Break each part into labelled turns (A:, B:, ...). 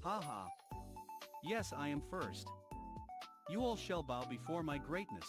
A: Haha. Yes, I am first. You all shall bow before my greatness.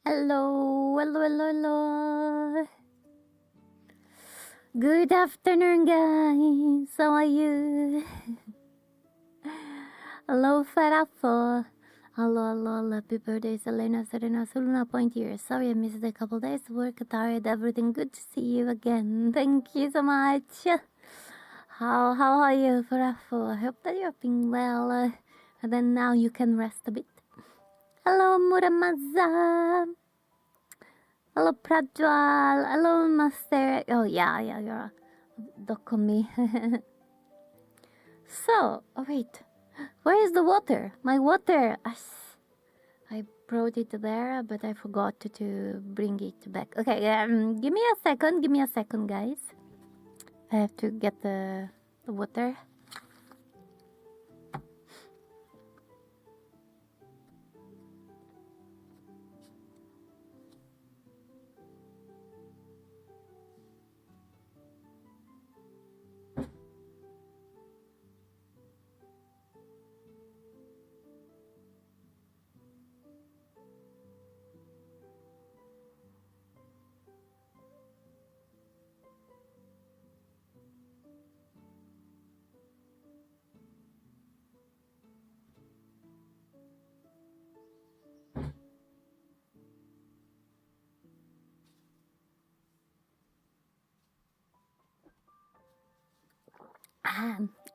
B: Hello, hello, hello, hello. Good afternoon, guys. How are you? Hello, Farafo. Hello, hello, happy birthday, Selena, Serena, Soluna Point here. Sorry I missed a couple days. Work tired, everything. Good to see you again. Thank you so much. How are you, Farafo? I hope that you're being well. And then now you can rest a bit. Hello, Muramaza. Hello, Prajwal. Hello, Master. Oh, yeah, you're a Dokomi. So, oh wait. Where is the water? My water! I brought it there, but I forgot to bring it back. Okay, give me a second, guys. I have to get the water.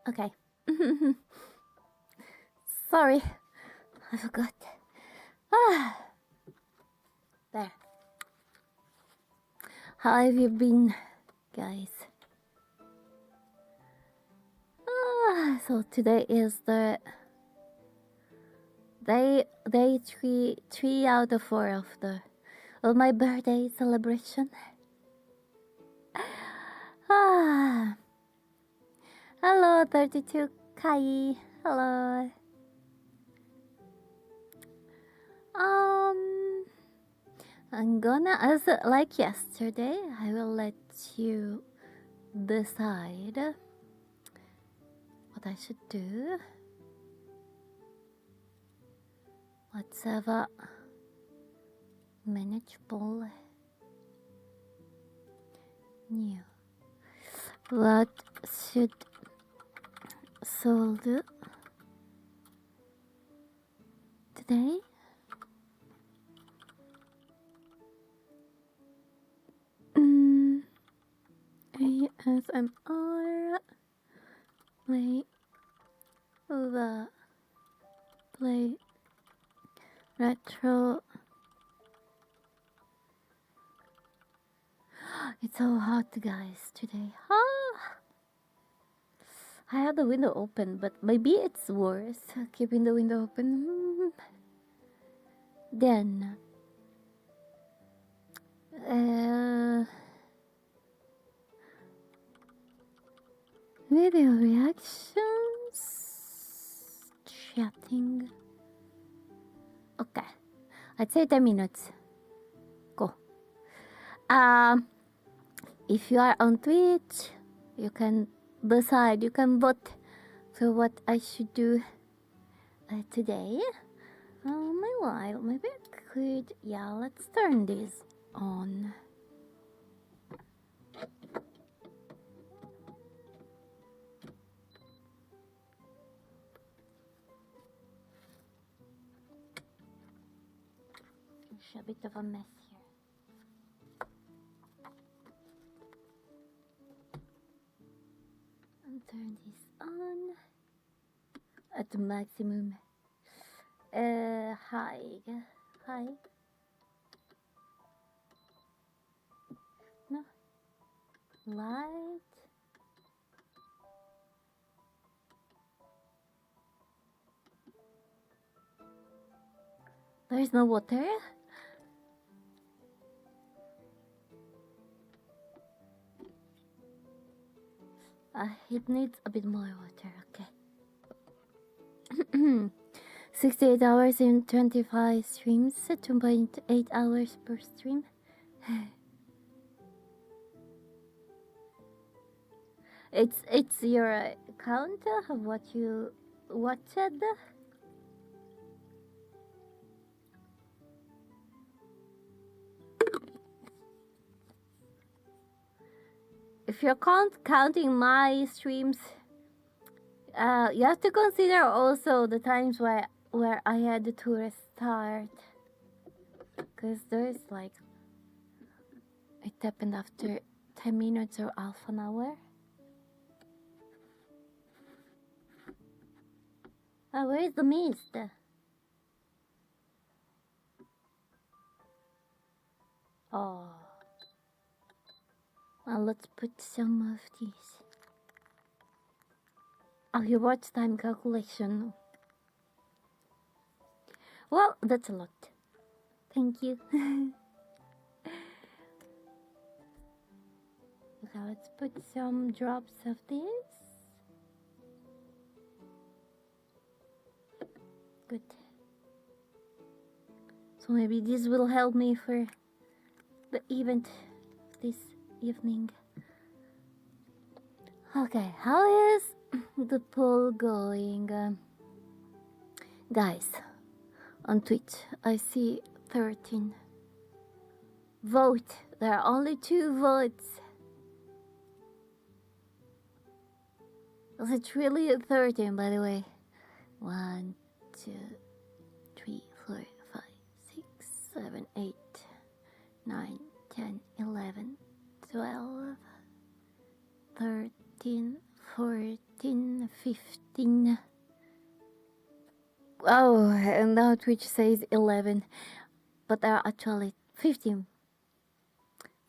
B: Okay. Sorry, I forgot. There. How have you been, guys? So today is the day three out of 4 of my birthday celebration. Hello, 32 Kai. Hello. I'm gonna, as like yesterday, I will let you decide what I should do. Let's have a manageable new. What should Sol do today? ASMR. Play WuWa. Play retro. It's so hot, guys, today. I had the window open, but maybe it's worse keeping the window open. Then video reactions, chatting. Okay, I'd say 10 minutes. Go. If you are on Twitch, you can decide, you can vote for what I should do today. Meanwhile, maybe I could, yeah, let's turn this on. It's a bit of a mess here. And turn this on at the maximum. Hi. No. Light. There's no water. It needs a bit more water, okay. 68 hours in 25 streams, 2.8 hours per stream. It's your count of what you watched. if you're counting my streams, you have to consider also the times where I had to restart, because there's like, it happened after 10 minutes or half an hour. Oh, where is the mist? Oh. Well, let's put some of these. Oh, your watch time calculation. Well, that's a lot. Thank you. Okay, let's put some drops of this. Good. So maybe this will help me for the event this evening. Okay, how is the poll going? Guys, on Twitch, I see 13. Vote. There are only 2 votes. Is it really 13, by the way? 1, 2, 3, 4, 5, 6, 7, 8, 9, 10, 11, 12, 13, 14, 15. Oh, and now Twitch says 11, but there are actually 15.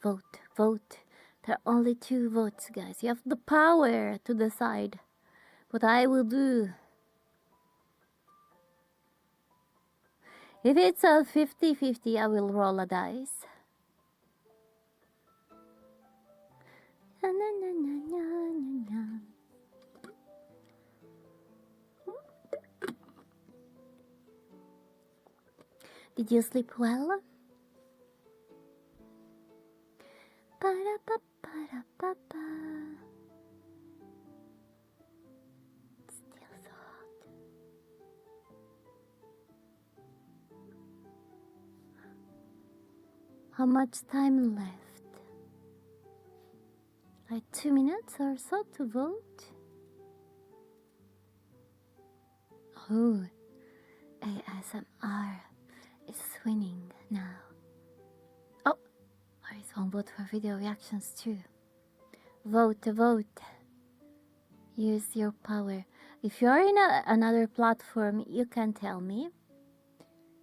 B: Vote, vote. There are only 2 votes, guys. You have the power to decide what I will do. If it's a 50-50, I will roll a dice. Na, na, na, na, na, na. Did you sleep well? Ba-da-ba-ba-da-ba-ba. Still so hot. How much time left? Like 2 minutes or so to vote? Oh, ASMR is winning now. Oh, there is one vote for video reactions too. Vote, vote. Use your power. If you're in another platform, you can tell me.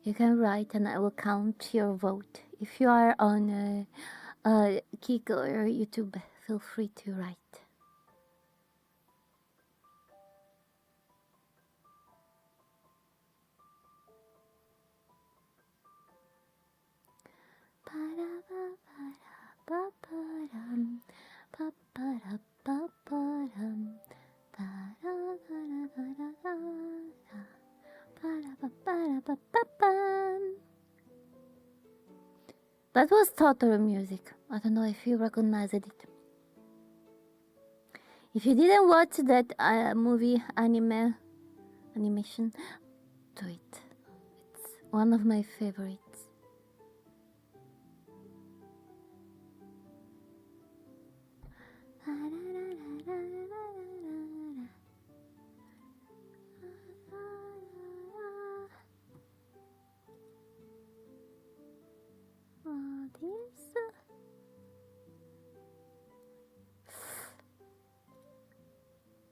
B: You can write and I will count your vote. If you are on Kik or YouTube, feel free to write. That was Totoro music. I don't know if you recognized it. If you didn't watch that movie animation, do it. It's one of my favorites.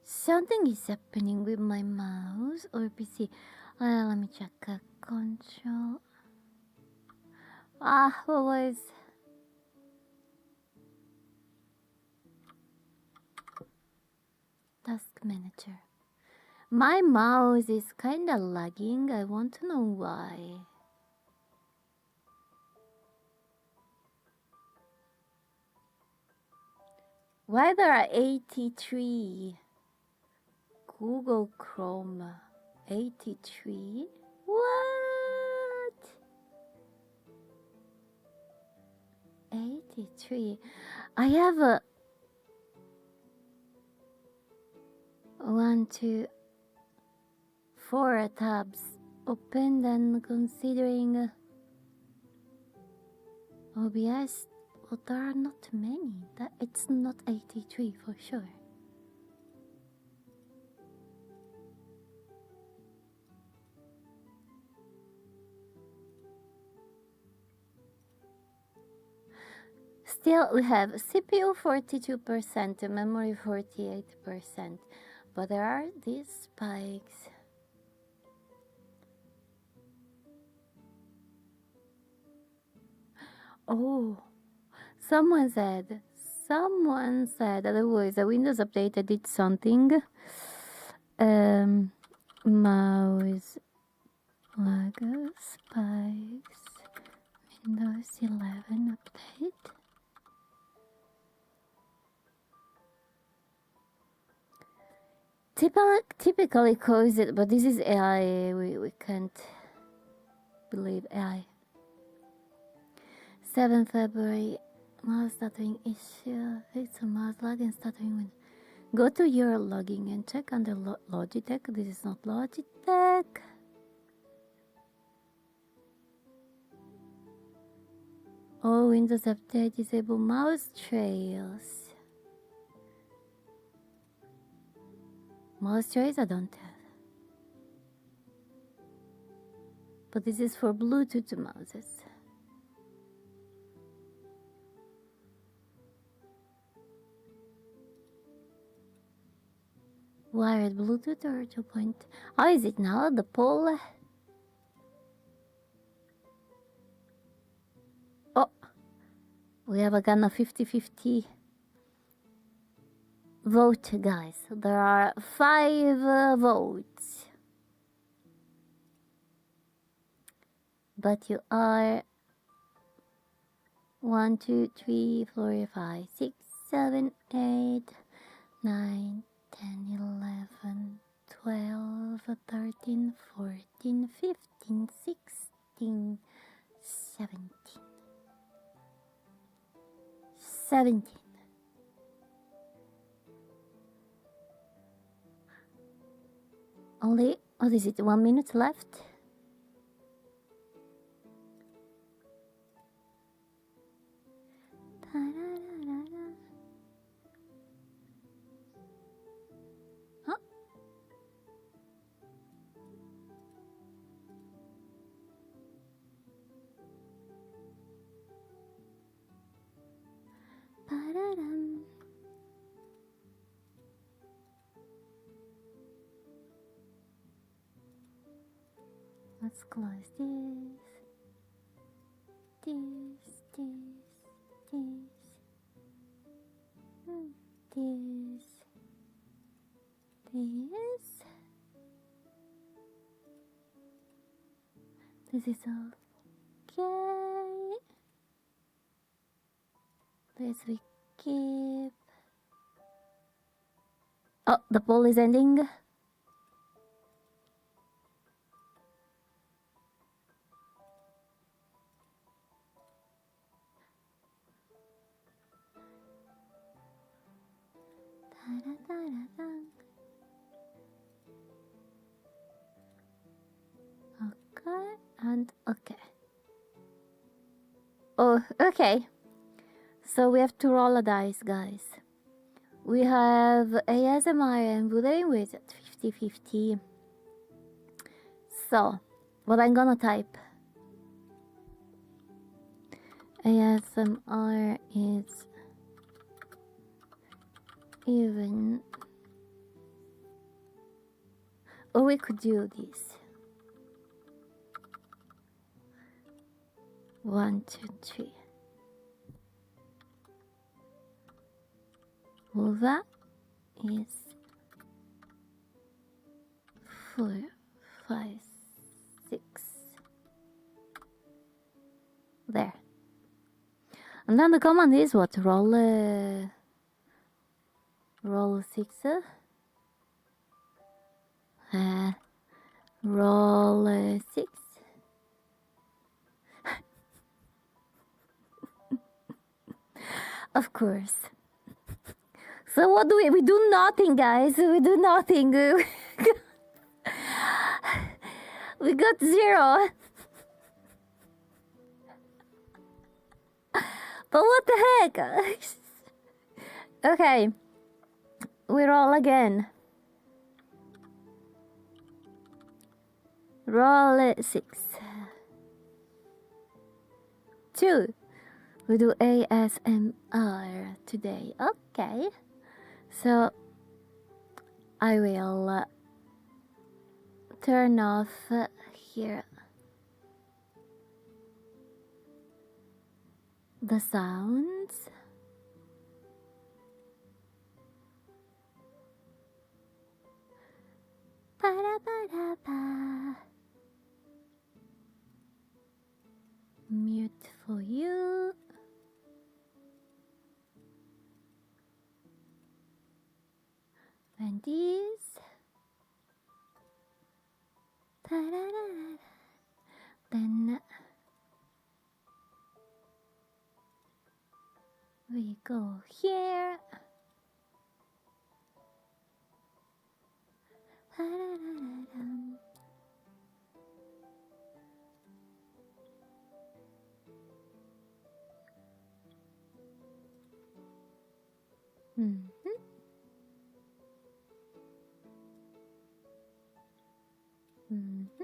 B: Something is happening with my mouse or PC. Let me check. Control. What was? Task manager. My mouse is kinda lagging. I want to know why. Why there are 83? Google Chrome 83? What? 83. I have a 1, 2, 4 tabs open, and considering OBS, well, there are not many. That it's not 83 for sure. Still, we have CPU 42% and memory 48%, but there are these spikes. Oh, someone said that there was a Windows update that did something. Mouse lag spikes. Windows 11 update. Typically cause it, but this is AI. We can't believe AI. 7 February, mouse stuttering issue. Fix a mouse lag and stuttering when. Go to your logging and check under Logitech. This is not Logitech. Oh, Windows Update disable mouse trails. Mouse trails I don't have. But this is for Bluetooth mouses. Wired Bluetooth or 2 point. How is it now? The poll? Oh, we have a kind of 50-50 vote, guys. There are 5 votes. But you are 1, 2, 3, 4, 5, 6, 7, 8, 9, 10, 11, 12, 13, 14, 15, 16, 17. 17. Only, what is it, 1 minute left? Huh? Ba-da-dum. Let's close this. This is okay. This we keep. Oh, the poll is ending. Okay, and okay. Oh, okay. So we have to roll a dice, guys. We have ASMR and Wuthering Waves at 50-50. So, what I'm gonna type. ASMR is even. Or we could do this. 1, 2, 3. WuWa is 4, 5, 6. There. And then the command is what? Roll 6. Roll 6. Of course. So what do we? We do nothing, guys. We do nothing. We got 0. But what the heck? Okay. We roll again. Roll it 6. 2. We do ASMR today. Okay. So I will turn off here the sounds. Ba-da-ba-da-ba. Mute for you. And these. Da-da-da-da. Then we go here. Da-da-da-da-dum. Mm-hmm. Mm-hmm.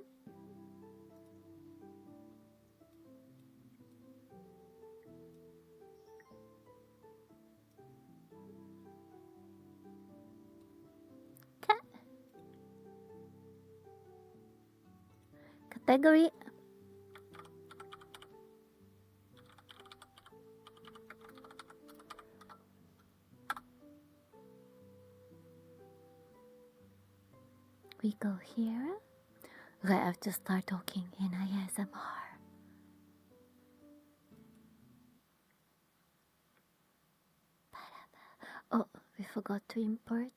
B: Category. We go here. Okay, I have to start talking in ASMR. Oh, we forgot to import.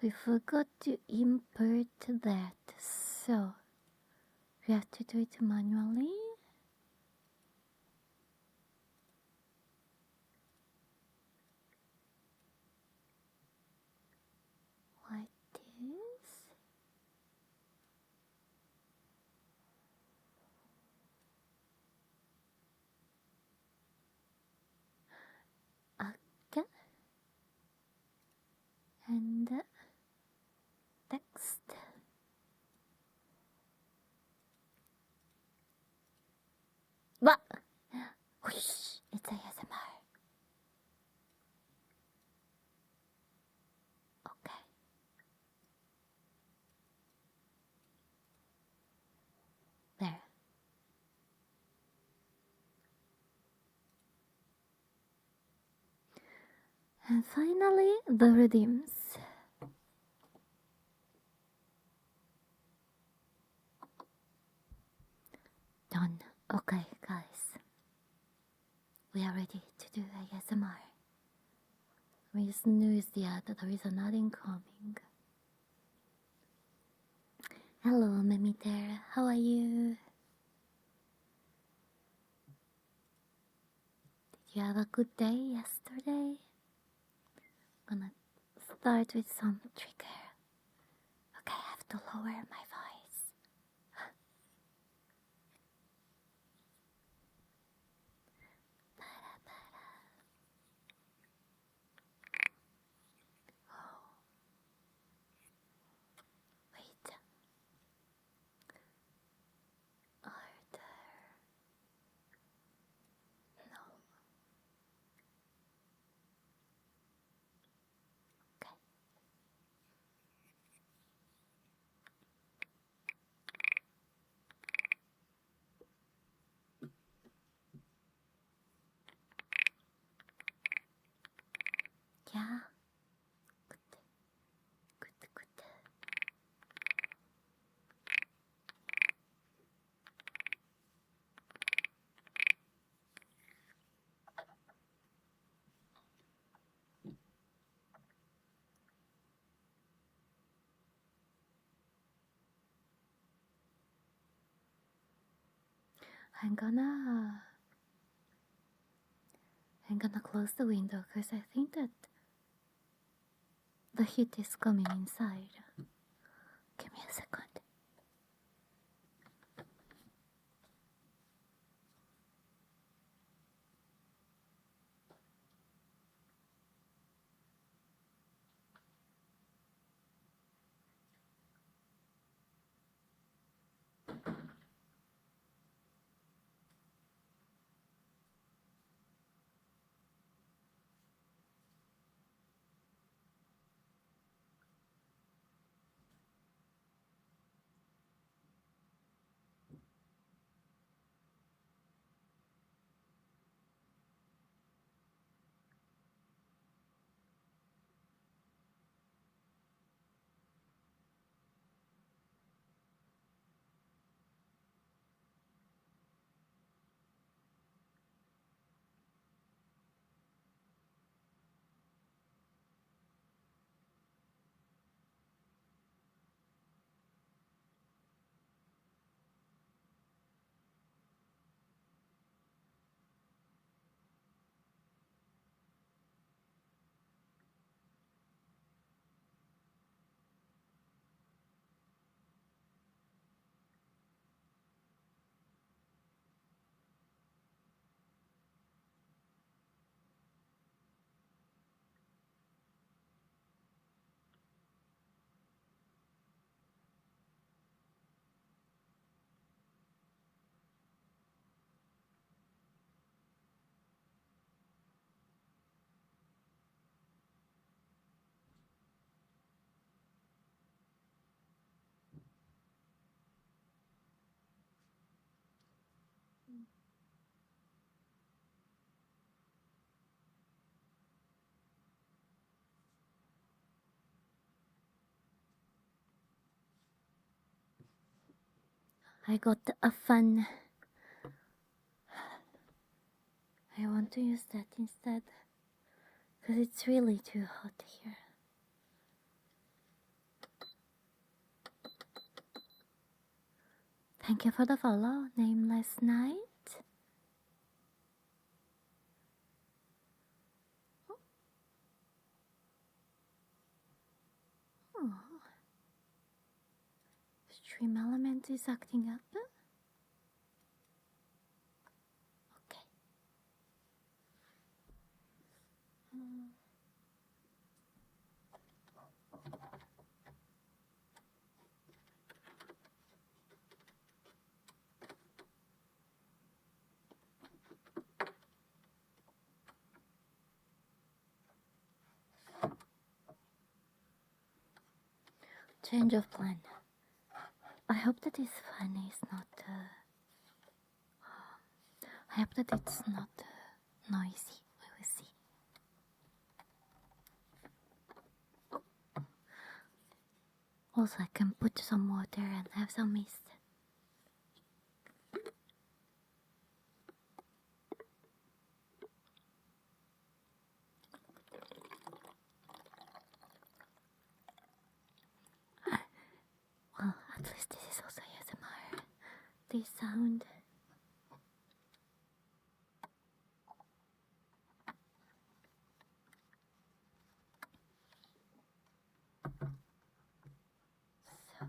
B: We forgot to import that, so we have to do it manually. Like this. Okay. And text. What? Whoosh! It's ASMR. Okay. There. And finally, the redeems. Done. Okay, guys. We are ready to do ASMR. We snooze that there is another incoming. Hello, Mimiter. How are you? Did you have a good day yesterday? Gonna start with some trigger. Okay, I have to lower my voice. Oh. Wait. Order. No. Okay. Yeah. Good. Good, good. I'm gonna close the window because I think that the heat is coming inside. Give me a second. I got a fan. I want to use that instead. Because it's really too hot here. Thank you for the follow, Nameless Night. Oh. Stream element is acting up. Okay. Change of plan. I hope that this fan is not. I hope that it's not noisy. We will see. Also, I can put some water and have some mist. Well, at least this is also ASMR. This sound. So.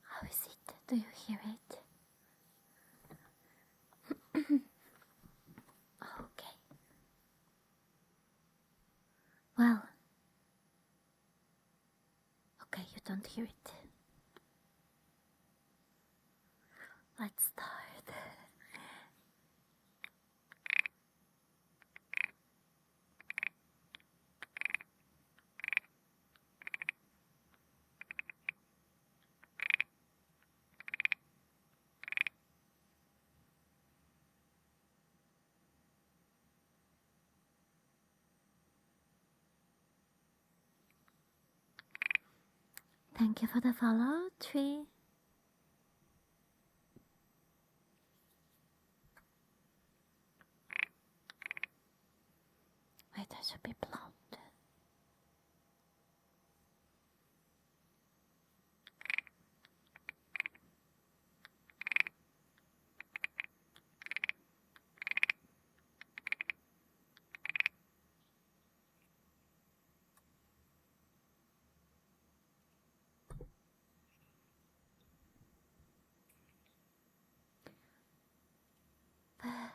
B: How is it? Do you hear it? Okay. Well. Okay, you don't hear it. Let's start. Thank you for the follow, Tree. Wait, I should be blonde.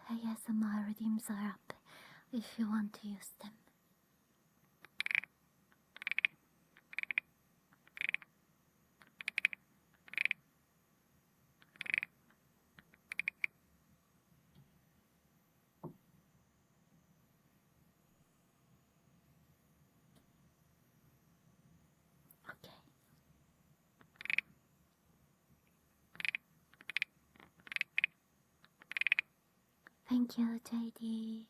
B: ASMR redeems are up if you want to use them. Okay. Thank you, JD.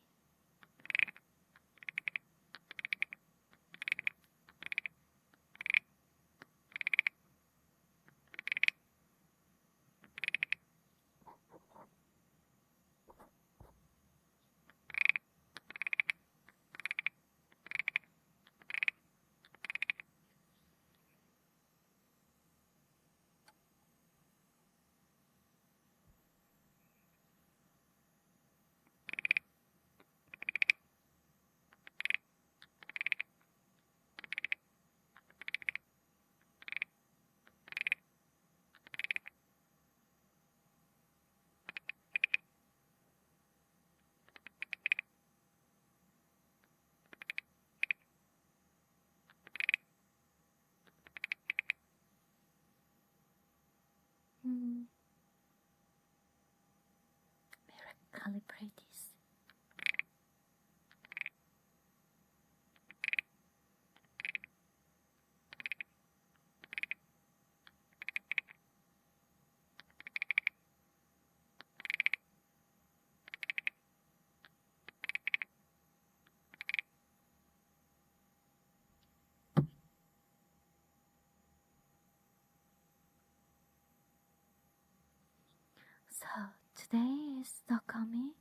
B: Calibrate this. So today is Dokami,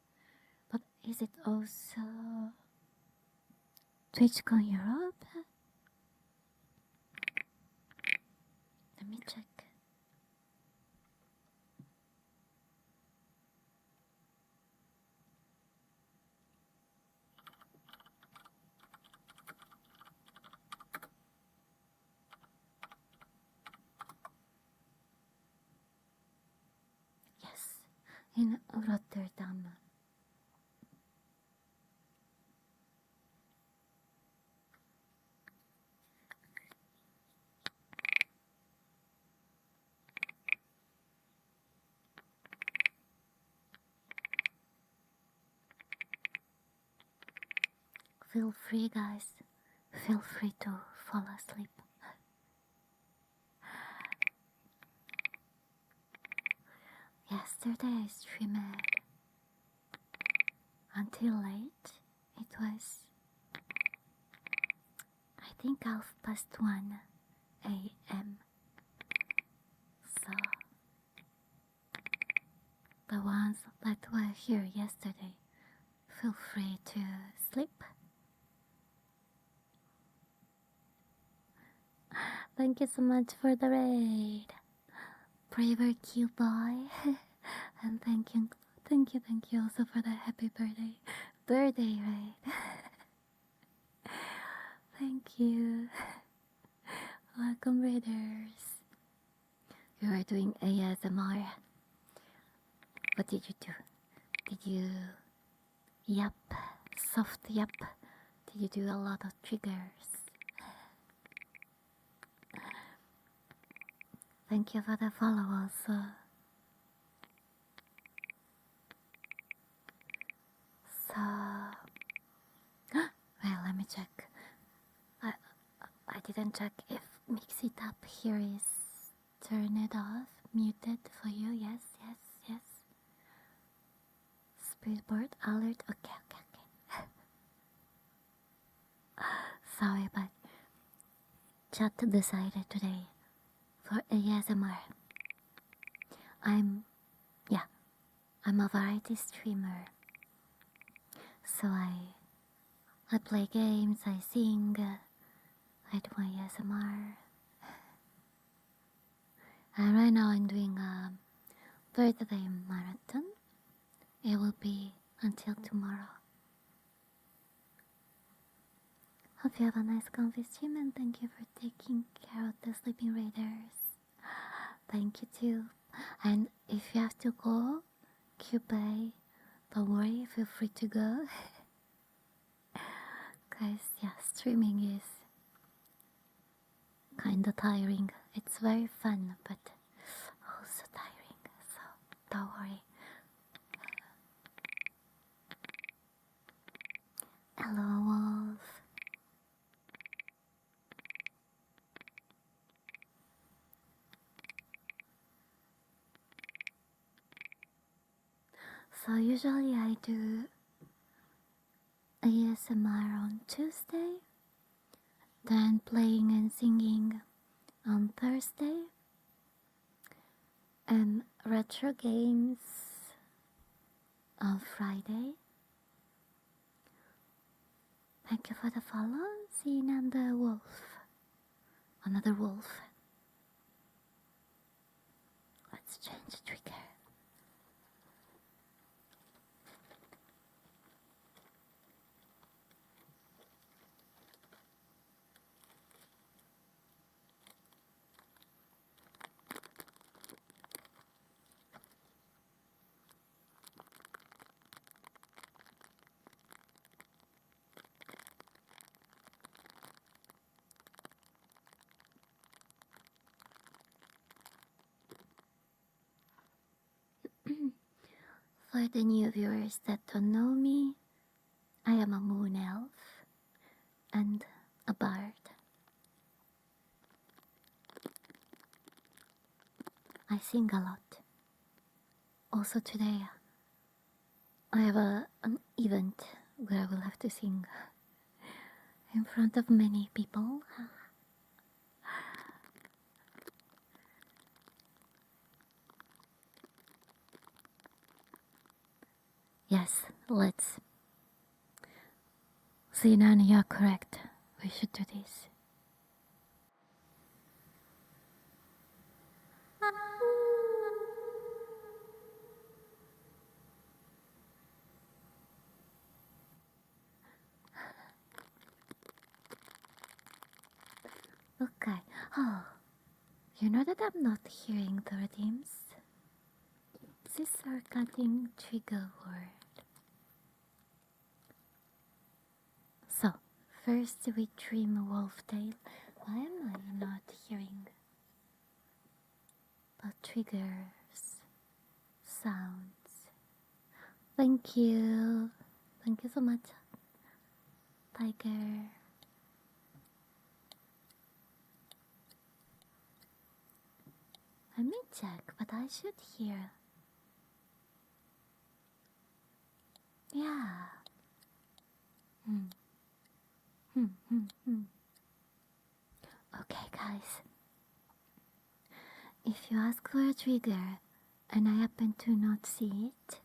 B: but is it also TwitchCon Europe? Let me check. Yes, in Rotterdam. Feel free, guys. Feel free to fall asleep. Yesterday I streamed until late. It was, I think, 1:30 a.m. So the ones that were here yesterday, feel free to sleep. Thank you so much for the raid, braver Q boy, and thank you also for the happy birthday raid. Thank you. Welcome, raiders. You are doing ASMR. What did you do? Did you yap, soft yap? Did you do a lot of triggers? Thank you for the follow also. So, well, let me check. I didn't check if Mix It Up here is turned off, muted for you. Yes. Speedboard alert. Okay. Sorry, but chat decided today for ASMR. I'm a variety streamer. So I play games, I sing, I do my ASMR. And right now I'm doing a birthday marathon. It will be until tomorrow. Hope you have a nice comfy stream, and thank you for taking care of the sleeping raiders. Thank you too. And if you have to go, Cupay, don't worry, feel free to go. Guys, yeah, streaming is kinda tiring. It's very fun, but also tiring, so don't worry. Hello, Wolf. So usually I do ASMR on Tuesday, then playing and singing on Thursday, and retro games on Friday. Thank you for the follow. Seeing another wolf. Another wolf. Let's change the trigger. For the new viewers that don't know me, I am a moon elf and a bard. I sing a lot. Also today, I have an event where I will have to sing in front of many people. Yes, let's. See, Nana, you're correct. We should do this. Okay. Oh, you know that I'm not hearing the redeems? Is this our cutting trigger word? So, first we trim a wolf tail. Why am I not hearing the triggers sounds? Thank you. Thank you so much, Tiger. Let me check, but I should hear. Yeah. Okay, guys. If you ask for a trigger and I happen to not see it,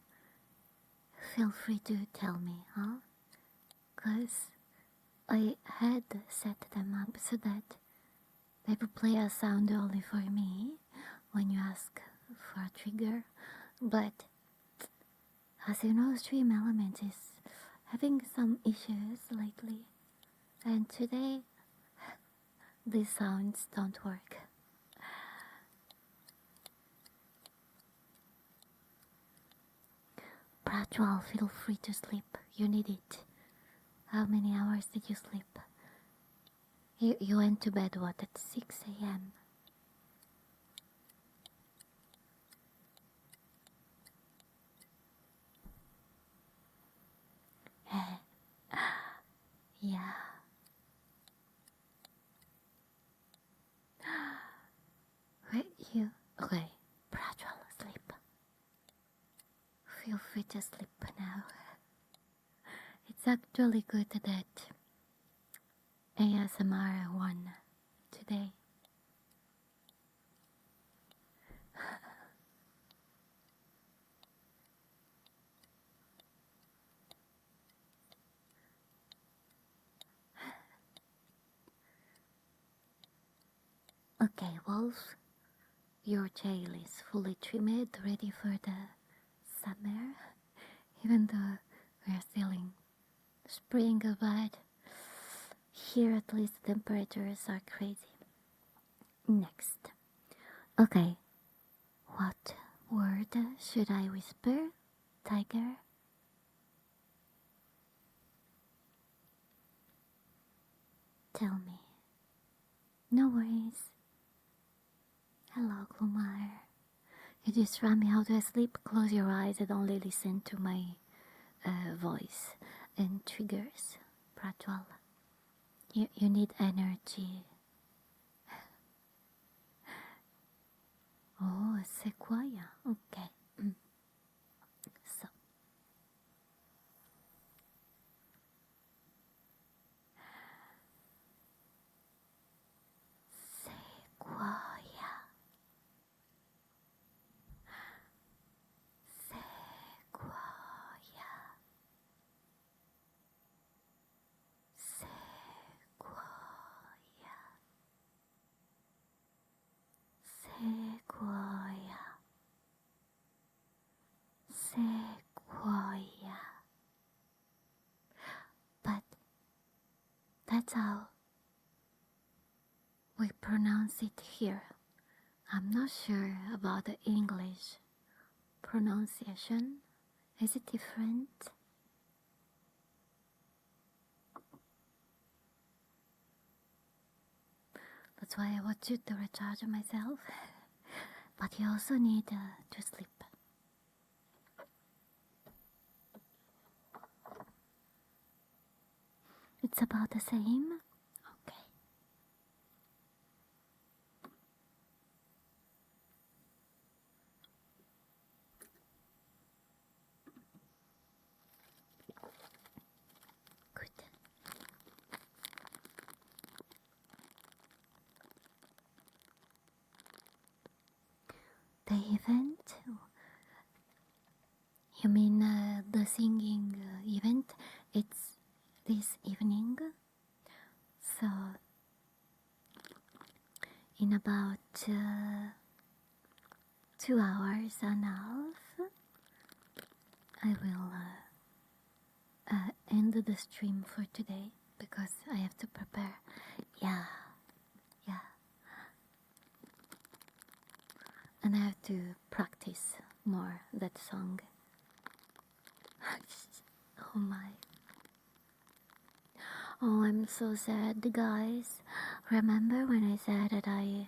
B: feel free to tell me, huh? 'Cause I had set them up so that they would play a sound only for me when you ask for a trigger. But as you know, Stream Element is having some issues lately, and today these sounds don't work. Pratual, feel free to sleep. You need it. How many hours did you sleep? You went to bed, what, at 6 a.m.? Yeah. Okay, Pratual, sleep. Feel free to sleep now. It's actually good that ASMR won today. Okay, Wolf, your tail is fully trimmed, ready for the summer. Even though we're still in spring, but here at least temperatures are crazy. Next. Okay, what word should I whisper, Tiger? Tell me. No worries. Hello, Glumar. You just taught me how to sleep. Close your eyes and only listen to my voice and triggers. Pratual. You need energy. Oh, sequoia. Okay. So. Sequoia. Sequoia. Sequoia. Sequoia. But that's how we pronounce it here. I'm not sure about the English pronunciation. Is it different? That's why I want you to recharge myself. But you also need to sleep. It's about the same? Okay. Good. The event? You mean the singing event. It's this evening. So in about 2 hours and a half, I will end the stream for today because I have to prepare. Yeah. And I have to practice more that song. Oh my. Oh, I'm so sad, guys. Remember when I said that I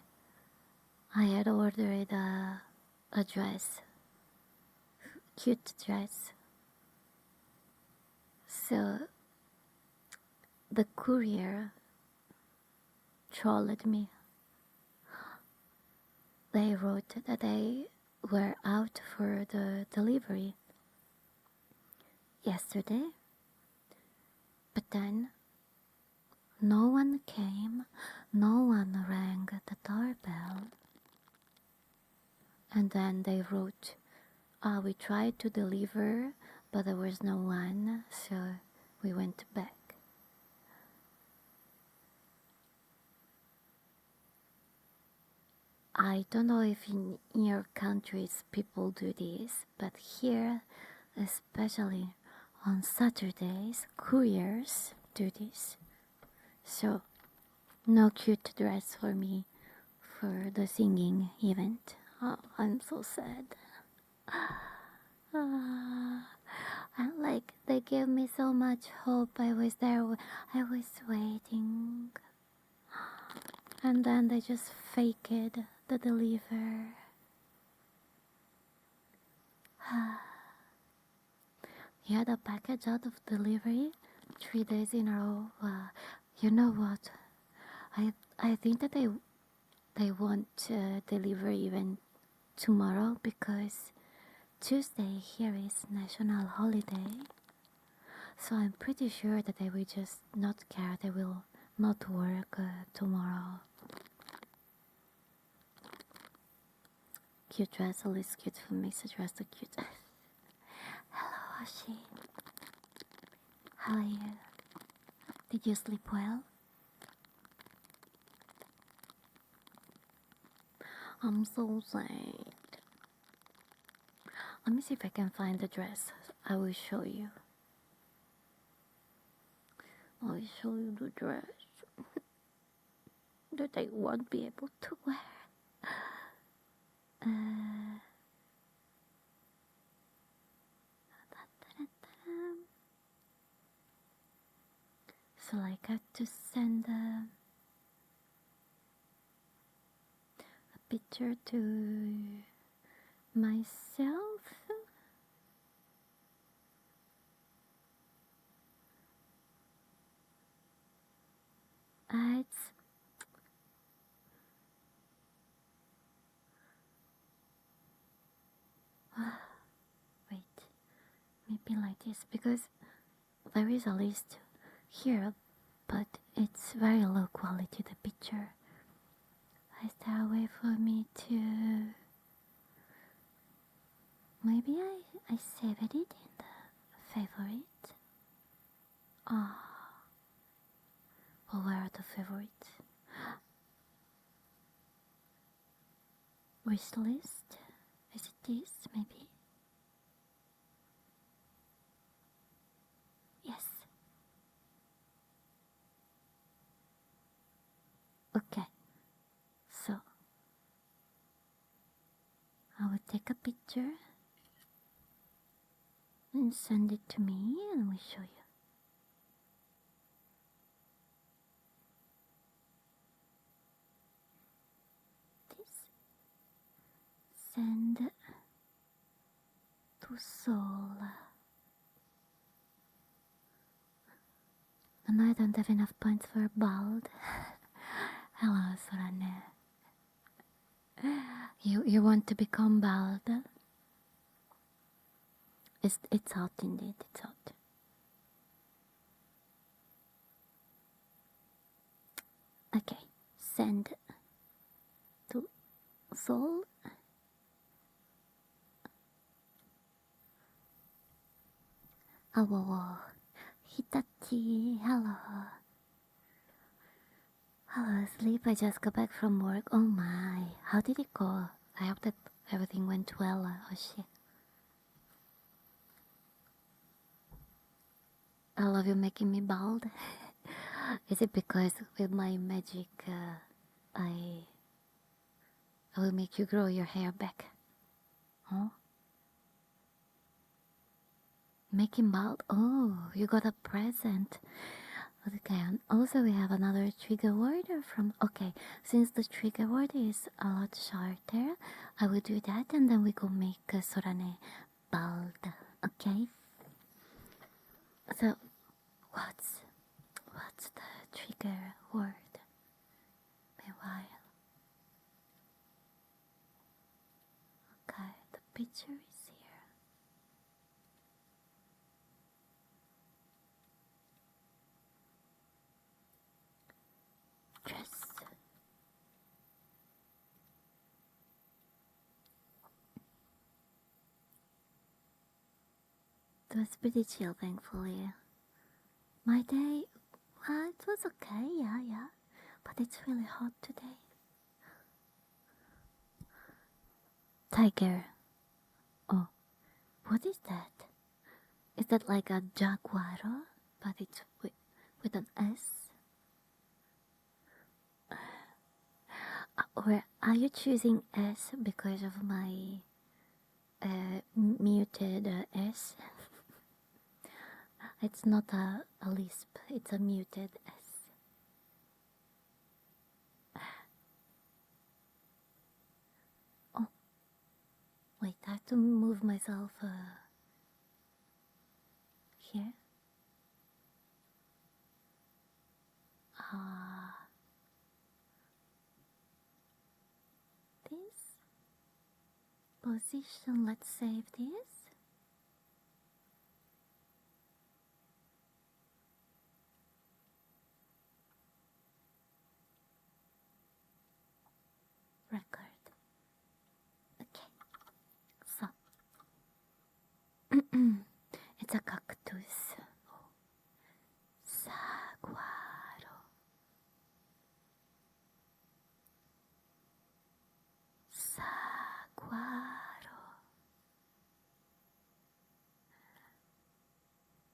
B: had ordered a dress, cute dress. So the courier trolled me. They wrote that they were out for the delivery yesterday, but then no one came, no one rang the doorbell, and then they wrote, we tried to deliver, but there was no one, so we went back. I don't know if in your countries people do this, but here, especially on Saturdays, couriers do this. So, no cute dress for me for the singing event. Oh, I'm so sad. And like, they gave me so much hope. I was there, I was waiting. And then they just faked the deliver. Yeah, the package out of delivery 3 days in a row. You know what? I think that they won't deliver even tomorrow because Tuesday here is national holiday. So I'm pretty sure that they will just not care. They will not work tomorrow. Cute dress, always cute for me. So dress so cute. Hello, Ashi. How are you? Did you sleep well? I'm so sad. Let me see if I can find the dress. I will show you. I will show you the dress that I won't be able to wear. So I got to send a picture to myself. It's wait, maybe like this because there is a list here, but it's very low quality, the picture. Is there a way for me to... Maybe I saved it in the favorite? Or where are the favorites? Wishlist? Is it this, maybe? Yes. Okay. So, I will take a picture and send it to me and we'll show you. Send to Sol. And I don't have enough points for bald. Hello, Sorane. You want to become bald? It's hot indeed, it's hot. Okay, send to Sol. Hello. Hitachi, hello. Hello, sleep. I just got back from work. Oh my. How did it go? I hope that everything went well. Oh shit. I love you making me bald. Is it because with my magic I will make you grow your hair back? Huh? Making bald? Oh, you got a present. Okay, and also we have another trigger word from... Okay, since the trigger word is a lot shorter, I will do that and then we go make Sorane bald. Okay? So, what's the trigger word? Meanwhile. Okay, the picture is here. Dress. It was pretty chill, thankfully. My day, well, it was okay, yeah. But it's really hot today. Tiger. Oh, what is that? Is that like a jaguar? But it's with an S? Or are you choosing S because of my muted S? It's not a lisp, it's a muted S. Oh, wait, I have to move myself here. This position, let's save this. Record. Okay, so it's a cactus. Saguaro. Saguaro.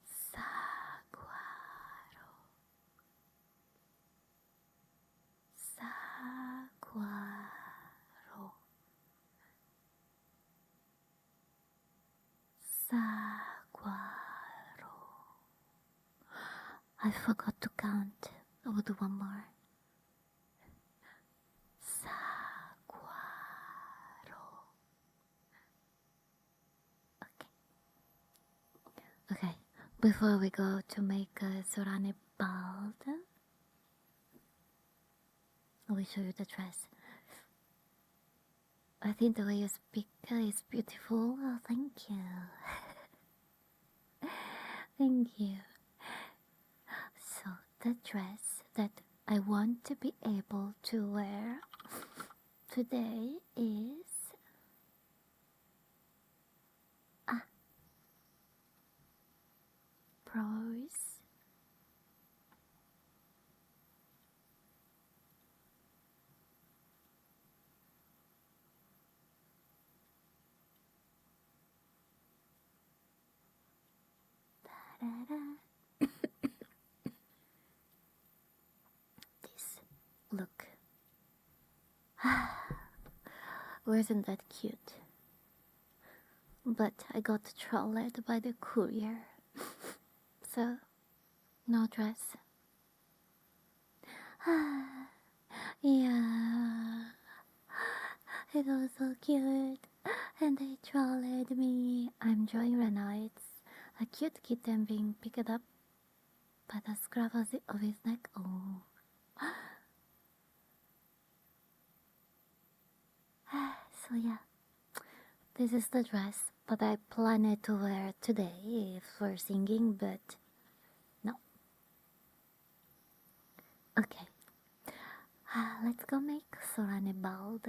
B: Saguaro. Saguaro. Saguaro. I forgot to count. I will do one more. Saguaro. Okay. Before we go to make Sorane bald, I will show you the dress. I think the way you speak is beautiful. Oh, thank you. Thank you. So, the dress that I want to be able to wear today is... Pros. This look. Wasn't that cute? But I got trolled by the courier. So, no dress. Yeah. It was so cute. And they trolled me. I'm drawing right now. It's a cute kitten being picked up by the scruff of his neck. Oh. So yeah, this is the dress, but I planned to wear today for singing, but no. Okay, let's go make Sorane bald.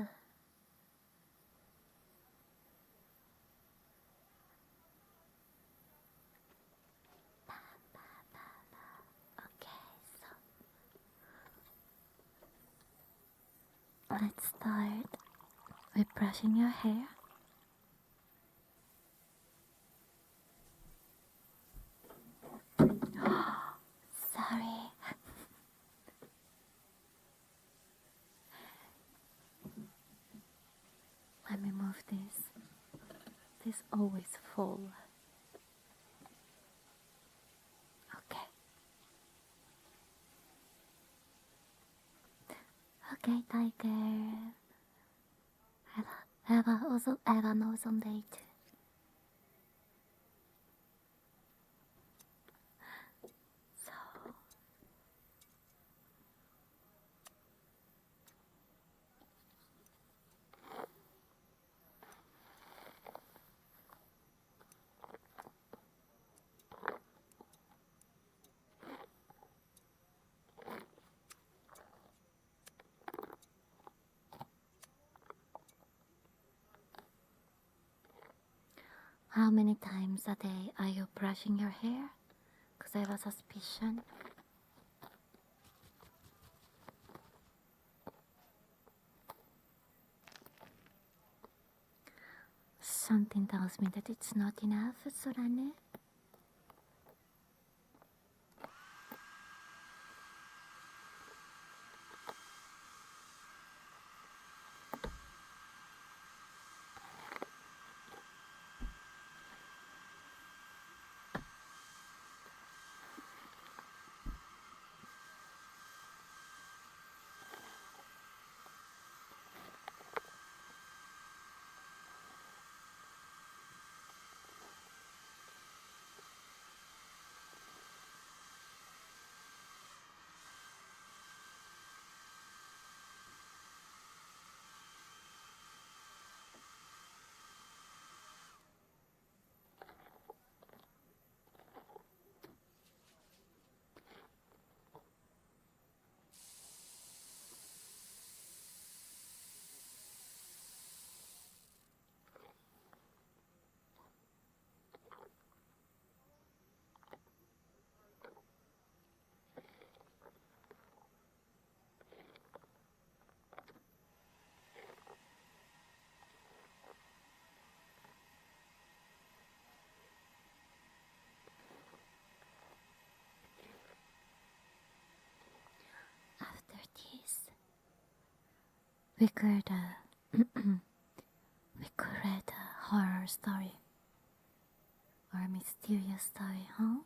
B: Let's start with brushing your hair. Sorry. Let me move this. This always fall. Okay. Okay, Tiger. Have an awesome day too. So how many times a day are you brushing your hair? Because I have a suspicion. Something tells me that it's not enough, Sorane. After this, we could read a horror story or a mysterious story, huh?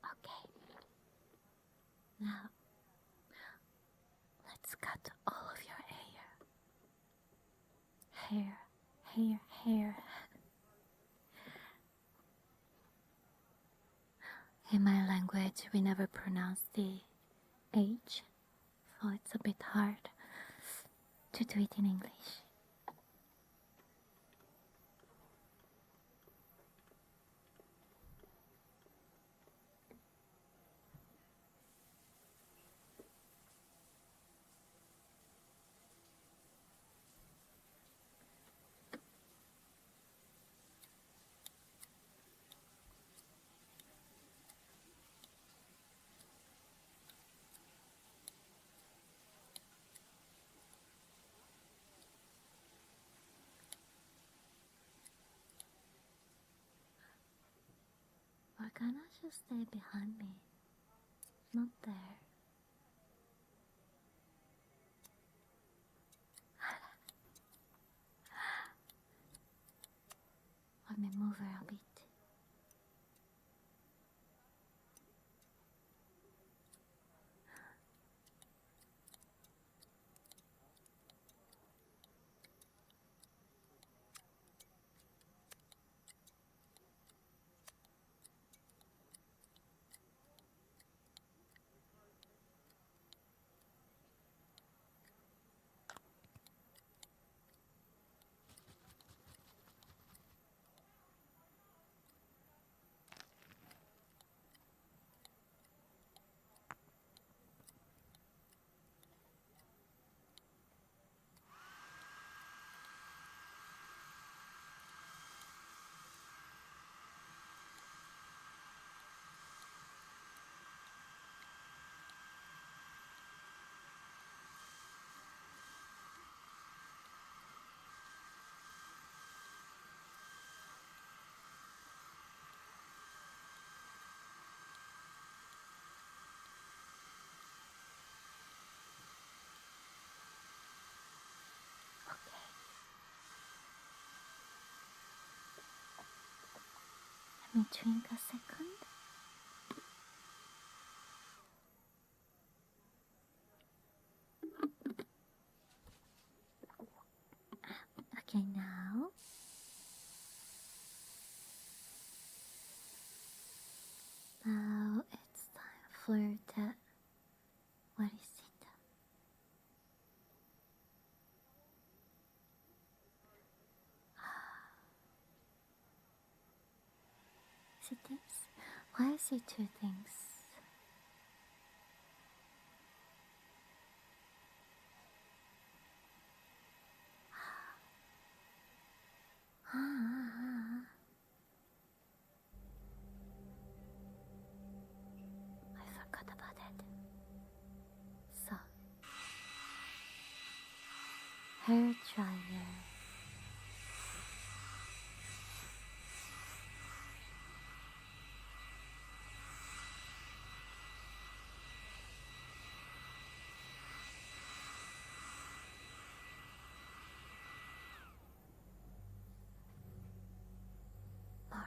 B: Okay. Now, let's cut all of your hair. Hair. In my language, we never pronounce the H, so it's a bit hard to do it in English. Morgana should stay behind me, not there. Let me move her a bit. Let me drink a second. Okay, now it's time for the, what is it? Is it this? Why is it two things? I forgot about it. So, hair dryer. More.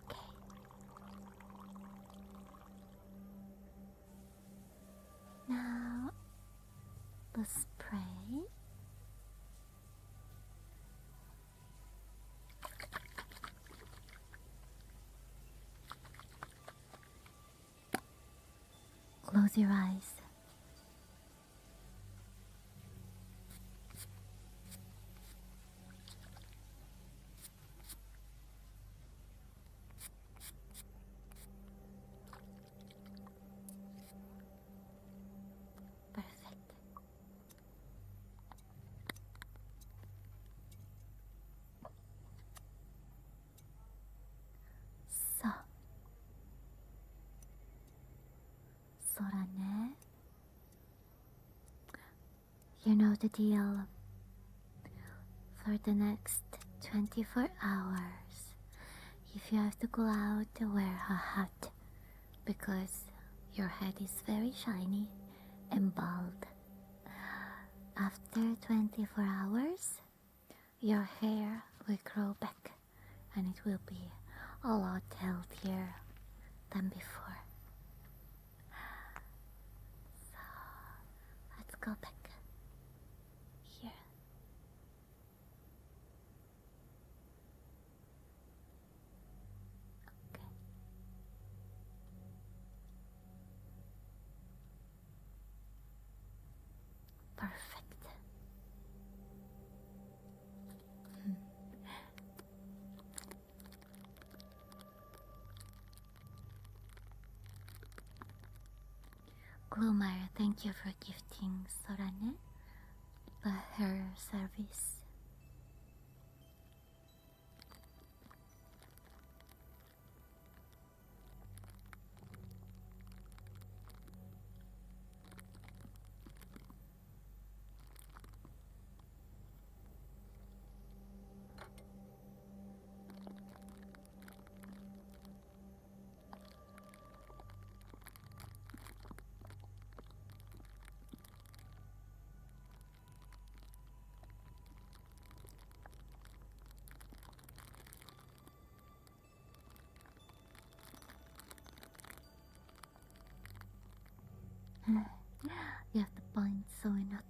B: Okay. Now, the spray. Close your eyes. Perfect. So, そうだね. You know the deal. For the next 24 hours, if you have to go out, wear a hat because your head is very shiny and bald. After 24 hours, your hair will grow back and it will be a lot healthier than before. So, let's go back here. Okay. Perfect. Gloomer, thank you for gifting Sorane her service. You have the point, so why not?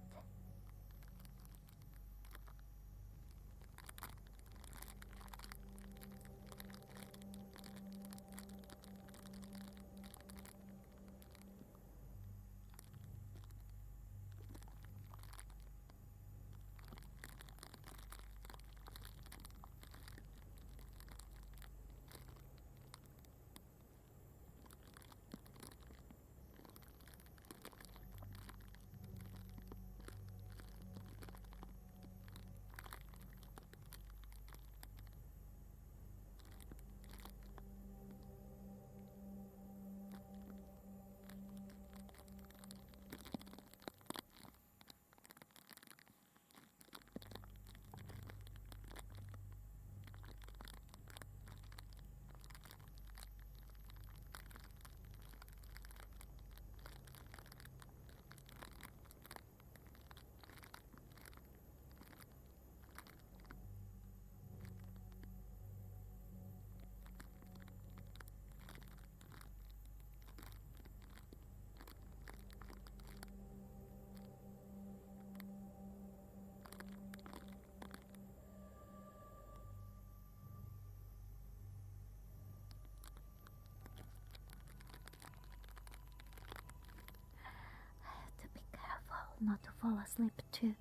B: not to fall asleep too.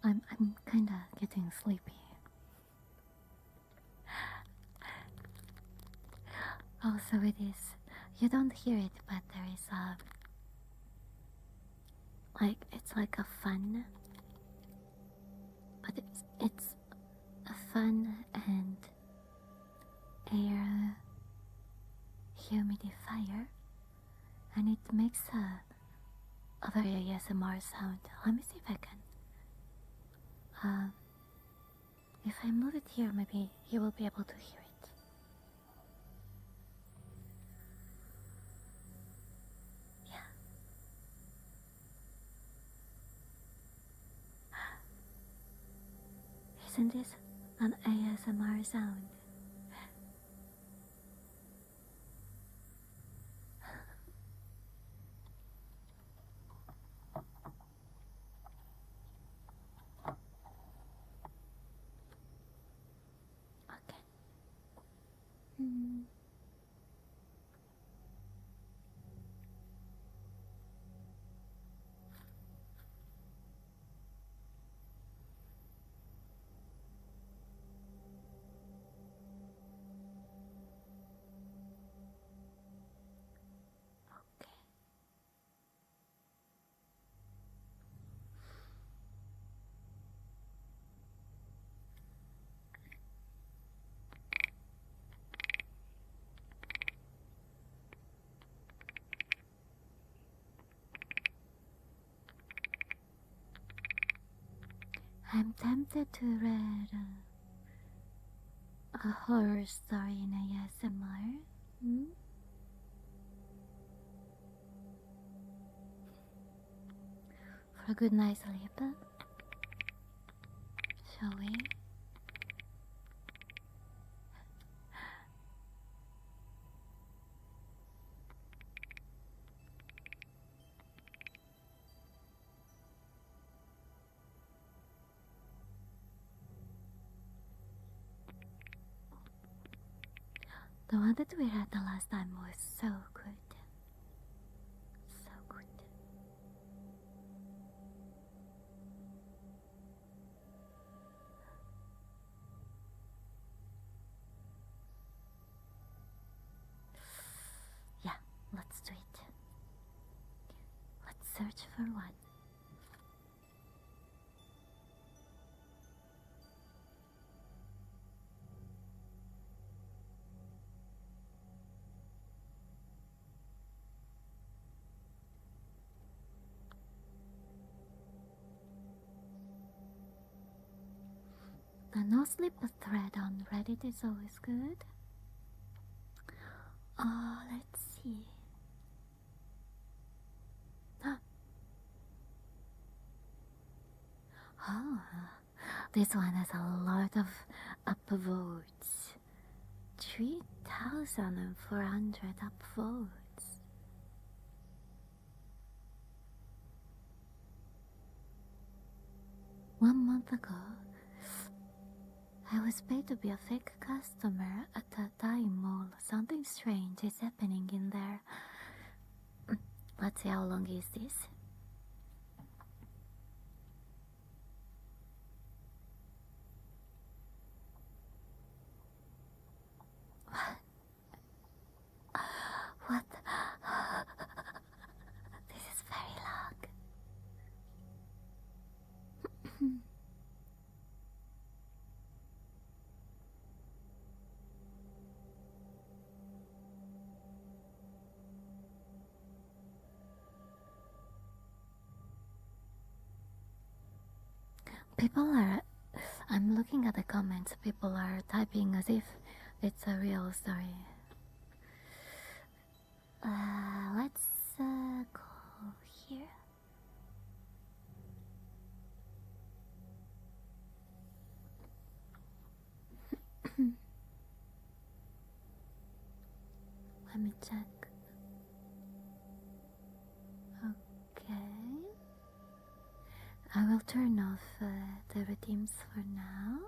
B: I'm kinda getting sleepy. Also, it is. You don't hear it, but there is a it's like a fun, but it's a fun and air humidifier, and it makes a very ASMR sound. Let me see if I can. If I move it here, maybe you will be able to hear it. Yeah. Isn't this an ASMR sound? Okay. Okay. I'm tempted to read a horror story in ASMR. For a good night's sleep, shall we? The one that we read the last time was so good. So good. Yeah, let's do it. Let's search for one. The no sleep thread on Reddit is always good. Let's see. Oh, this one has a lot of upvotes. 3,400 upvotes. One month ago, I was paid to be a fake customer at a Thai mall. Something strange is happening in there. Let's see, how long is this? What? This is very long. I'm looking at the comments, people are typing as if it's a real story. Let's go here. Let me check. Okay. I will turn off the redeems for now.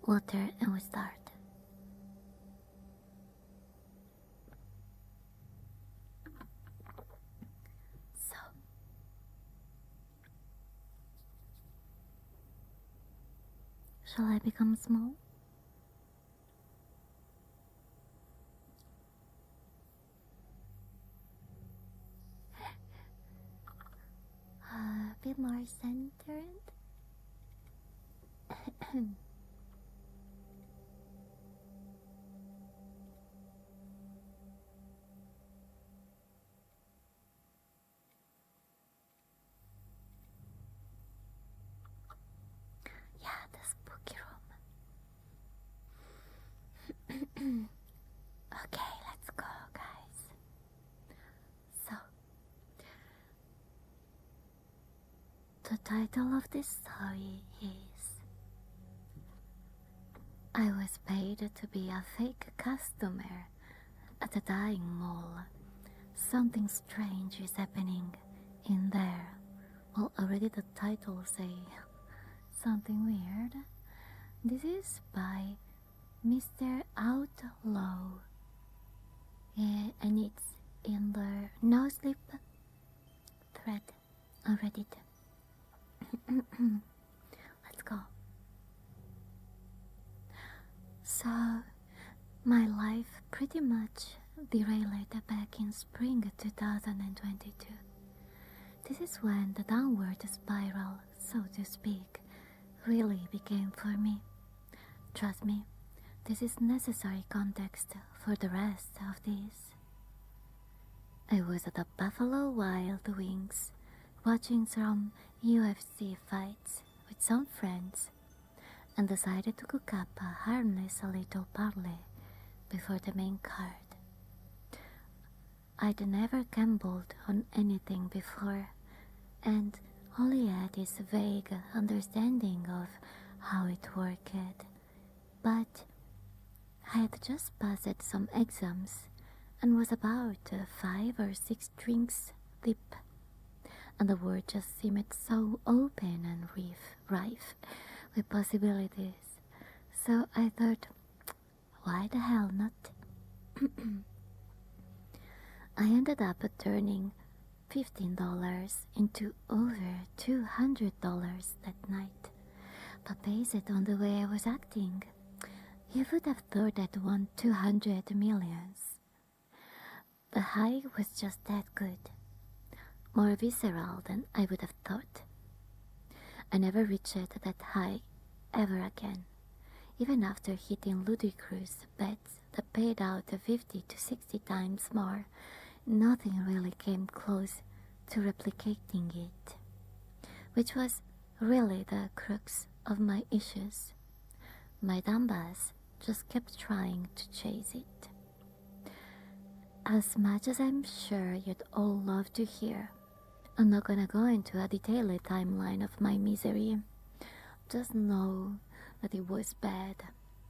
B: water and we start. So, shall I become small? A bit more centered. Yeah, the spooky room. Okay, let's go, guys. So, the title of this story is I was paid to be a fake customer at a dying mall. Something strange is happening in there. Well, already the title say something weird. This is by Mr. Outlaw. Yeah, and it's in the No Sleep thread on Reddit. Let's go. So, my life pretty much derailed back in spring 2022. This is when the downward spiral, so to speak, really began for me. Trust me, this is necessary context for the rest of this. I was at the Buffalo Wild Wings, watching some UFC fights with some friends, and decided to cook up a harmless little parley before the main card. I'd never gambled on anything before, and only had this vague understanding of how it worked, but I had just passed some exams and was about 5 or 6 drinks deep, and the world just seemed so open and rife with possibilities. So I thought, why the hell not? I ended up turning $15 into over $200 that night. But based on the way I was acting, you would have thought I'd won 200 millions. The high was just that good. More visceral than I would have thought. I never reached that high ever again, even after hitting ludicrous bets that paid out 50 to 60 times more. Nothing really came close to replicating it, which was really the crux of my issues. My dumbass just kept trying to chase it. As much as I'm sure you'd all love to hear, I'm not gonna go into a detailed timeline of my misery. Just know that it was bad,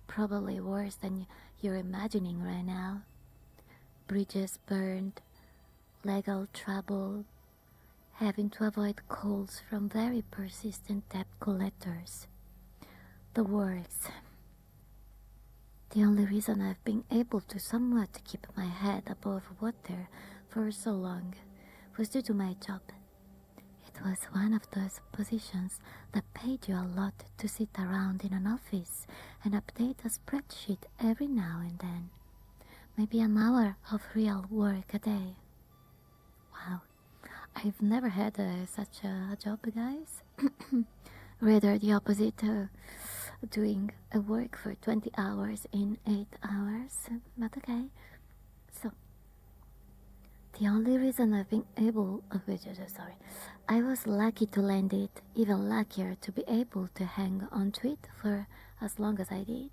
B: probably worse than you're imagining right now. Bridges burned, legal trouble, having to avoid calls from very persistent debt collectors. The works. The only reason I've been able to somewhat keep my head above water for so long was due to my job. It was one of those positions that paid you a lot to sit around in an office and update a spreadsheet every now and then. Maybe an hour of real work a day. Wow, I've never had such a job, guys. Rather the opposite, doing a work for 20 hours in 8 hours, but okay. So, the only reason I've been able, I was lucky to land it, even luckier to be able to hang on to it for as long as I did.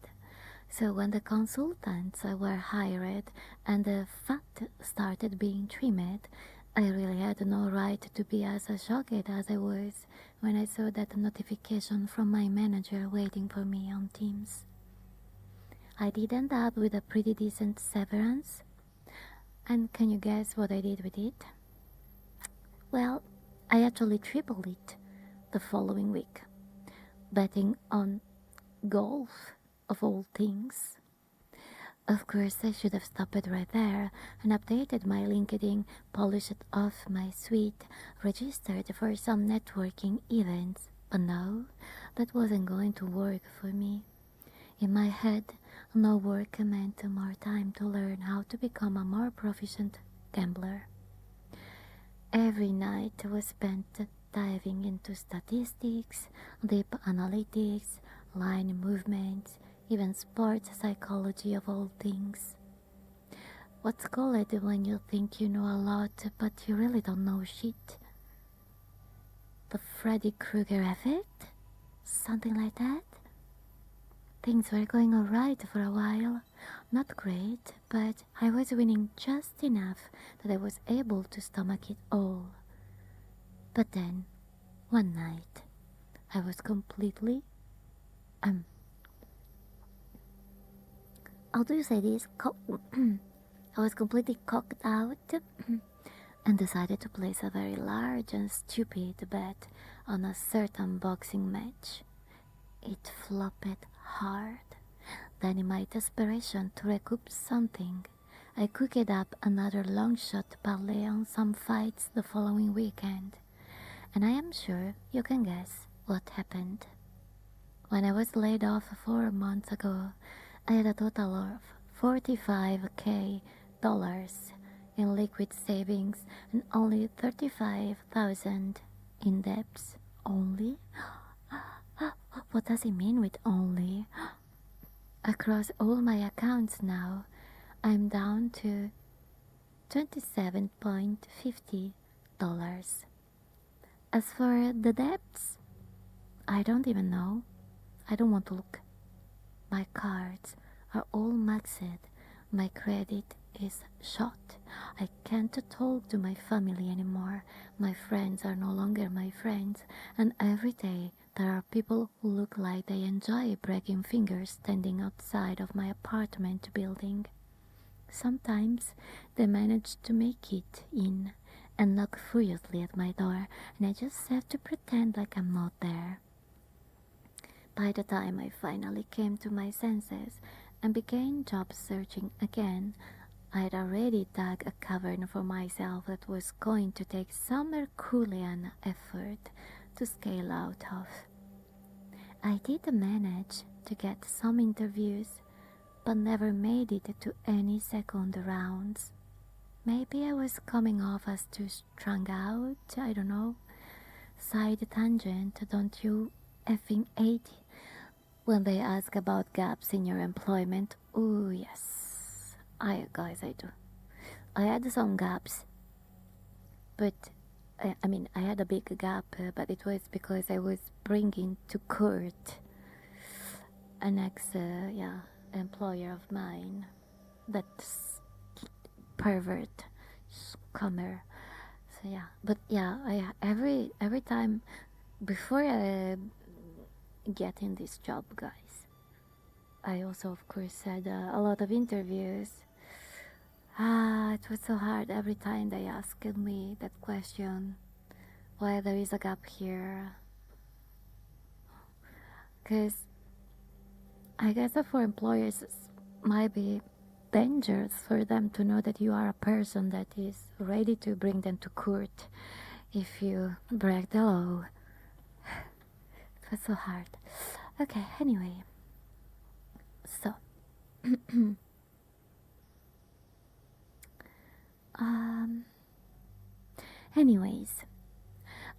B: So when the consultants were hired and the fat started being trimmed, I really had no right to be as shocked as I was when I saw that notification from my manager waiting for me on Teams. I did end up with a pretty decent severance, and can you guess what I did with it? Well, I actually tripled it the following week, betting on golf of all things. Of course, I should have stopped right there and updated my LinkedIn, polished off my suite, registered for some networking events. But no, that wasn't going to work for me. In my head, no work meant more time to learn how to become a more proficient gambler. Every night was spent diving into statistics, deep analytics, line movements, even sports psychology of all things. What's called when you think you know a lot but you really don't know shit? The Freddy Krueger effect? Something like that? Things were going alright for a while. Not great, but I was winning just enough that I was able to stomach it all. But then, one night, I was completely, how do you say this? I was completely cocked out and decided to place a very large and stupid bet on a certain boxing match. It flopped hard. Then in my desperation to recoup something, I cooked up another long-shot parlay on some fights the following weekend. And I am sure you can guess what happened. When I was laid off 4 months ago, I had a total of $45,000 in liquid savings and only $35,000 in debts. Only? What does it mean with only? Across all my accounts now, I'm down to $27.50. As for the debts, I don't even know. I don't want to look. My cards are all maxed. My credit is shot. I can't talk to my family anymore. My friends are no longer my friends. And every day there are people who look like they enjoy breaking fingers standing outside of my apartment building. Sometimes they manage to make it in and knock furiously at my door, and I just have to pretend like I'm not there. By the time I finally came to my senses and began job searching again, I had already dug a cavern for myself that was going to take some Herculean effort to scale out of. I did manage to get some interviews, but never made it to any second rounds. Maybe I was coming off as too strung out, I don't know. Side tangent, don't you effing hate when they ask about gaps in your employment? Ooh, yes. I do. I had some gaps, but I had a big gap, but it was because I was bringing to court an employer of mine, that's pervert, scummer. So yeah, but yeah, every time before I get in this job, guys, I also of course had a lot of interviews. It was so hard every time they asked me that question, why there is a gap here. Because I guess that for employers it might be dangerous for them to know that you are a person that is ready to bring them to court if you break the law. It was so hard. Okay, anyway. So anyways,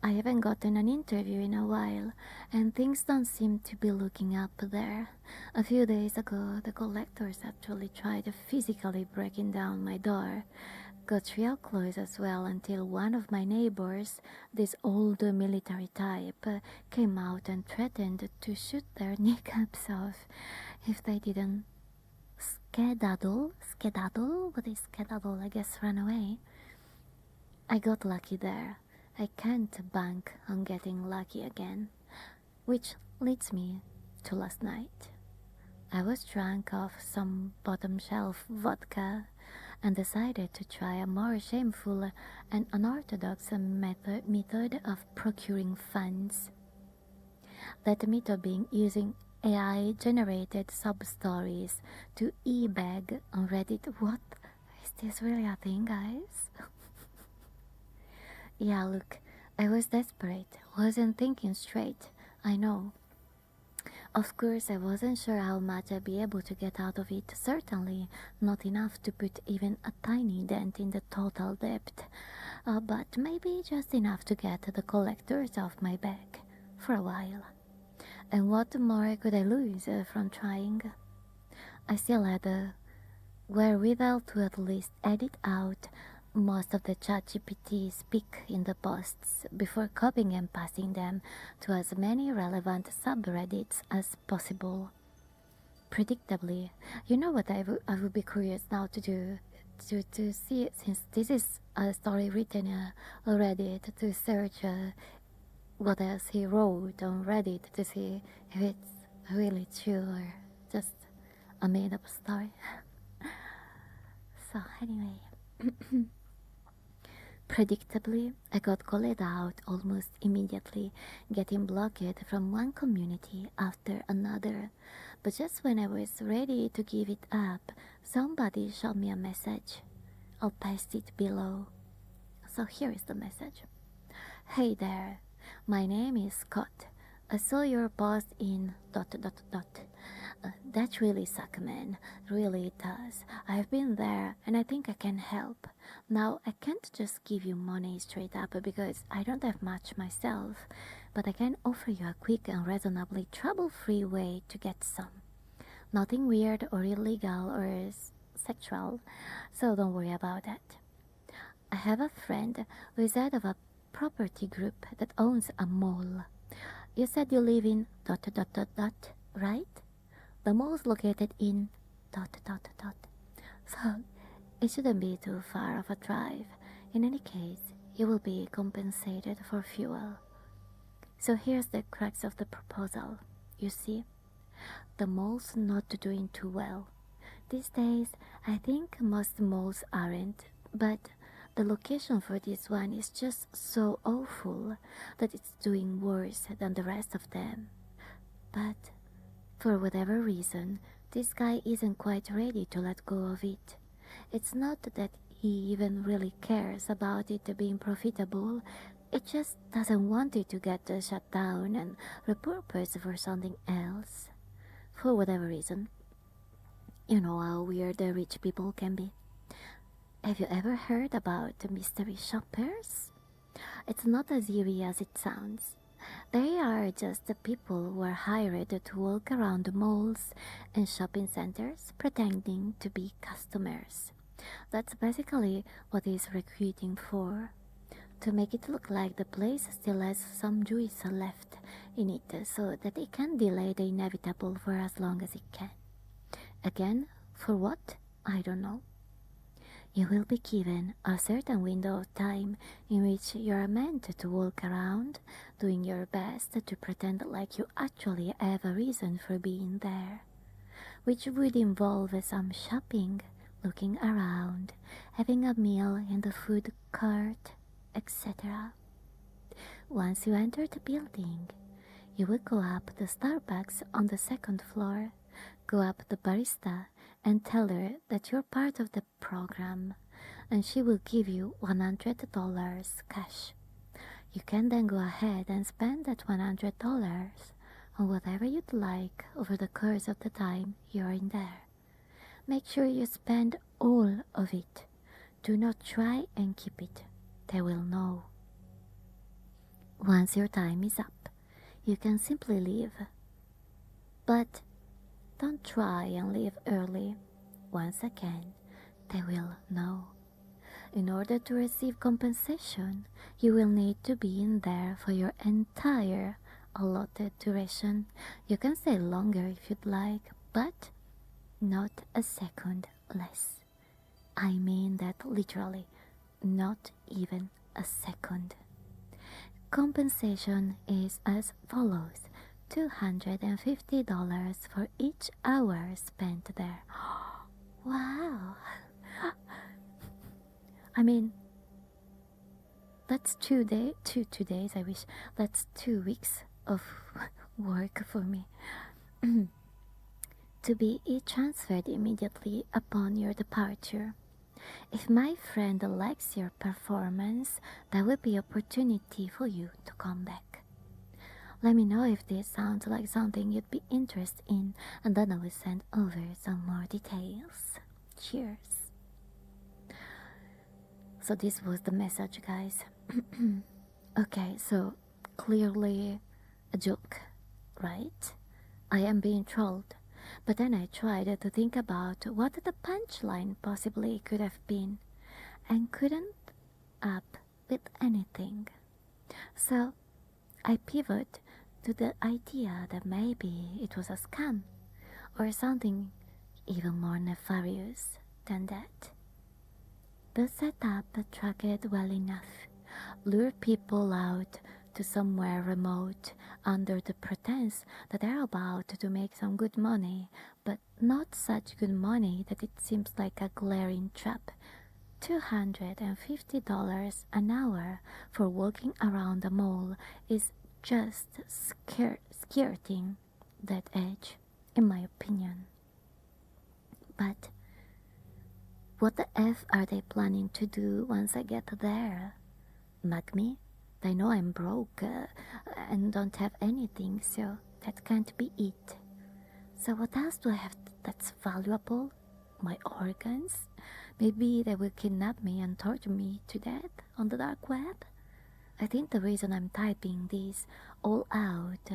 B: I haven't gotten an interview in a while, and things don't seem to be looking up there. A few days ago, the collectors actually tried physically breaking down my door. Got real close as well until one of my neighbors, this old military type, came out and threatened to shoot their kneecaps off if they didn't skedaddle, what is skedaddle? I guess run away. I got lucky there. I can't bank on getting lucky again. Which leads me to last night. I was drunk off some bottom shelf vodka and decided to try a more shameful and unorthodox method of procuring funds. That method being using AI generated sub-stories to e-bag on Reddit. What? Is this really a thing, guys? Yeah, look, I was desperate, wasn't thinking straight, I know. Of course, I wasn't sure how much I'd be able to get out of it, certainly not enough to put even a tiny dent in the total debt, but maybe just enough to get the collectors off my back, for a while. And what more could I lose from trying? I still had the wherewithal to at least edit out most of the ChatGPT speak in the posts before copying and pasting them to as many relevant subreddits as possible. Predictably, you know what I would be curious now to do? To see, since this is a story written on Reddit, to search what else he wrote on Reddit to see if it's really true or just a made-up story. So anyway, predictably, I got called out almost immediately, getting blocked from one community after another. But just when I was ready to give it up, somebody shot me a message. I'll paste it below. So here is the message. Hey there, my name is Scott. I saw your post in ... That really sucks, man. Really it does. I've been there and I think I can help. Now, I can't just give you money straight up because I don't have much myself, but I can offer you a quick and reasonably trouble-free way to get some. Nothing weird or illegal or sexual, so don't worry about that. I have a friend who is head of a property group that owns a mall. You said you live in ... right? The mall is located in ... So it shouldn't be too far of a drive. In any case, you will be compensated for fuel. So here's the crux of the proposal. You see, the mall's not doing too well. These days, I think most malls aren't, but the location for this one is just so awful that it's doing worse than the rest of them. But for whatever reason, this guy isn't quite ready to let go of it. It's not that he even really cares about it being profitable, it just doesn't want it to get shut down and repurposed for something else. For whatever reason. You know how weird the rich people can be. Have you ever heard about the mystery shoppers? It's not as eerie as it sounds. They are just the people who are hired to walk around the malls and shopping centers pretending to be customers. That's basically what he's recruiting for. To make it look like the place still has some juice left in it so that it can delay the inevitable for as long as it can. Again, for what? I don't know. You will be given a certain window of time in which you are meant to walk around, doing your best to pretend like you actually have a reason for being there, which would involve some shopping, looking around, having a meal in the food cart, etc. Once you enter the building, you will go up the Starbucks on the second floor, go up the barista and tell her that you're part of the program, and she will give you $100 cash. You can then go ahead and spend that $100 on whatever you'd like over the course of the time you're in there. Make sure you spend all of it. Do not try and keep it. They will know. Once your time is up, you can simply leave. But don't try and leave early. Once again, they will know. In order to receive compensation, you will need to be in there for your entire allotted duration. You can stay longer if you'd like, but not a second less. I mean that literally, not even a second. Compensation is as follows. $250 for each hour spent there. Wow. I mean, that's 2 days, I wish. That's 2 weeks of work for me. to be transferred immediately upon your departure. If my friend likes your performance, there will be opportunity for you to come back. Let me know if this sounds like something you'd be interested in, and then I will send over some more details. Cheers. So this was the message, guys. Okay, so clearly a joke, right? I am being trolled. But then I tried to think about what the punchline possibly could have been, and couldn't up with anything. So I pivoted to the idea that maybe it was a scam, or something even more nefarious than that. The setup tracked well enough, lure people out to somewhere remote under the pretense that they're about to make some good money, but not such good money that it seems like a glaring trap. $250 an hour for walking around the mall is just skirting that edge, in my opinion. But what the F are they planning to do once I get there? Mug me? They know I'm broke and don't have anything, so that can't be it. So what else do I have that's valuable? My organs? Maybe they will kidnap me and torture me to death on the dark web? I think the reason I'm typing this all out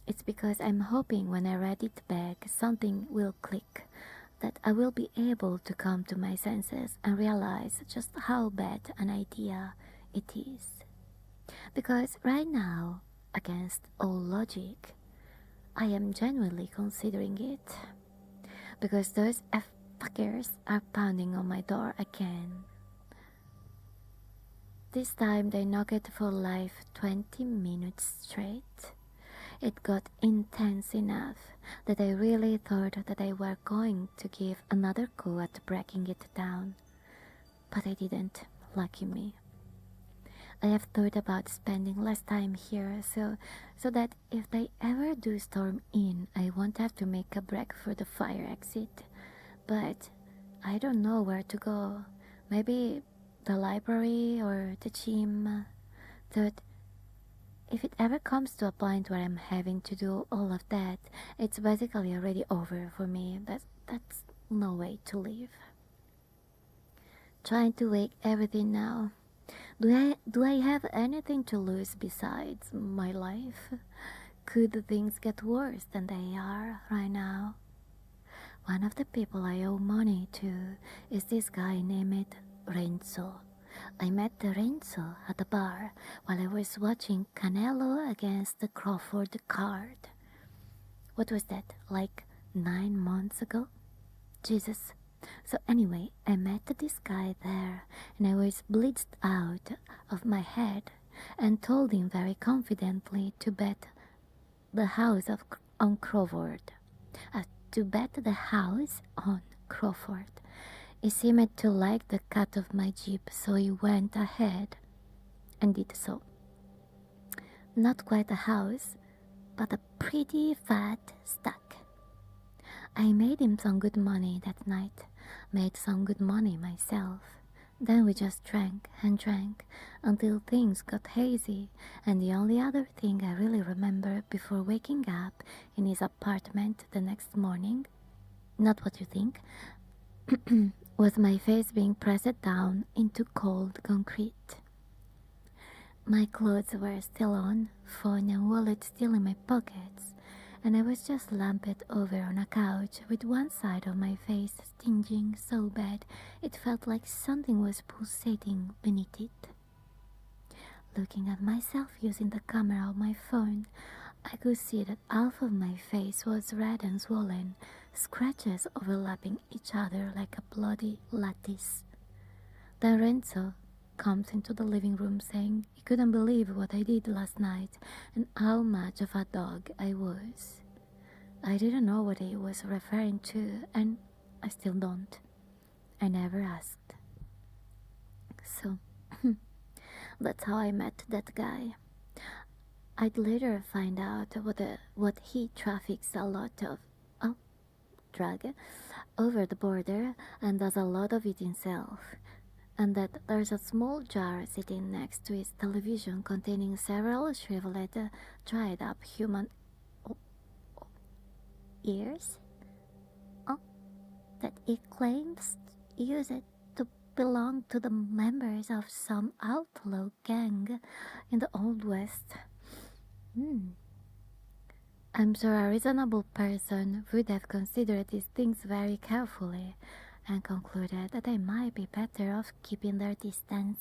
B: it's because I'm hoping when I read it back something will click, that I will be able to come to my senses and realize just how bad an idea it is. Because right now, against all logic, I am genuinely considering it. Because those F-fuckers are pounding on my door again. This time they knocked for like 20 minutes straight. It got intense enough that I really thought that they were going to give another go at breaking it down. But I didn't, lucky me. I have thought about spending less time here so that if they ever do storm in, I won't have to make a break for the fire exit. But I don't know where to go. Maybe the library or the gym. Thought if it ever comes to a point where I'm having to do all of that, it's basically already over for me. That's no way to live. Trying to wake everything now. Do I have anything to lose besides my life? Could things get worse than they are right now? One of the people I owe money to is this guy named Renzo. I met Renzo at the bar while I was watching Canelo against the Crawford card. What was that, like 9 months ago? Jesus. So anyway, I met this guy there, and I was blitzed out of my head and told him very confidently to bet the house on Crawford. To bet the house on Crawford. He seemed to like the cut of my Jeep, so he went ahead and did so. Not quite a house, but a pretty fat stack. I made him some good money that night, made some good money myself. Then we just drank and drank until things got hazy, and the only other thing I really remember before waking up in his apartment the next morning, not what you think, was my face being pressed down into cold concrete. My clothes were still on, phone and wallet still in my pockets, and I was just slumped over on a couch with one side of my face stinging so bad it felt like something was pulsating beneath it. Looking at myself using the camera of my phone, I could see that half of my face was red and swollen, scratches overlapping each other like a bloody lattice. Then Renzo comes into the living room saying he couldn't believe what I did last night and how much of a dog I was. I didn't know what he was referring to, and I still don't. I never asked. So, that's how I met that guy. I'd later find out what he traffics a lot of drug over the border and does a lot of it himself, and that there's a small jar sitting next to his television containing several shriveled, dried up human ears. That he claims use it to belong to the members of some outlaw gang in the Old West. I'm sure a reasonable person would have considered these things very carefully and concluded that they might be better off keeping their distance.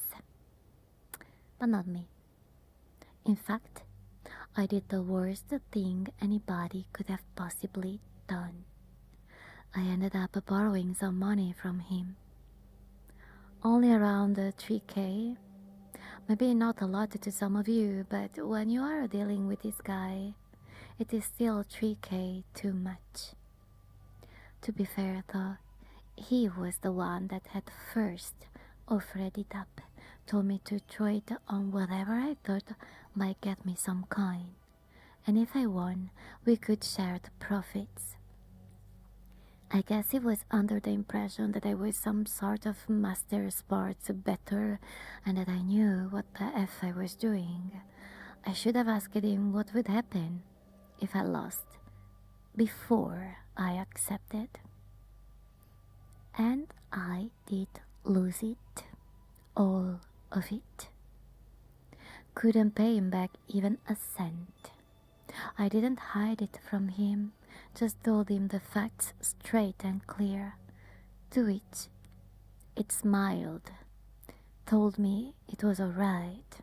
B: But not me. In fact, I did the worst thing anybody could have possibly done. I ended up borrowing some money from him. Only around 3K. Maybe not a lot to some of you, but when you are dealing with this guy, it is still 3K too much. To be fair though, he was the one that had first offered it up, told me to throw it on whatever I thought might get me some coin, and if I won, we could share the profits. I guess he was under the impression that I was some sort of master sports bettor and that I knew what the F I was doing. I should have asked him what would happen if I lost before I accepted. And I did lose it. All of it. Couldn't pay him back even a cent. I didn't hide it from him, just told him the facts straight and clear, to which it smiled, told me it was alright,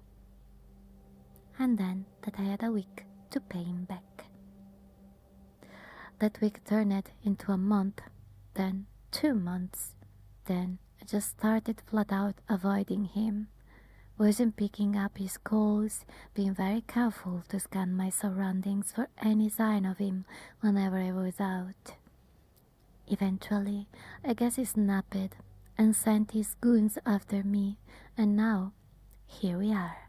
B: and then that I had a week to pay him back. That week turned into a month, then 2 months, then I just started flat out avoiding him. Wasn't picking up his calls, being very careful to scan my surroundings for any sign of him whenever I was out. Eventually, I guess he snapped and sent his goons after me, and now, here we are.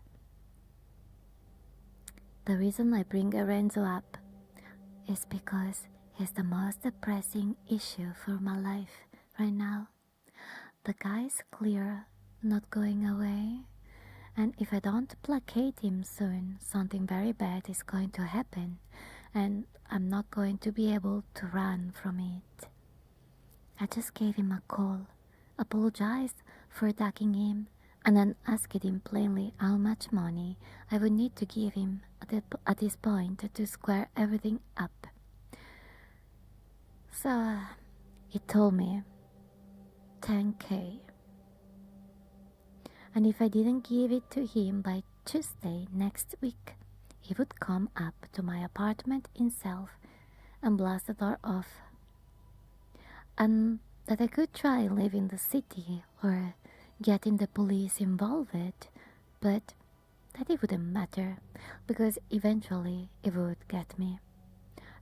B: The reason I bring Lorenzo up is because he's the most pressing issue for my life right now. The guy's clear not going away. And if I don't placate him soon, something very bad is going to happen, and I'm not going to be able to run from it. I just gave him a call, apologized for attacking him, and then asked him plainly how much money I would need to give him at this point to square everything up. So he told me 10K. And if I didn't give it to him by Tuesday next week, he would come up to my apartment himself and blast the door off. And that I could try leaving the city or getting the police involved, but that it wouldn't matter because eventually it would get me.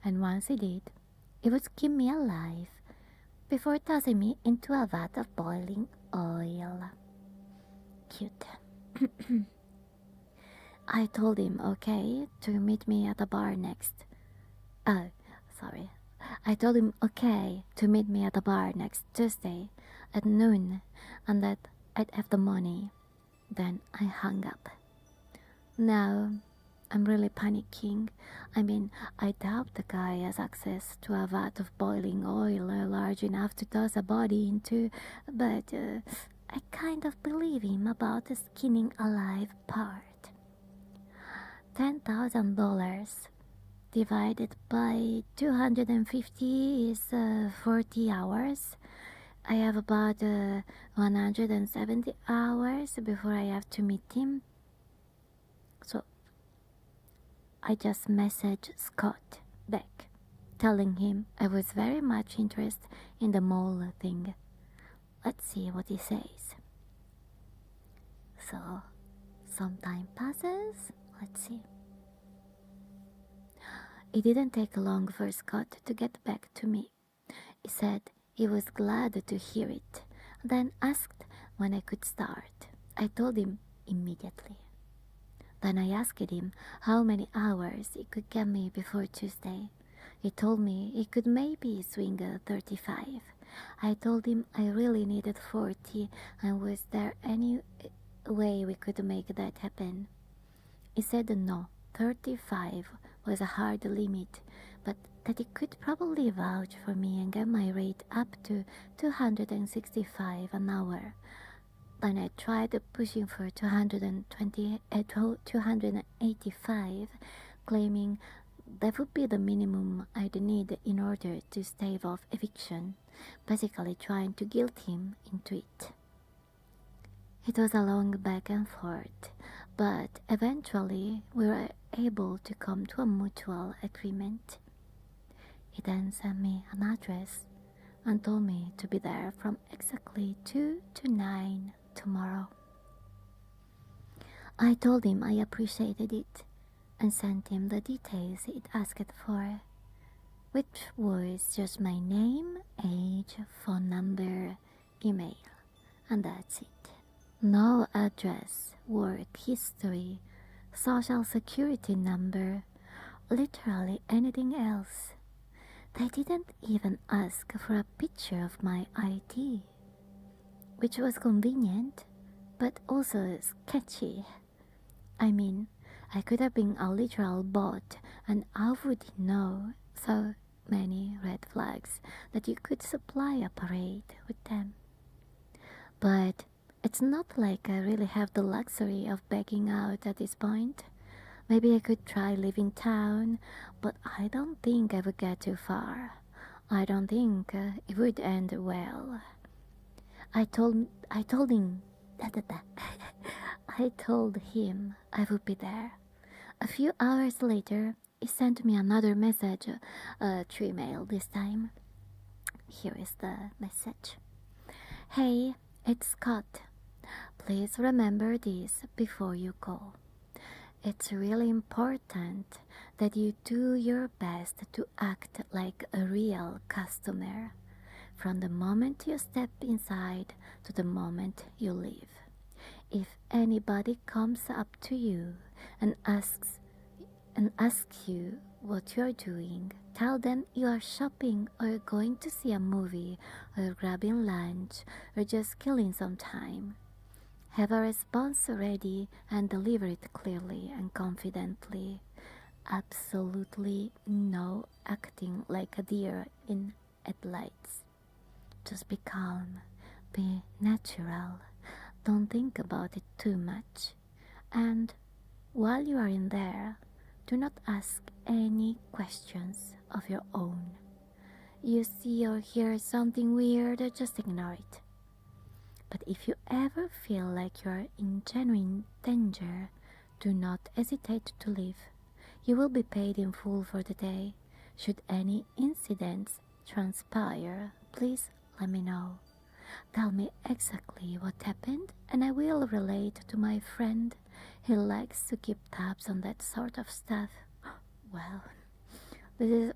B: And once he did, it would keep me alive before tossing me into a vat of boiling oil. Cute. I told him okay to meet me at the bar next. I told him okay to meet me at the bar next Tuesday at noon and that I'd have the money. Then I hung up. Now I'm really panicking. I mean, I doubt the guy has access to a vat of boiling oil large enough to toss a body into, but I kind of believe him about the skinning alive part. $10,000 divided by 250 is 40 hours. I have about 170 hours before I have to meet him. So I just messaged Scott back, telling him I was very much interested in the mole thing. Let's see what he says. So, some time passes. Let's see. It didn't take long for Scott to get back to me. He said he was glad to hear it, then asked when I could start. I told him immediately. Then I asked him how many hours he could get me before Tuesday. He told me he could maybe swing 35. I told him I really needed 40, and was there any way we could make that happen? He said no, 35 was a hard limit, but that he could probably vouch for me and get my rate up to 265 an hour. Then I tried pushing for 285, claiming that would be the minimum I'd need in order to stave off eviction, basically trying to guilt him into it. It was a long back and forth, but eventually we were able to come to a mutual agreement. He then sent me an address and told me to be there from exactly 2 to 9 tomorrow. I told him I appreciated it and sent him the details he'd asked for, which was just my name, age, phone number, email, and that's it. No address, work history, social security number, literally anything else. They didn't even ask for a picture of my ID, which was convenient, but also sketchy. I mean, I could have been a literal bot, and how would he know? So many red flags that you could supply a parade with them. But it's not like I really have the luxury of begging out at this point. Maybe I could try leaving town, but I don't think I would get too far. I don't think it would end well. I told him I told him I would be there. A few hours later, he sent me another message, through email this time. Here is the message. Hey, it's Scott. Please remember this before you go. It's really important that you do your best to act like a real customer, from the moment you step inside to the moment you leave. If anybody comes up to you and asks you what you're doing, tell them you are shopping or going to see a movie or grabbing lunch or just killing some time. Have a response ready and deliver it clearly and confidently. Absolutely no acting like a deer in headlights. Just be calm, be natural, don't think about it too much. And while you are in there, do not ask any questions of your own. You see or hear something weird, just ignore it. But if you ever feel like you are in genuine danger, do not hesitate to leave. You will be paid in full for the day. Should any incidents transpire, please let me know. Tell me exactly what happened and I will relate to my friend. He likes to keep tabs on that sort of stuff. Well, this is...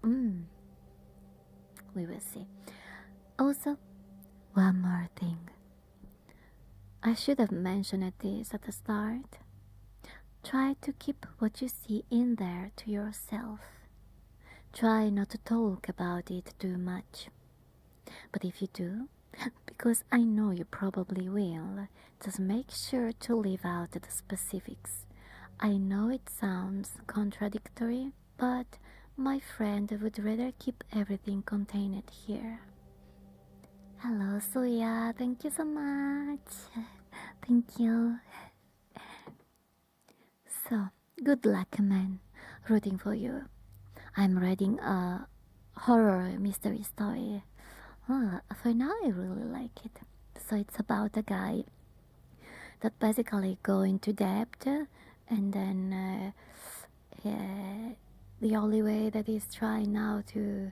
B: we will see. Also, one more thing. I should have mentioned this at the start. Try to keep what you see in there to yourself. Try not to talk about it too much. But if you do, because I know you probably will, just make sure to leave out the specifics. I know it sounds contradictory, but my friend would rather keep everything contained here. Hello, Suya. Thank you so much. Thank you. So, good luck, man. Rooting for you. I'm reading a horror mystery story. For now, I really like it. So it's about a guy that basically go into debt, and then the only way that he's trying now to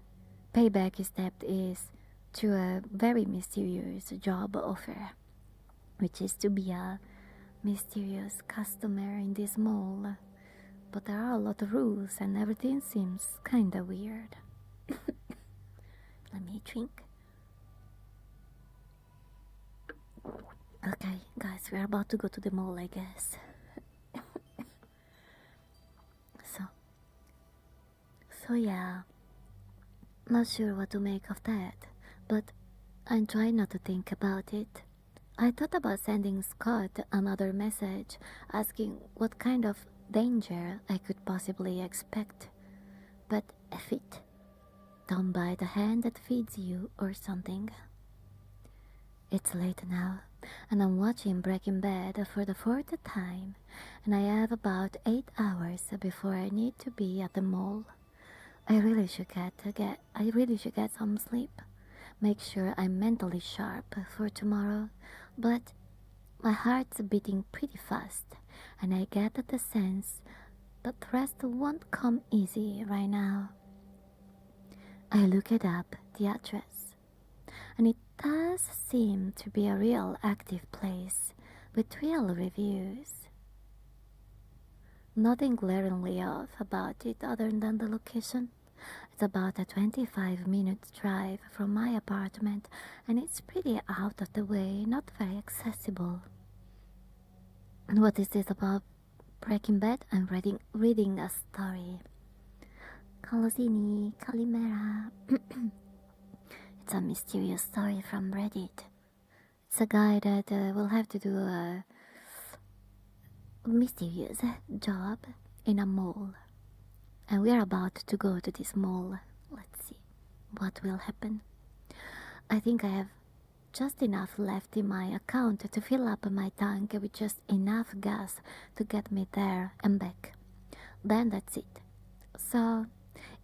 B: pay back his debt is through a very mysterious job offer, which is to be a mysterious customer in this mall. But there are a lot of rules and everything seems kinda weird. Let me drink. Okay, guys, we're about to go to the mall, I guess. So yeah, not sure what to make of that, but I'm trying not to think about it. I thought about sending Scott another message asking what kind of danger I could possibly expect. But F it. Don't buy the hand that feeds you or something. It's late now, and I'm watching Breaking Bad for the fourth time, and I have about 8 hours before I need to be at the mall. I really should get some sleep. Make sure I'm mentally sharp for tomorrow, but my heart's beating pretty fast, and I get the sense that rest won't come easy right now. I look it up, the address, and it does seem to be a real active place with real reviews. Nothing glaringly off about it other than the location. It's about a 25-minute drive from my apartment, and it's pretty out of the way, not very accessible. And what is this about Breaking Bad? I'm reading a story. Kalosini, Kalimera. It's a mysterious story from Reddit. It's a guy that will have to do a mysterious job in a mall. And we are about to go to this mall. Let's see what will happen. I think I have just enough left in my account to fill up my tank with just enough gas to get me there and back. Then that's it. So,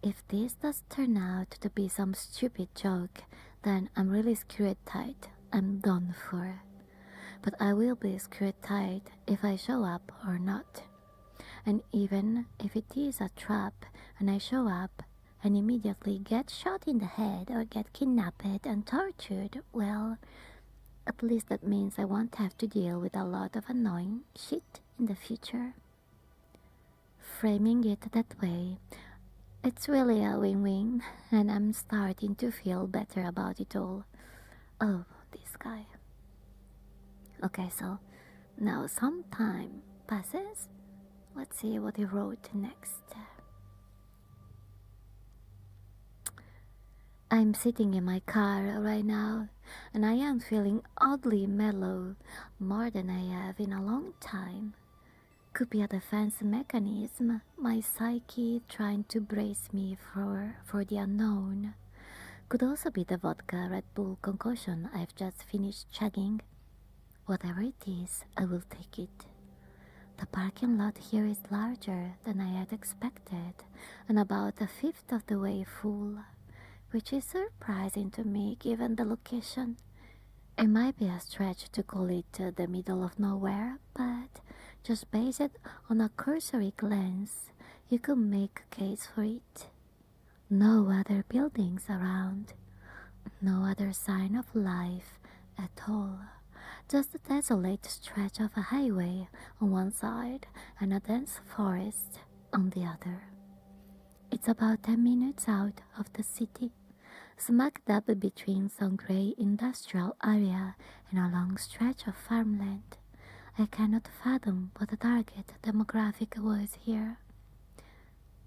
B: if this does turn out to be some stupid joke, then I'm really screwed tight. I'm done for. But I will be screwed tight if I show up or not. And even if it is a trap and I show up and immediately get shot in the head or get kidnapped and tortured, well, at least that means I won't have to deal with a lot of annoying shit in the future. Framing it that way, it's really a win-win, and I'm starting to feel better about it all. Oh, this guy. Okay, so now some time passes. Let's see what he wrote next. I'm sitting in my car right now, and I am feeling oddly mellow, more than I have in a long time. Could be a defense mechanism, my psyche trying to brace me for the unknown. Could also be the vodka Red Bull concoction I've just finished chugging. Whatever it is, I will take it. The parking lot here is larger than I had expected, and about a fifth of the way full, which is surprising to me given the location. It might be a stretch to call it the middle of nowhere, but just based on a cursory glance, you could make a case for it. No other buildings around, no other sign of life at all. Just a desolate stretch of a highway on one side and a dense forest on the other. It's about 10 minutes out of the city, smack dab between some grey industrial area and a long stretch of farmland. I cannot fathom what the target demographic was here.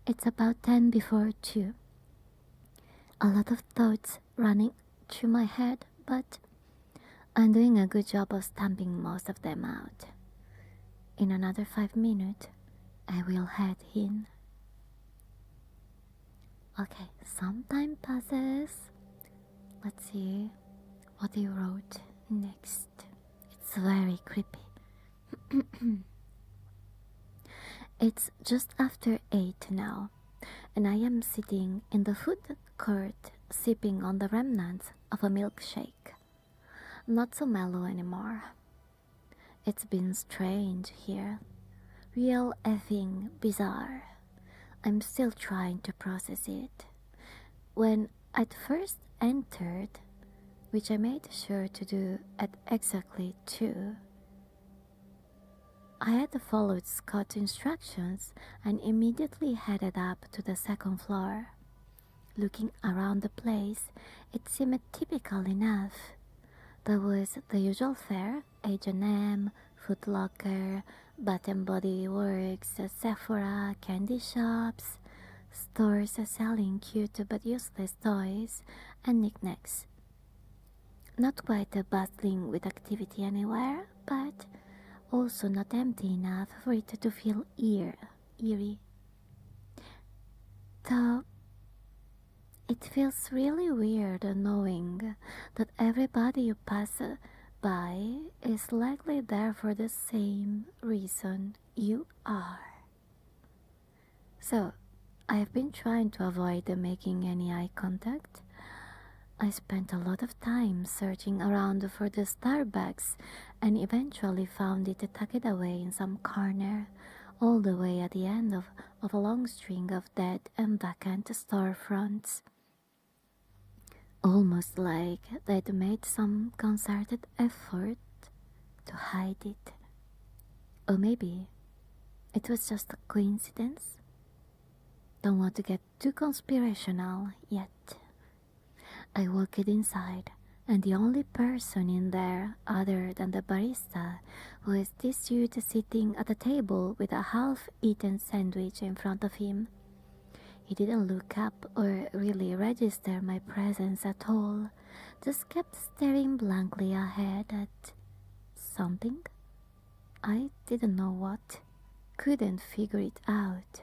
B: It's about 10 before 2. A lot of thoughts running through my head, but I'm doing a good job of stamping most of them out. In another 5 minutes, I will head in. Okay, some time passes. Let's see what he wrote next. It's very creepy. It's just after 8 now, and I am sitting in the food court sipping on the remnants of a milkshake. Not so mellow anymore. It's been strange here. Real effing bizarre. I'm still trying to process it. When I'd first entered, which I made sure to do at exactly 2, I had followed Scott's instructions and immediately headed up to the second floor. Looking around the place, it seemed typical enough. There was the usual fare, H&M, Foot Locker, Bath and Body Works, Sephora, candy shops, stores selling cute but useless toys and knickknacks. Not quite bustling with activity anywhere, but also not empty enough for it to feel eerie. Though it feels really weird knowing that everybody you pass by is likely there for the same reason you are. So, I've been trying to avoid making any eye contact. I spent a lot of time searching around for the Starbucks and eventually found it tucked away in some corner, all the way at the end of a long string of dead and vacant storefronts. Almost like they'd made some concerted effort to hide it. Or maybe it was just a coincidence. Don't want to get too conspirational yet. I walked inside, and the only person in there other than the barista was this dude sitting at a table with a half-eaten sandwich in front of him. He didn't look up or really register my presence at all, just kept staring blankly ahead at something. I didn't know what, couldn't figure it out.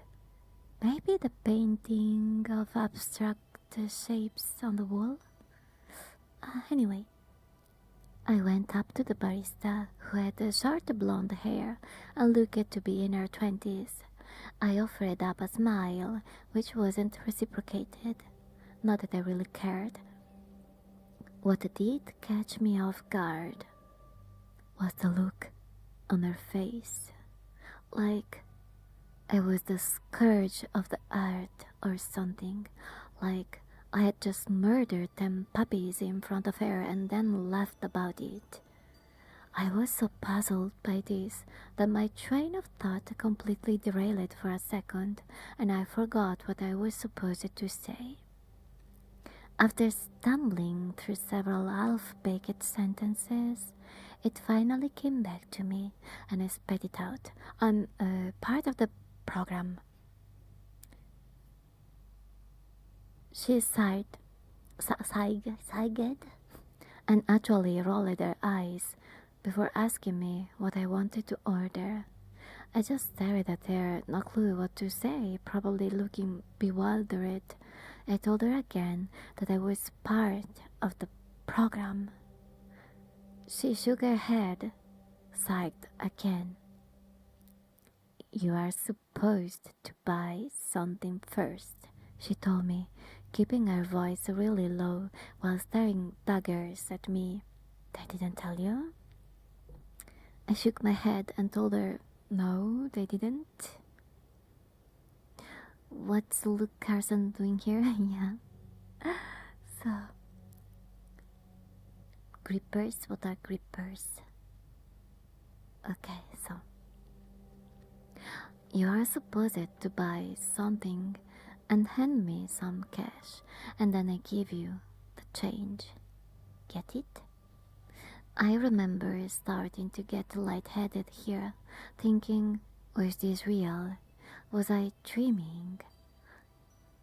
B: Maybe the painting of abstract shapes on the wall? Anyway, I went up to the barista, who had short blonde hair and looked to be in her 20s. I offered up a smile, which wasn't reciprocated. Not that I really cared. What did catch me off guard was the look on her face, like I was the scourge of the earth or something, like I had just murdered 10 puppies in front of her and then laughed about it. I was so puzzled by this that my train of thought completely derailed for a second, and I forgot what I was supposed to say. After stumbling through several half-baked sentences, it finally came back to me, and I spat it out. I'm part of the program. She sighed, and actually rolled her eyes before asking me what I wanted to order. I just stared at her, no clue what to say, probably looking bewildered. I told her again that I was part of the program. She shook her head, sighed again. You are supposed to buy something first, she told me, keeping her voice really low while staring daggers at me. They didn't tell you? I shook my head and told her, no, they didn't. What's Luke Carson doing here? Yeah. So, grippers? What are grippers? Okay, so you are supposed to buy something and hand me some cash, and then I give you the change. Get it? I remember starting to get lightheaded here, thinking, was this real? Was I dreaming?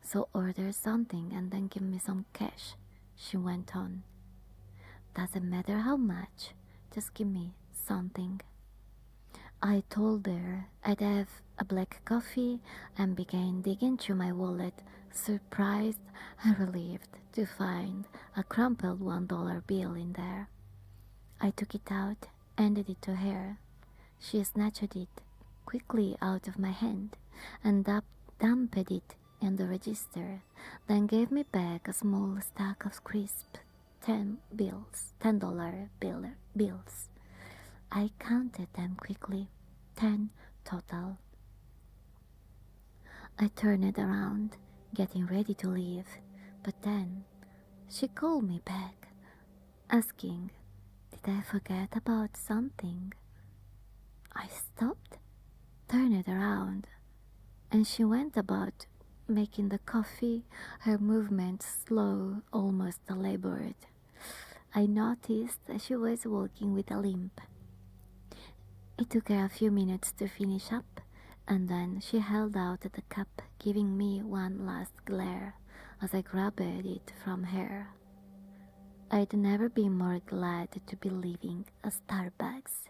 B: So order something and then give me some cash, she went on. Doesn't matter how much, just give me something. I told her I'd have a black coffee and began digging through my wallet, surprised and relieved to find a crumpled $1 bill in there. I took it out, handed it to her. She snatched it quickly out of my hand and dumped it in the register, then gave me back a small stack of crisp $10 bills. I counted them quickly, 10 total. I turned around, getting ready to leave, but then she called me back, asking, did I forget about something? I stopped, turned around, and she went about making the coffee, her movements slow, almost labored. I noticed that she was walking with a limp. It took her a few minutes to finish up, and then she held out the cup, giving me one last glare as I grabbed it from her. I'd never been more glad to be leaving a Starbucks.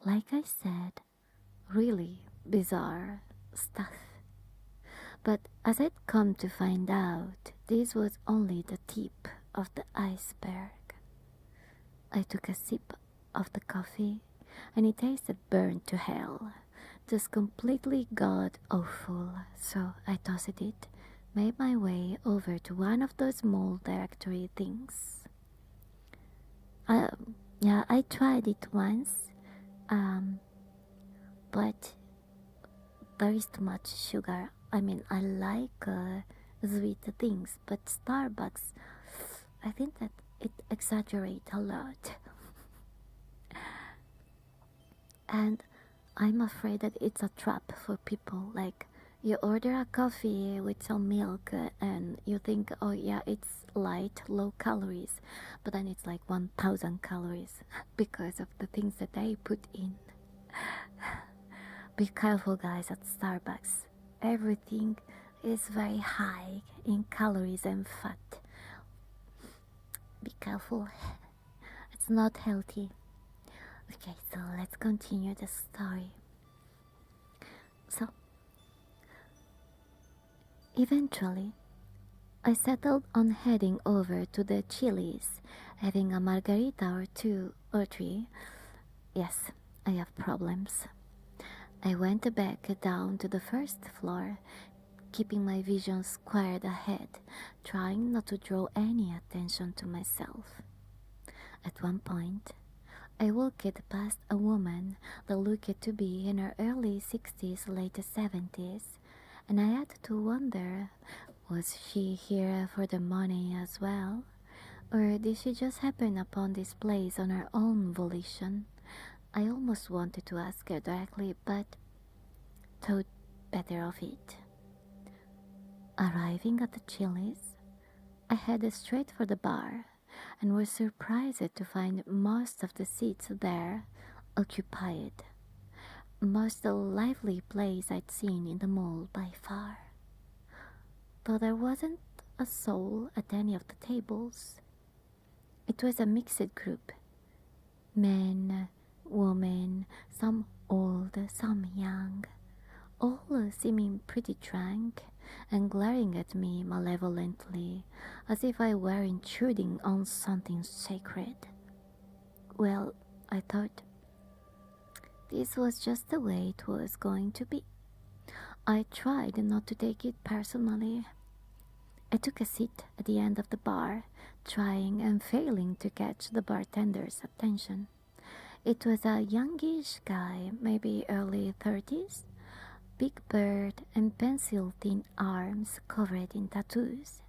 B: Like I said, really bizarre stuff. But as I'd come to find out, this was only the tip of the iceberg. I took a sip of the coffee and it tasted burnt to hell, just completely god awful, so I tossed it, made my way over to one of those small directory things. Yeah, I tried it once, but there is too much sugar. I mean, I like sweet things, but Starbucks, I think that it exaggerates a lot. And I'm afraid that it's a trap for people. Like, you order a coffee with some milk and you think, oh yeah, it's light, low calories, but then it's like 1000 calories because of the things that they put in. Be careful, guys, at Starbucks. Everything is very high in calories and fat. Be careful. It's not healthy. Okay, so let's continue the story. So, eventually, I settled on heading over to the Chili's, having a margarita or two or three. Yes, I have problems. I went back down to the first floor, keeping my vision squared ahead, trying not to draw any attention to myself. At one point, I walked past a woman that looked to be in her early 60s, late 70s, and I had to wonder, was she here for the money as well? Or did she just happen upon this place on her own volition? I almost wanted to ask her directly, but thought better of it. Arriving at the Chili's, I headed straight for the bar and was surprised to find most of the seats there occupied. Most lively place I'd seen in the mall by far. Though there wasn't a soul at any of the tables. It was a mixed group. Men, women, some old, some young, all seeming pretty drunk and glaring at me malevolently as if I were intruding on something sacred. Well, I thought, this was just the way it was going to be. I tried not to take it personally. I took a seat at the end of the bar, trying and failing to catch the bartender's attention. It was a youngish guy, maybe early 30s, big beard and pencil-thin arms covered in tattoos.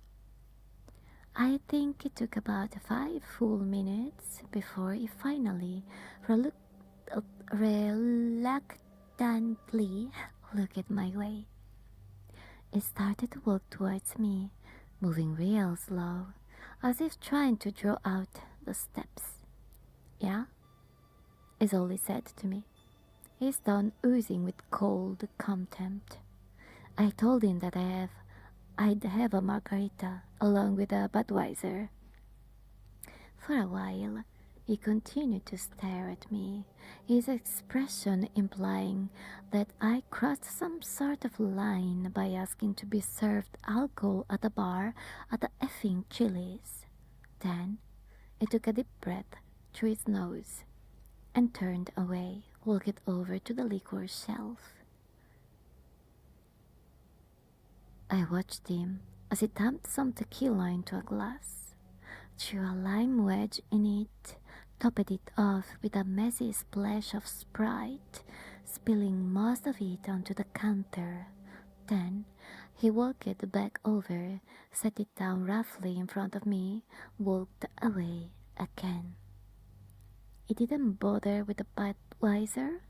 B: I think it took about 5 full minutes before he finally reluctantly looked my way. He started to walk towards me, moving real slow, as if trying to draw out the steps. Yeah? Is all he said to me. His tone oozing with cold contempt. I told him that I'd have a margarita along with a Budweiser. For a while, he continued to stare at me, his expression implying that I crossed some sort of line by asking to be served alcohol at a bar at the effing Chili's. Then, he took a deep breath through his nose and turned away, walked over to the liquor shelf. I watched him as he dumped some tequila into a glass, threw a lime wedge in it, topped it off with a messy splash of Sprite, spilling most of it onto the counter. Then he walked back over, set it down roughly in front of me, walked away again. He didn't bother with the Budweiser,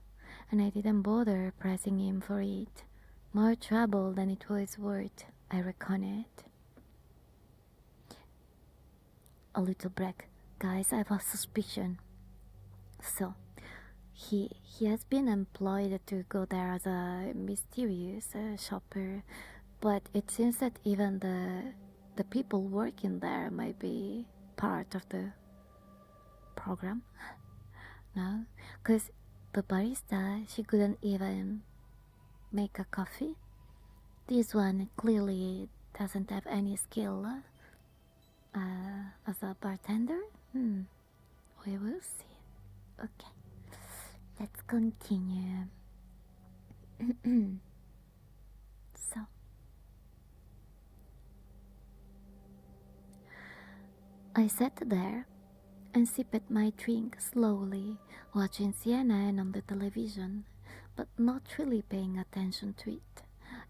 B: and I didn't bother pressing him for it. More trouble than it was worth, I reckoned. A little break. Guys, I have a suspicion. So, he has been employed to go there as a mysterious shopper, but it seems that even the people working there might be part of the program. No, because the barista, she couldn't even make a coffee. This one clearly doesn't have any skill as a bartender. We will see. Okay, let's continue. So, I sat there and sipped my drink slowly, watching CNN on the television, but not really paying attention to it.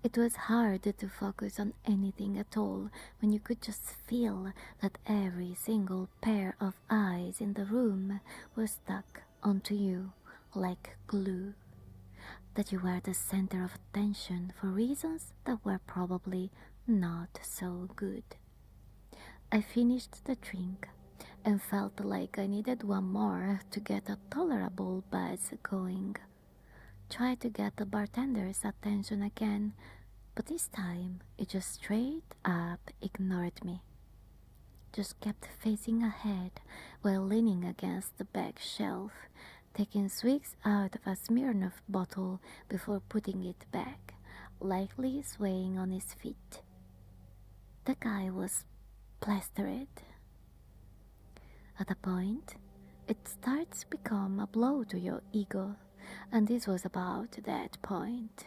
B: It was hard to focus on anything at all when you could just feel that every single pair of eyes in the room was stuck onto you like glue. That you were the center of attention for reasons that were probably not so good. I finished the drink and felt like I needed one more to get a tolerable buzz going. Tried to get the bartender's attention again, but this time it just straight up ignored me. Just kept facing ahead while leaning against the back shelf, taking swigs out of a Smirnoff bottle before putting it back, lightly swaying on his feet. The guy was plastered. At a point, it starts to become a blow to your ego, and this was about that point.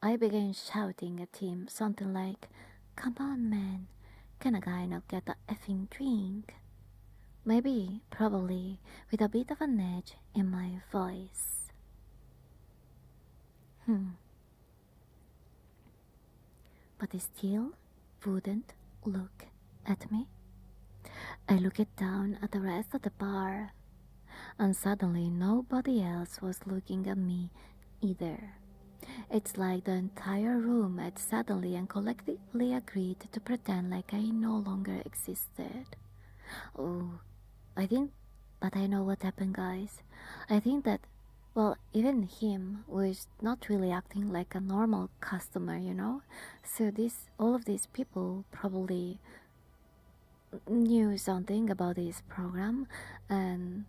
B: I began shouting at him something like, "Come on, man, can a guy not get a effing drink?" Maybe, probably, with a bit of an edge in my voice. But he still wouldn't look at me. I looked down at the rest of the bar, and suddenly nobody else was looking at me either. It's like the entire room had suddenly and collectively agreed to pretend like I no longer existed. Oh, I think that I know what happened, guys. I think that, well, even him was not really acting like a normal customer, you know? So all of these people probably knew something about this program, and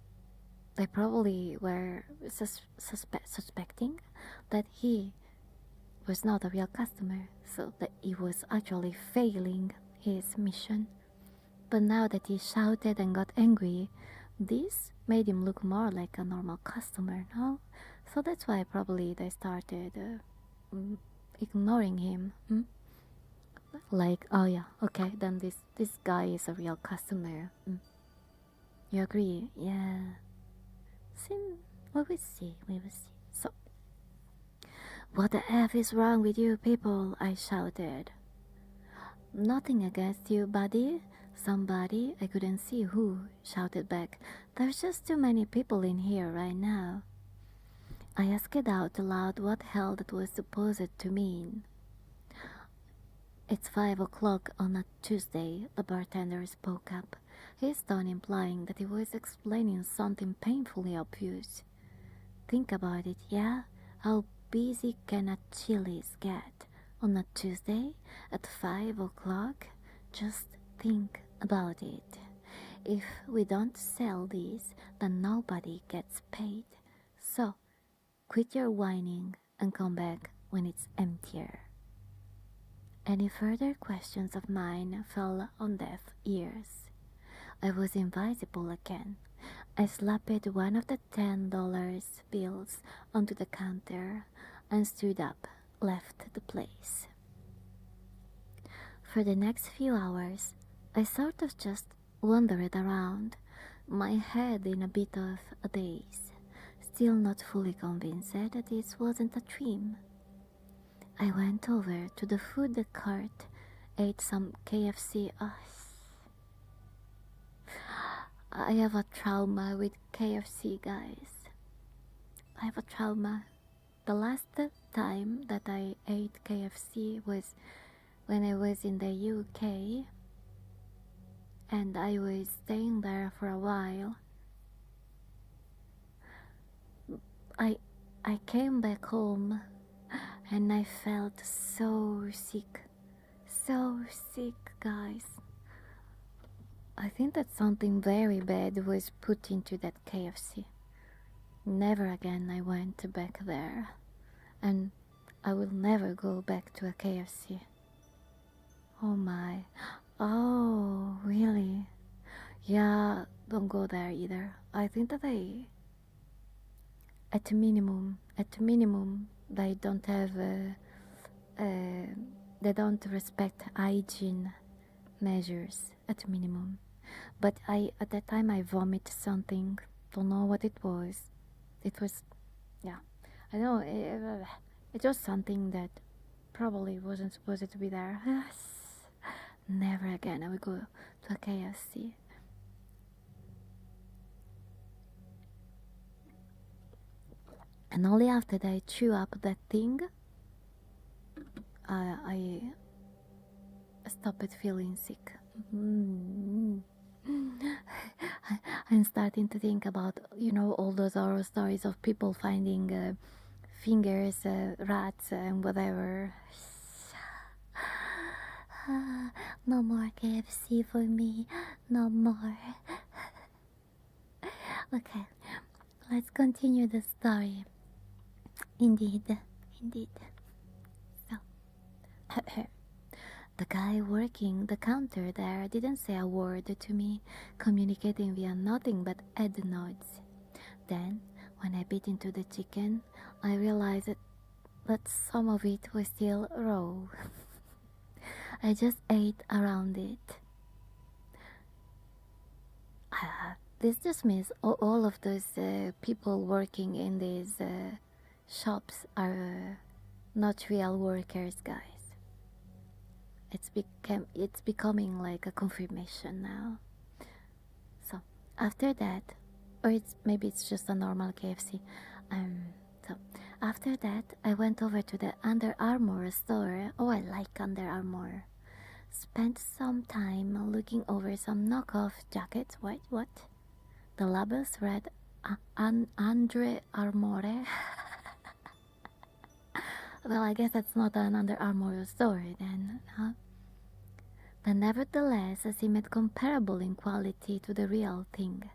B: they probably were suspecting that he was not a real customer, so that he was actually failing his mission. But now that he shouted and got angry, this made him look more like a normal customer, no? So that's why probably they started ignoring him. Like, oh yeah, okay, then this guy is a real customer. You agree? Yeah. We will see. So, what the F is wrong with you people? I shouted. Nothing against you, buddy. Somebody, I couldn't see who, shouted back. There's just too many people in here right now. I asked out loud what hell that was supposed to mean. It's 5 o'clock on a Tuesday, the bartender spoke up, his tone implying that he was explaining something painfully obvious. Think about it, yeah? How busy can a Chili's get on a Tuesday at 5 o'clock? Just think about it. If we don't sell these, then nobody gets paid. So, quit your whining and come back when it's emptier. Any further questions of mine fell on deaf ears. I was invisible again. I slapped one of the $10 bills onto the counter and stood up, left the place. For the next few hours, I sort of just wandered around, my head in a bit of a daze, still not fully convinced that this wasn't a dream. I went over to the food cart, ate some KFC. I have a trauma with KFC, guys. I have a trauma. The last time that I ate KFC was when I was in the UK, and I was staying there for a while. I came back home and I felt so sick. So sick, guys. I think that something very bad was put into that KFC. Never again I went back there. And I will never go back to a KFC. Oh my. Oh, really? Yeah, don't go there either. I think that at minimum, they don't have, they don't respect hygiene measures at minimum. But at that time I vomited something. Don't know what it was. It was, yeah, I know it was something that probably wasn't supposed to be there. Never again I will go to a KFC. And only after that I chew up that thing, I stopped feeling sick. I'm starting to think about, you know, all those horror stories of people finding fingers, rats, and whatever. No more KFC for me. No more. Okay, let's continue the story. Indeed. So, the guy working the counter there didn't say a word to me, communicating via nothing but head nods. Then, when I bit into the chicken, I realized that some of it was still raw. I just ate around it. This just means all of those people working in these shops are not real workers, guys. It's becoming like a confirmation now. So after that, or maybe it's just a normal KFC. So after that, I went over to the Under Armour store. Oh, I like Under Armour. Spent some time looking over some knockoff jackets. Wait, what? The labels read Andre Armour. Well, I guess that's not an Under Armour store then, huh? But nevertheless, seemed comparable in quality to the real thing.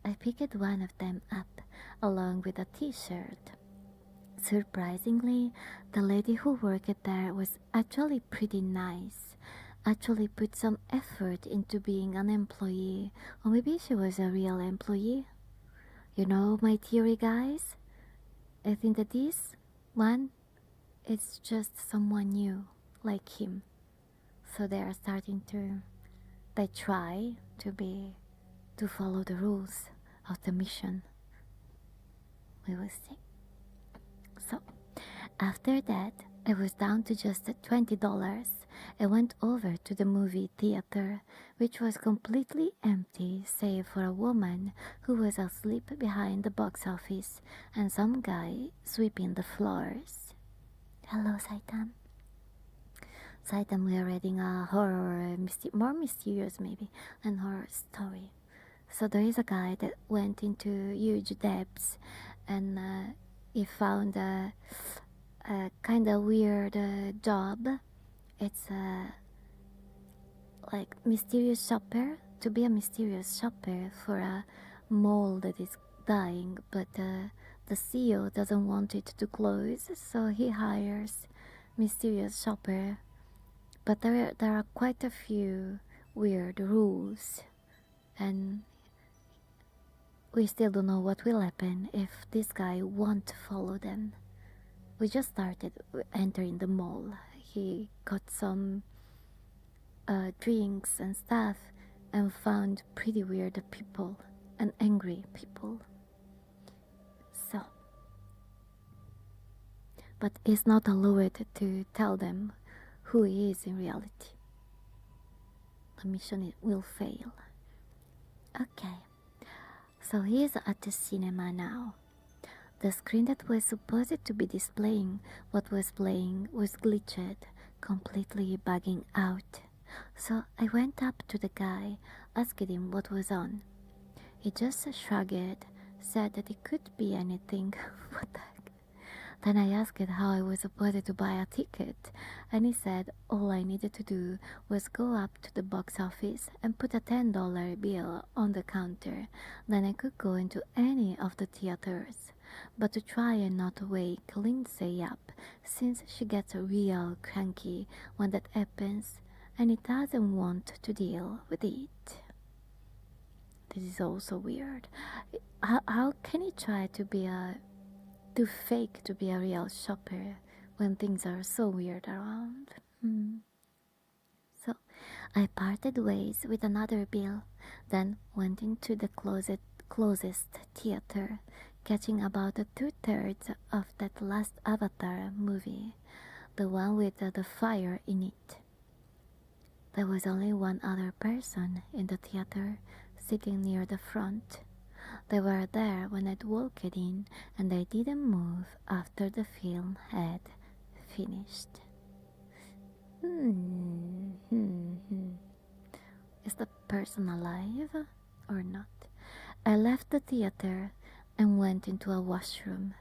B: I picked one of them up, along with a t-shirt. Surprisingly, the lady who worked there was actually pretty nice. Actually put some effort into being an employee, or maybe she was a real employee. You know my theory, guys? I think that this one is just someone new, like him. So they try to follow the rules of the mission. We will see. So, after that, I was down to just $20. I went over to the movie theater, which was completely empty save for a woman who was asleep behind the box office and some guy sweeping the floors. Hello, Saitam. Saitam, we are reading a horror, more mysterious maybe, than horror story. So there is a guy that went into huge depths and he found a kind of weird job. It's like mysterious shopper, to be a mysterious shopper for a mall that is dying, but the CEO doesn't want it to close, so he hires mysterious shopper. But there are quite a few weird rules, and we still don't know what will happen if this guy won't follow them. We just started entering the mall. He got some drinks and stuff and found pretty weird people and angry people. So, but he's not allowed to tell them who he is in reality. The mission will fail. Okay, so he's at the cinema now. The screen that was supposed to be displaying what was playing was glitched, completely bugging out. So I went up to the guy, asked him what was on. He just shrugged, said that it could be anything. What the heck? Then I asked how I was supposed to buy a ticket, and he said all I needed to do was go up to the box office and put a $10 bill on the counter. Then I could go into any of the theaters. But to try and not wake Lindsay up, since she gets real cranky when that happens, and he doesn't want to deal with it. This is also weird. How can he try to fake to be a real shopper when things are so weird around? So I parted ways with another bill, then went into the closest theater, catching about 2/3 of that last Avatar movie, the one with the fire in it. There was only one other person in the theater, sitting near the front. They were there when I'd walked in, and they didn't move after the film had finished. Is the person alive or not? I left the theater and went into a washroom.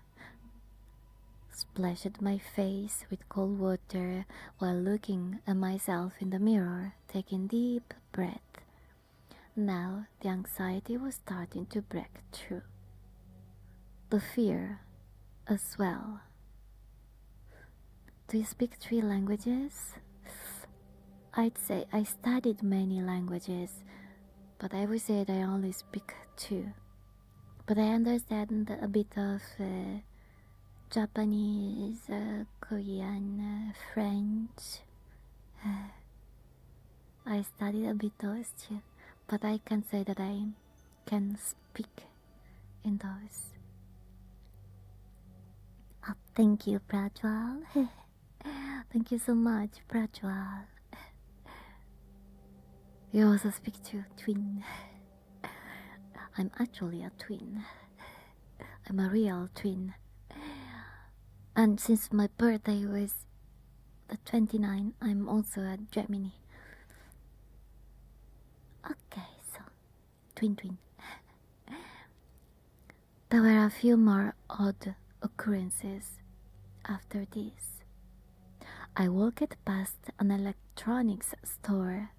B: Splashed my face with cold water while looking at myself in the mirror, taking deep breath. Now the anxiety was starting to break through. The fear as well. Do you speak 3 languages? I'd say I studied many languages, but I would say that I only speak 2. But I understand a bit of Japanese, Korean, French. I studied a bit those too, but I can say that I can speak in those. Oh, thank you, Prajwal. Thank you so much, Prajwal. You also speak to twin. I'm actually a twin. I'm a real twin. And since my birthday was the 29th, I'm also a Gemini. Okay, so twin. There were a few more odd occurrences after this. I walked past an electronics store,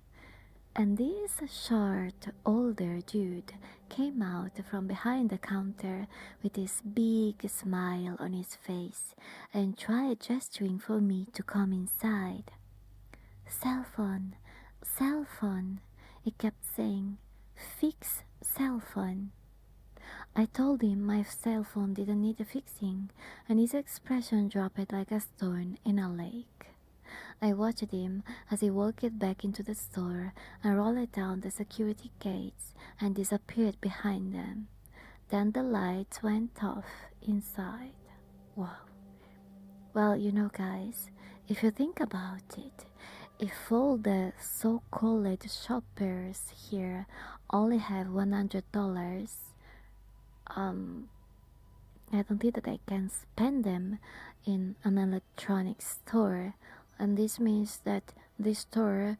B: and this short, older dude came out from behind the counter with his big smile on his face and tried gesturing for me to come inside. Cell phone, he kept saying, fix cell phone. I told him my cell phone didn't need fixing, and his expression dropped like a stone in a lake. I watched him as he walked back into the store and rolled down the security gates and disappeared behind them. Then the lights went off inside. Wow. Well, you know, guys, if you think about it, if all the so-called shoppers here only have $100, I don't think that I can spend them in an electronics store, and this means that this store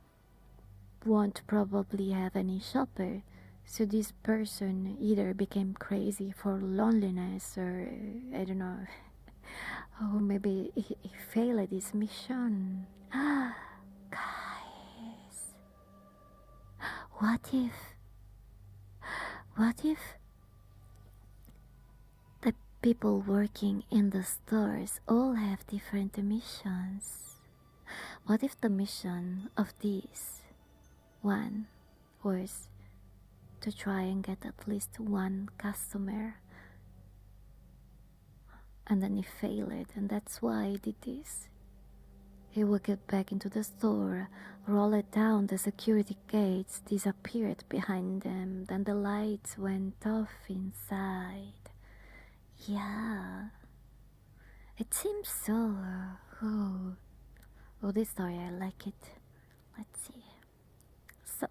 B: won't probably have any shopper. So this person either became crazy for loneliness, or I don't know, or maybe he failed his mission. Guys, what if the people working in the stores all have different missions? What if the mission of this one was to try and get at least one customer, and then he failed, and that's why he did this? He would get back into the store, roll it down the security gates, disappeared behind them, then the lights went off inside. Yeah, it seems so. Oh, this story, I like it. Let's see. So,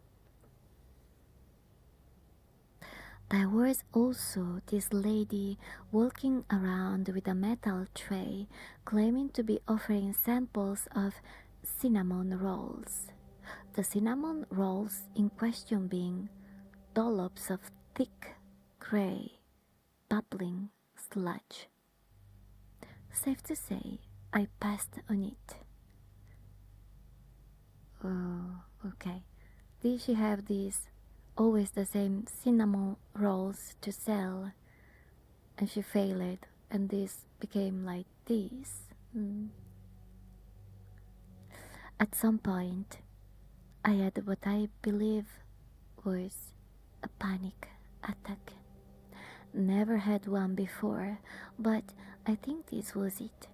B: there was also this lady walking around with a metal tray, claiming to be offering samples of cinnamon rolls. The cinnamon rolls in question being dollops of thick, gray, bubbling sludge. Safe to say, I passed on it. Oh, okay. Did she have these always the same cinnamon rolls to sell? And she failed, and this became like this. At some point, I had what I believe was a panic attack. Never had one before, but I think this was it.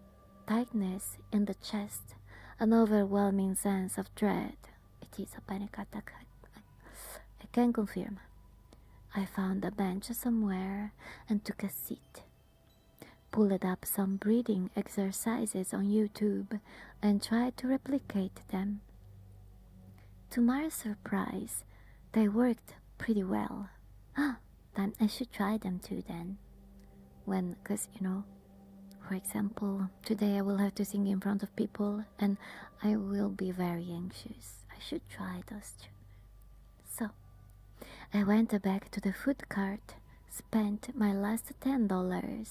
B: Tightness in the chest, an overwhelming sense of dread. It is a panic attack. I can confirm. I found a bench somewhere and took a seat. Pulled up some breathing exercises on YouTube and tried to replicate them. To my surprise, they worked pretty well. Then I should try them too then. Cause for example, today I will have to sing in front of people and I will be very anxious. I should try those too. So, I went back to the food cart, spent my last $10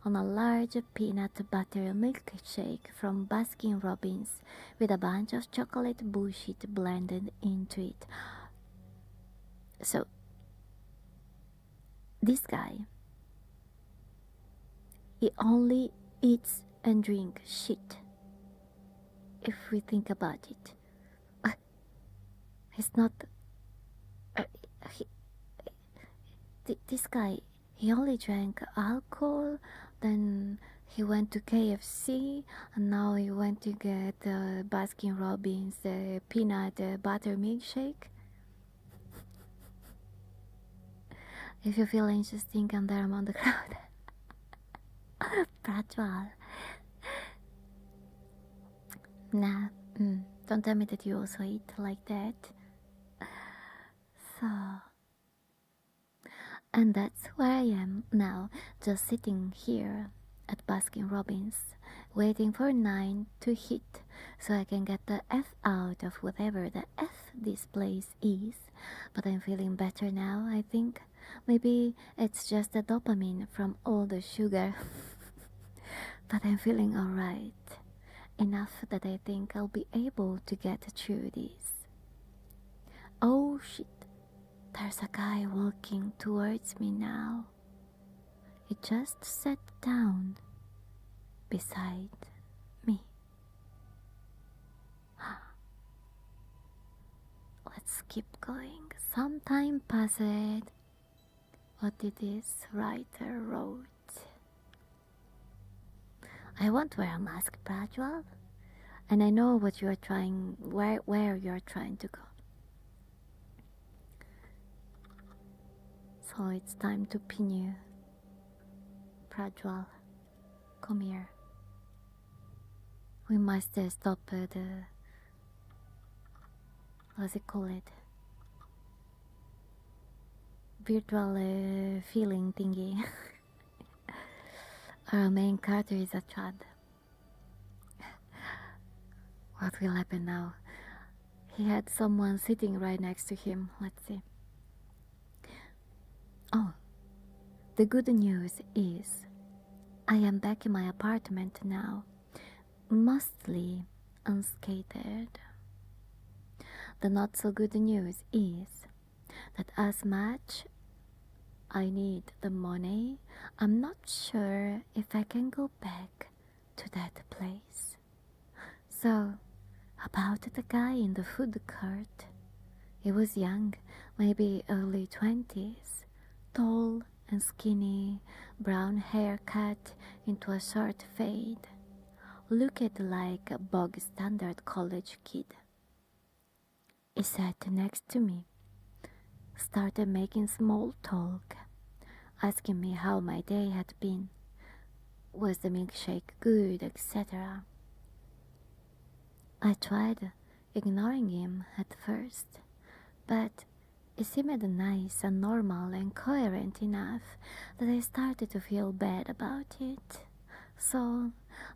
B: on a large peanut butter milkshake from Baskin Robbins with a bunch of chocolate bullshit blended into it. So, this guy, he only eats and drinks shit. If we think about it, he's not. This guy, he only drank alcohol. Then he went to KFC, and now he went to get Baskin Robbins peanut butter milkshake. If you feel anxious, think I'm there among the crowd. Prajwal. Nah, don't tell me that you also eat like that. So, and that's where I am now, just sitting here at Baskin Robbins, waiting for 9 to hit so I can get the F out of whatever the F this place is. But I'm feeling better now, I think. Maybe it's just the dopamine from all the sugar. But I'm feeling alright. Enough that I think I'll be able to get through this. Oh shit. There's a guy walking towards me now. He just sat down beside me. Let's keep going. Some time passed. What did this writer wrote? I won't wear a mask, Prajwal. And I know what you are trying, where you are trying to go. So it's time to pin you. Prajwal, come here. We must stop the... what's it called? Virtual feeling thingy. Our main character is a chad. What will happen now? He had someone sitting right next to him. Let's see. Oh, the good news is I am back in my apartment now, mostly unscathed. The not so good news is that as much I need the money, I'm not sure if I can go back to that place. So, about the guy in the food cart. He was young, maybe early 20s, tall and skinny, brown hair cut into a short fade. Looked like a bog standard college kid. He sat next to me, started making small talk, asking me how my day had been, was the milkshake good, etc. I tried ignoring him at first, but he seemed nice and normal and coherent enough that I started to feel bad about it. So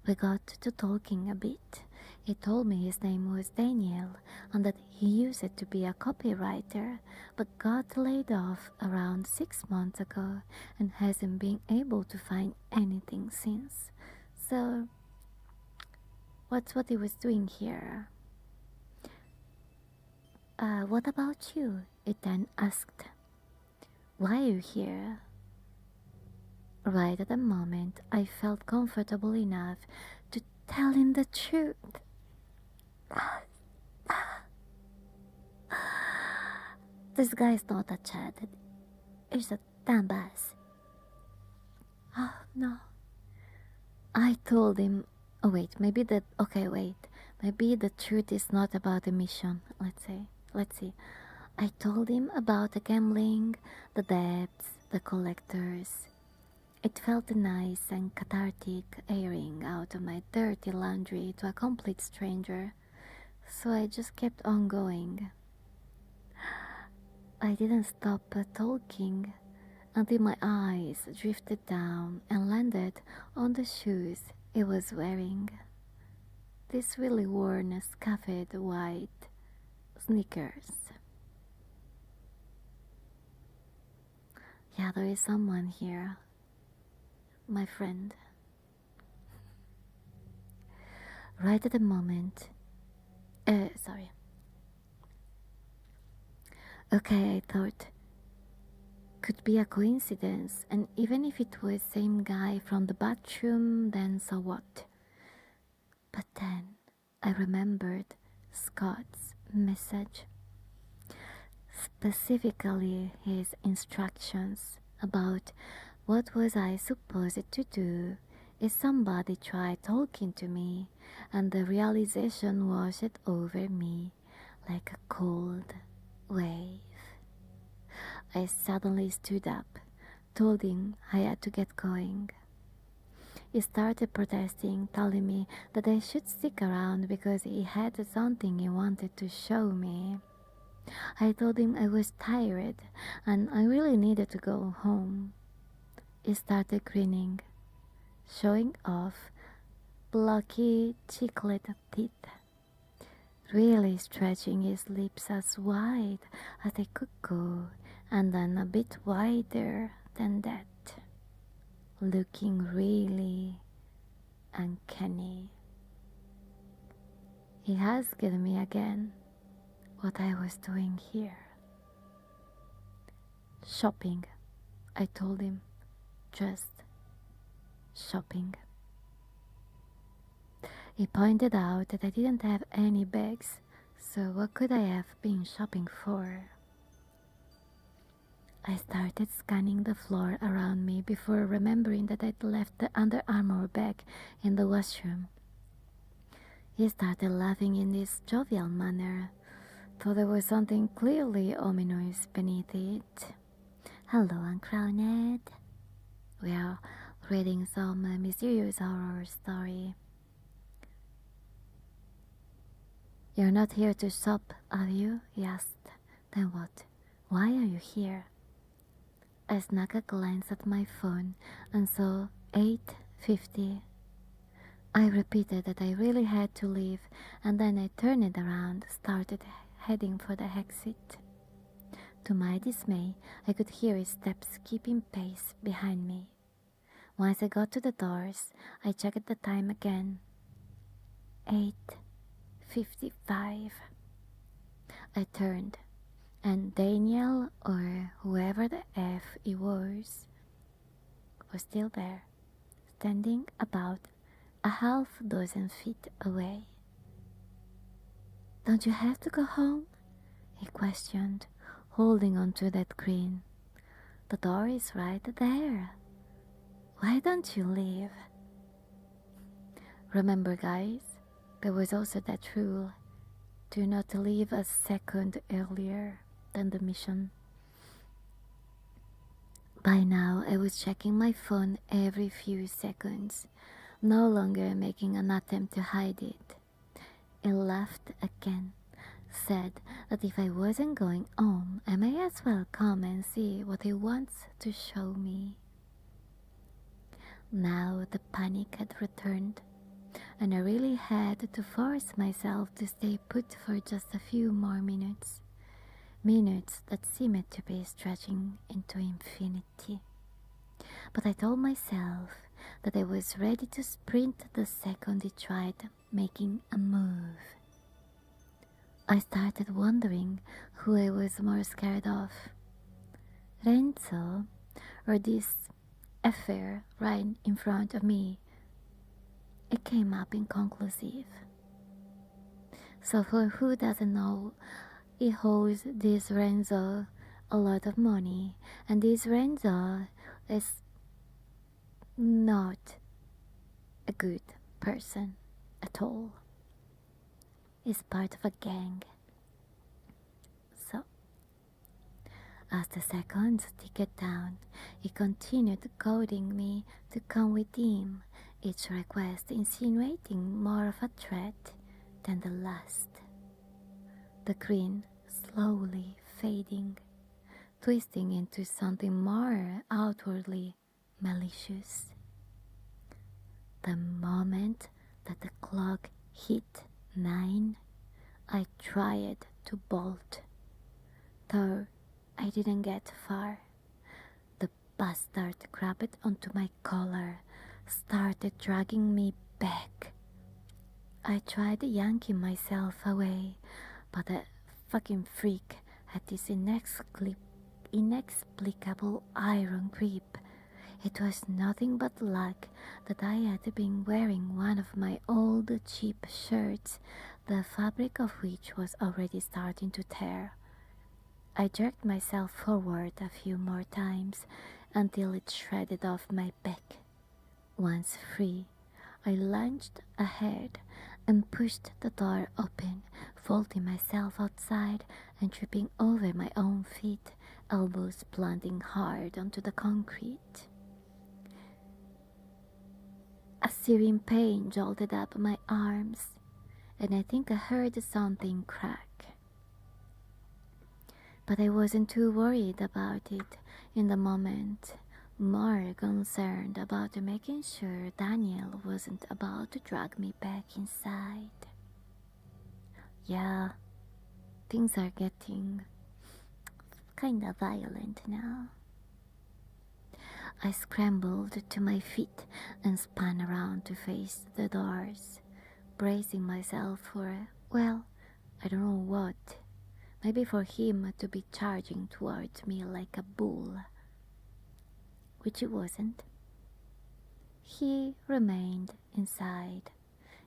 B: we got to talking a bit. He told me his name was Daniel and that he used to be a copywriter but got laid off around 6 months ago and hasn't been able to find anything since. So, what's what he was doing here? What about you? It then asked. Why are you here? Right at the moment, I felt comfortable enough to tell him the truth. This guy's not a Chad. He's a dumbass. Oh no. I told him. Oh wait, maybe the. Okay, wait. Maybe the truth is not about the mission. Let's see. I told him about the gambling, the debts, the collectors. It felt nice and cathartic airing out of my dirty laundry to a complete stranger, so I just kept on going. I didn't stop talking until my eyes drifted down and landed on the shoes he was wearing. These really worn, scuffed white sneakers. Yeah, there is someone here. My friend. Right at the moment. Sorry. Okay, I thought. Could be a coincidence, and even if it was same guy from the bathroom, then so what? But then I remembered Scott's message. Specifically his instructions about what was I supposed to do if somebody tried talking to me and the realization washed over me like a cold wave. I suddenly stood up, told him I had to get going. He started protesting, telling me that I should stick around because he had something he wanted to show me. I told him I was tired and I really needed to go home. He started grinning, showing off blocky chiclet teeth, really stretching his lips as wide as they could go and then a bit wider than that, looking really uncanny. He asked me again what I was doing here. Shopping, I told him. Just shopping. He pointed out that I didn't have any bags, so what could I have been shopping for? I started scanning the floor around me before remembering that I'd left the Under Armour bag in the washroom. He started laughing in this jovial manner, though there was something clearly ominous beneath it. Hello, Uncrowned. We are reading some mysterious horror story. You're not here to shop, are you? He asked. Then what? Why are you here? I snuck a glance at my phone and saw 8:50. I repeated that I really had to leave, and then I turned it around, started heading for the exit. To my dismay, I could hear his steps keeping pace behind me. Once I got to the doors, I checked the time again. 8:55. I turned, and Daniel, or whoever the F he was still there, standing about a half dozen feet away. Don't you have to go home? He questioned, holding on to that grin. The door is right there. Why don't you leave? Remember, guys, there was also that rule. Do not leave a second earlier than the mission. By now, I was checking my phone every few seconds, no longer making an attempt to hide it. He laughed again, said that if I wasn't going home, I may as well come and see what he wants to show me. Now the panic had returned. and I really had to force myself to stay put for just a few more minutes. Minutes that seemed to be stretching into infinity. But I told myself that I was ready to sprint the second he tried making a move. I started wondering who I was more scared of, Renzo or this affair right in front of me. It came up inconclusive. So for who doesn't know, he owes this Renzo a lot of money, and this Renzo is not a good person at all. He's part of a gang. So, as the seconds ticked down, he continued goading me to come with him, each request insinuating more of a threat than the last. The grin slowly fading, twisting into something more outwardly malicious. The moment that the clock hit 9, I tried to bolt, though I didn't get far. The bastard grabbed onto my collar, started dragging me back. I tried yanking myself away, but the fucking freak had this inexplicable iron grip. It was nothing but luck that I had been wearing one of my old cheap shirts, the fabric of which was already starting to tear. I jerked myself forward a few more times until it shredded off my back. Once free, I lunged ahead and pushed the door open, vaulting myself outside and tripping over my own feet, elbows planting hard onto the concrete. A searing pain jolted up my arms, and I think I heard something crack. But I wasn't too worried about it in the moment, more concerned about making sure Daniel wasn't about to drag me back inside. Yeah, things are getting kinda violent now. I scrambled to my feet and spun around to face the doors, bracing myself for, well, I don't know what. Maybe for him to be charging towards me like a bull. Which it wasn't. He remained inside,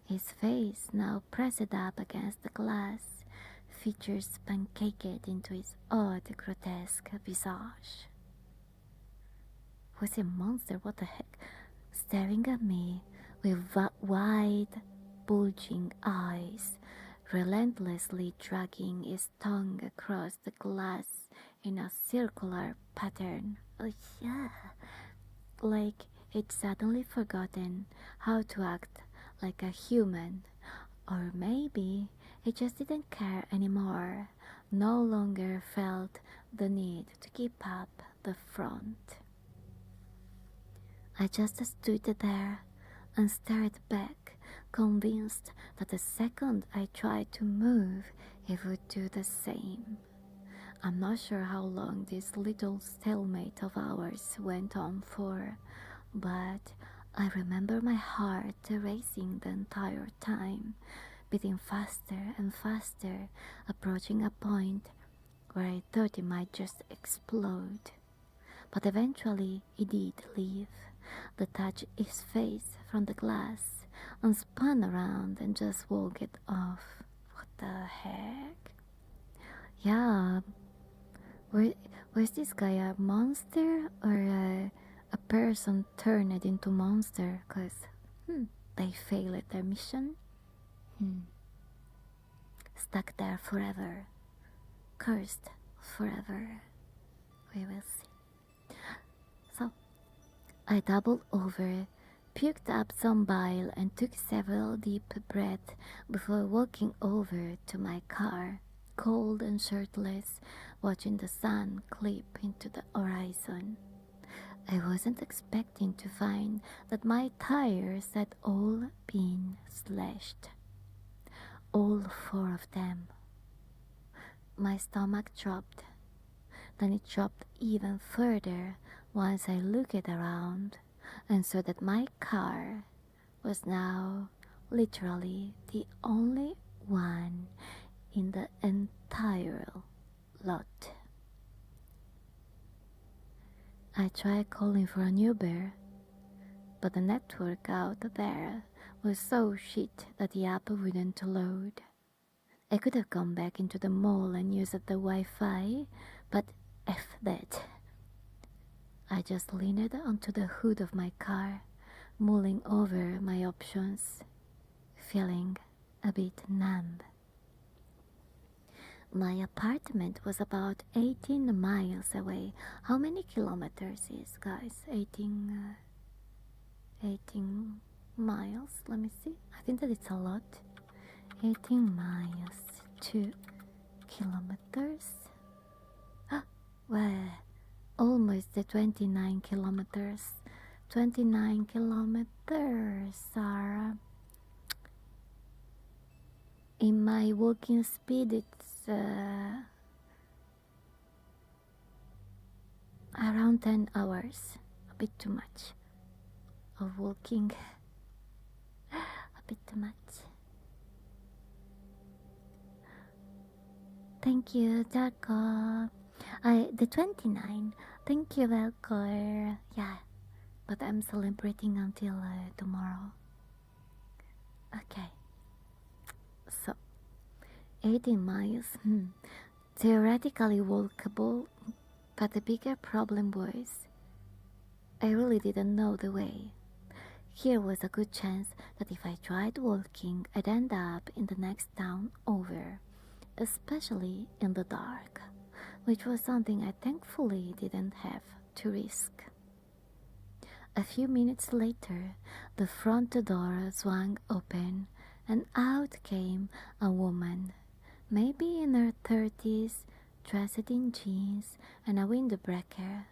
B: his face now pressed up against the glass, features pancaked into his odd, grotesque visage. Was a monster, what the heck, staring at me with wide, bulging eyes, relentlessly dragging his tongue across the glass in a circular pattern. Oh yeah, like he'd suddenly forgotten how to act like a human, or maybe he just didn't care anymore, no longer felt the need to keep up the front. I just stood there and stared back, convinced that the second I tried to move, he would do the same. I'm not sure how long this little stalemate of ours went on for, but I remember my heart racing the entire time, beating faster and faster, approaching a point where I thought it might just explode. But eventually it did leave, detached his face from the glass, and spun around and just walked it off. What the heck? Yeah, was this guy a monster or a person turned into monster? Cause they failed their mission. Stuck there forever, cursed forever. We will see. So I doubled over, puked up some bile and took several deep breaths before walking over to my car, cold and shirtless, watching the sun clip into the horizon. I wasn't expecting to find that my tires had all been slashed. All 4 of them. My stomach dropped. Then it dropped even further once I looked around and saw that my car was now literally the only one in the entire lot. I tried calling for an Uber, but the network out there was so shit that the app wouldn't load. I could have gone back into the mall and used the Wi-Fi, but F that. I just leaned onto the hood of my car, mulling over my options, feeling a bit numb. My apartment was about 18 miles away. How many kilometers is, guys? 18 miles. Let me see. I think that it's a lot. 18 miles, 2 kilometers. Well, almost the 29 kilometers. 29 kilometers are in my walking speed. It's around 10 hours. A bit too much of walking. A bit too much. Thank you, Darko. The 29. Thank you, Velcor. Yeah, but I'm celebrating until tomorrow. Okay. So, 18 miles. Theoretically walkable, but the bigger problem was I really didn't know the way. Here was a good chance that if I tried walking, I'd end up in the next town over, especially in the dark, which was something I thankfully didn't have to risk. A few minutes later, the front door swung open and out came a woman, maybe in her 30s, dressed in jeans and a windbreaker.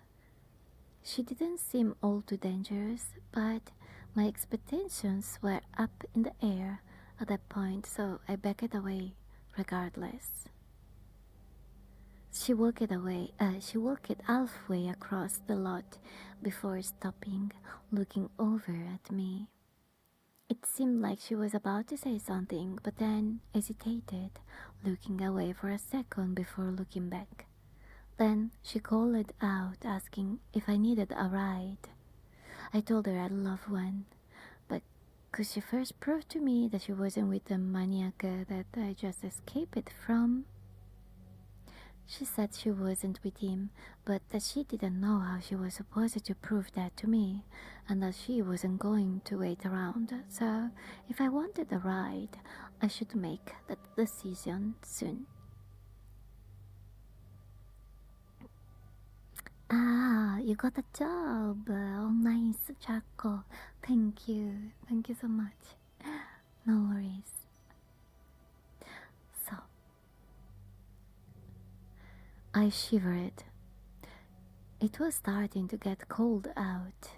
B: She didn't seem all too dangerous, but my expectations were up in the air at that point, so I backed away regardless. She walked halfway across the lot before stopping, looking over at me. It seemed like she was about to say something, but then hesitated, looking away for a second before looking back. Then she called out, asking if I needed a ride. I told her I'd love one, but could she first prove to me that she wasn't with the maniac that I just escaped from? She said she wasn't with him, but that she didn't know how she was supposed to prove that to me, and that she wasn't going to wait around, so if I wanted a ride, I should make that decision soon. Ah, you got a job. Oh, nice, Chaco. Thank you. Thank you so much. No worries. So, I shivered. It was starting to get cold out.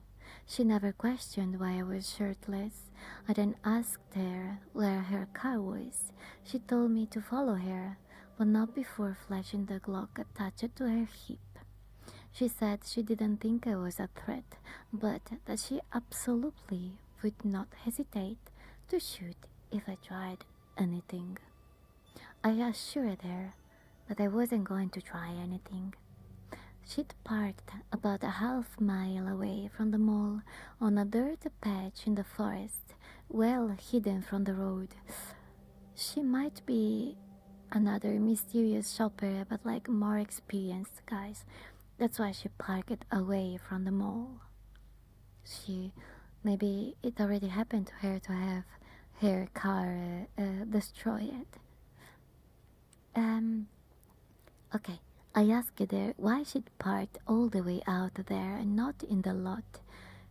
B: She never questioned why I was shirtless. I then asked her where her car was. She told me to follow her, but not before flashing the Glock attached to her hip. She said she didn't think I was a threat, but that she absolutely would not hesitate to shoot if I tried anything. I assured her that I wasn't going to try anything. She'd parked about a half-mile away from the mall on a dirt patch in the forest, well hidden from the road. She might be another mysterious shopper, but like more experienced, guys. That's why she parked away from the mall. Maybe it already happened to her to have her car destroyed. Okay, I asked her why she'd parked all the way out there and not in the lot.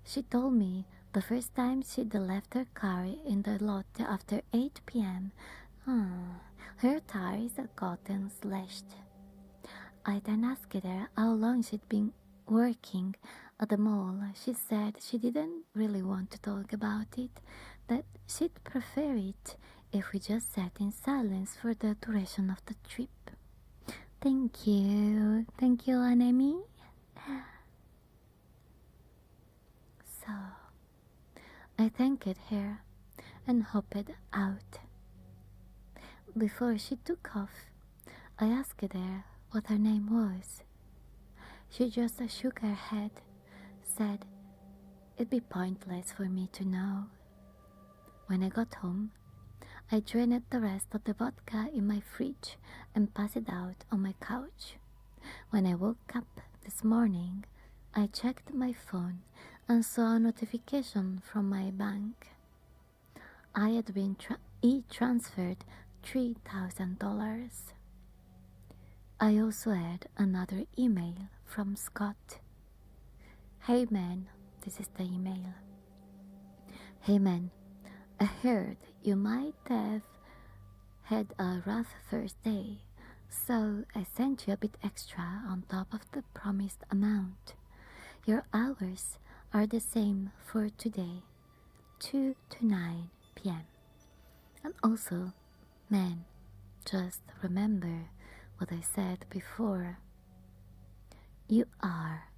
B: She told me the first time she'd left her car in the lot after 8 p.m., her tires had gotten slashed. I then asked her how long she'd been working at the mall, she said she didn't really want to talk about it, that she'd prefer it if we just sat in silence for the duration of the trip. Thank you, Anemi. So, I thanked her and hopped out. Before she took off, I asked her what her name was. She just shook her head, said it'd be pointless for me to know. When I got home, I drained the rest of the vodka in my fridge and passed it out on my couch. When I woke up this morning, I checked my phone and saw a notification from my bank. I had been transferred $3,000. I also had another email from Scott. Hey man, this is the email. Hey man, I heard you might have had a rough first day, so I sent you a bit extra on top of the promised amount. Your hours are the same for today, 2 to 9 p.m. And also, man, just remember what I said before. You are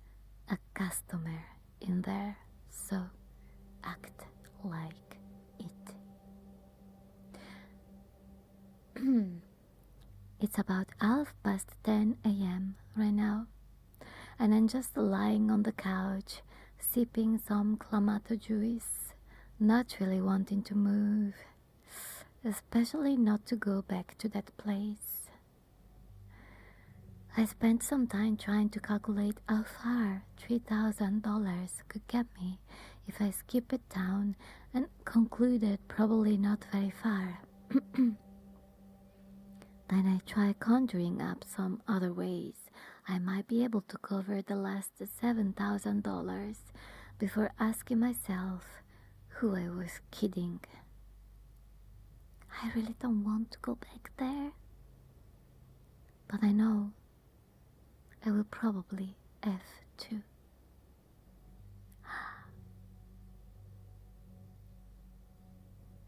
B: a customer in there, so act like it. It's about 10:30 a.m. right now, and I'm just lying on the couch, sipping some clamato juice, not really wanting to move, especially not to go back to that place. I spent some time trying to calculate how far $3,000 could get me if I skip it down, and concluded probably not very far. Then I tried conjuring up some other ways I might be able to cover the last $7,000 before asking myself who I was kidding. I really don't want to go back there, but I know I will probably have to.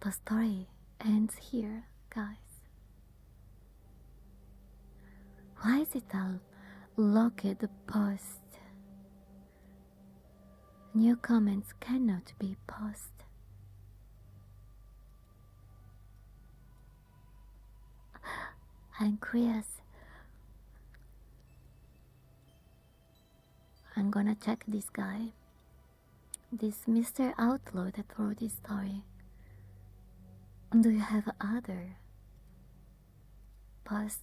B: The story ends here, guys. Why is it a locked post? New comments cannot be posted. I'm curious. I'm gonna check this guy. This Mr. Outlaw that wrote this story. Do you have other posts?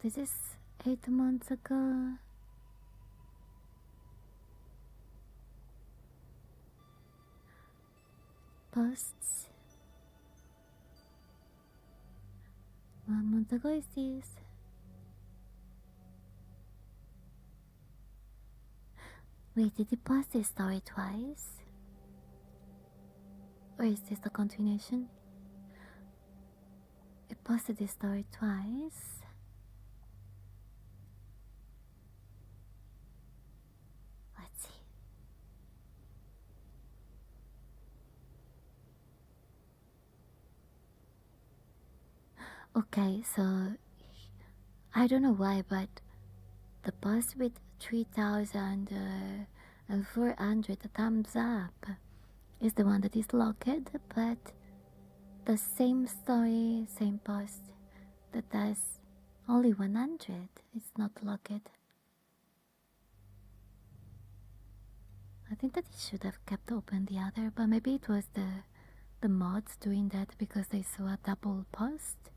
B: This is 8 months ago. Posts. 1 month ago is this. Wait, did he post this story twice? Or is this the continuation? He posted this story twice. Let's see. Okay, so I don't know why, but the post with 3,400 thumbs up is the one that is locked, but the same story, same post that has only 100 is not locked. I think that it should have kept open the other, but maybe it was the mods doing that because they saw a double post.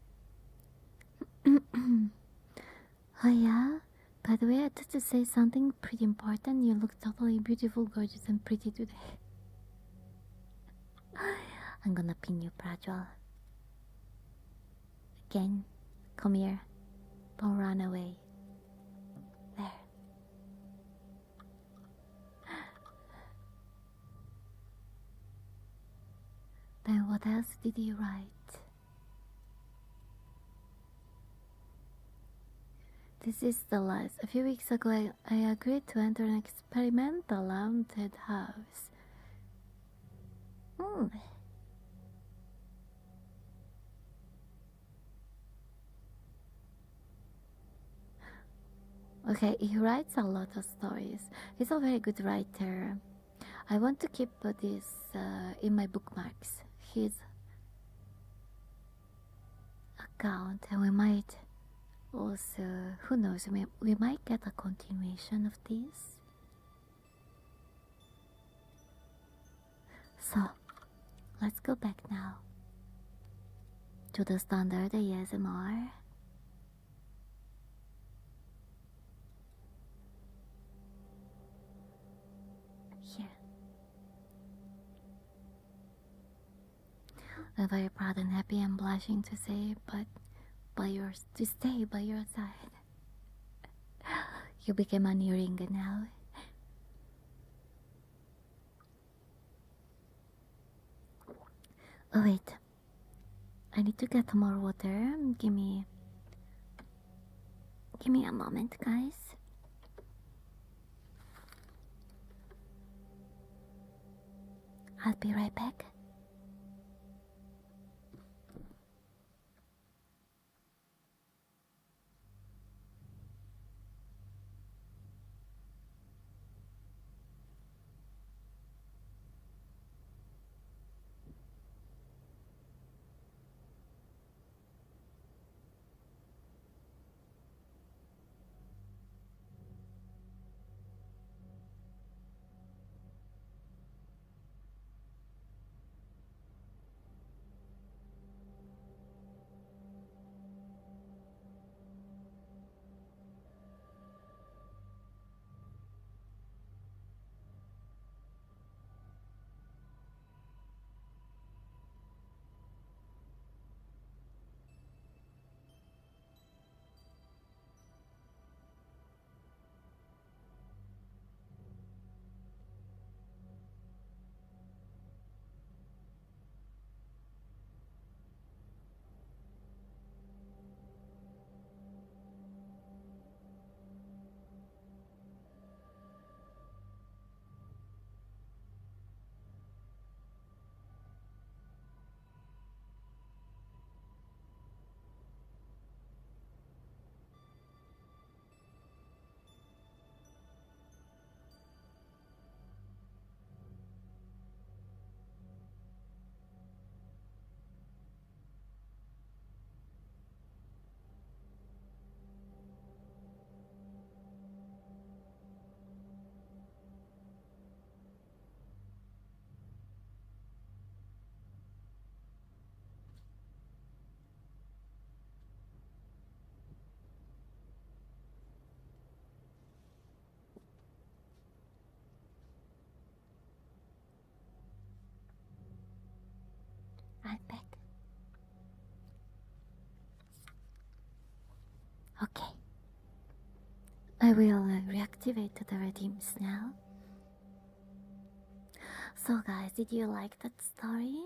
B: Oh yeah, by the way, I had to say something pretty important. You look totally beautiful, gorgeous, and pretty today. I'm gonna pin you, Prajwal. Again, come here. Don't run away. There. And what else did you write? This is the last. A few weeks ago, I agreed to enter an experimental haunted house. Okay, he writes a lot of stories. He's a very good writer. I want to keep this in my bookmarks. His account, and we might also, who knows, we might get a continuation of this. So, let's go back now to the standard ASMR. Here. I'm very proud and happy and blushing to say, but to stay by your side. You became a new ringer now. Oh wait, I need to get more water. Give me a moment, guys. I'll be right back. I'm back. Okay. I will reactivate the redeems now. So guys, did you like that story?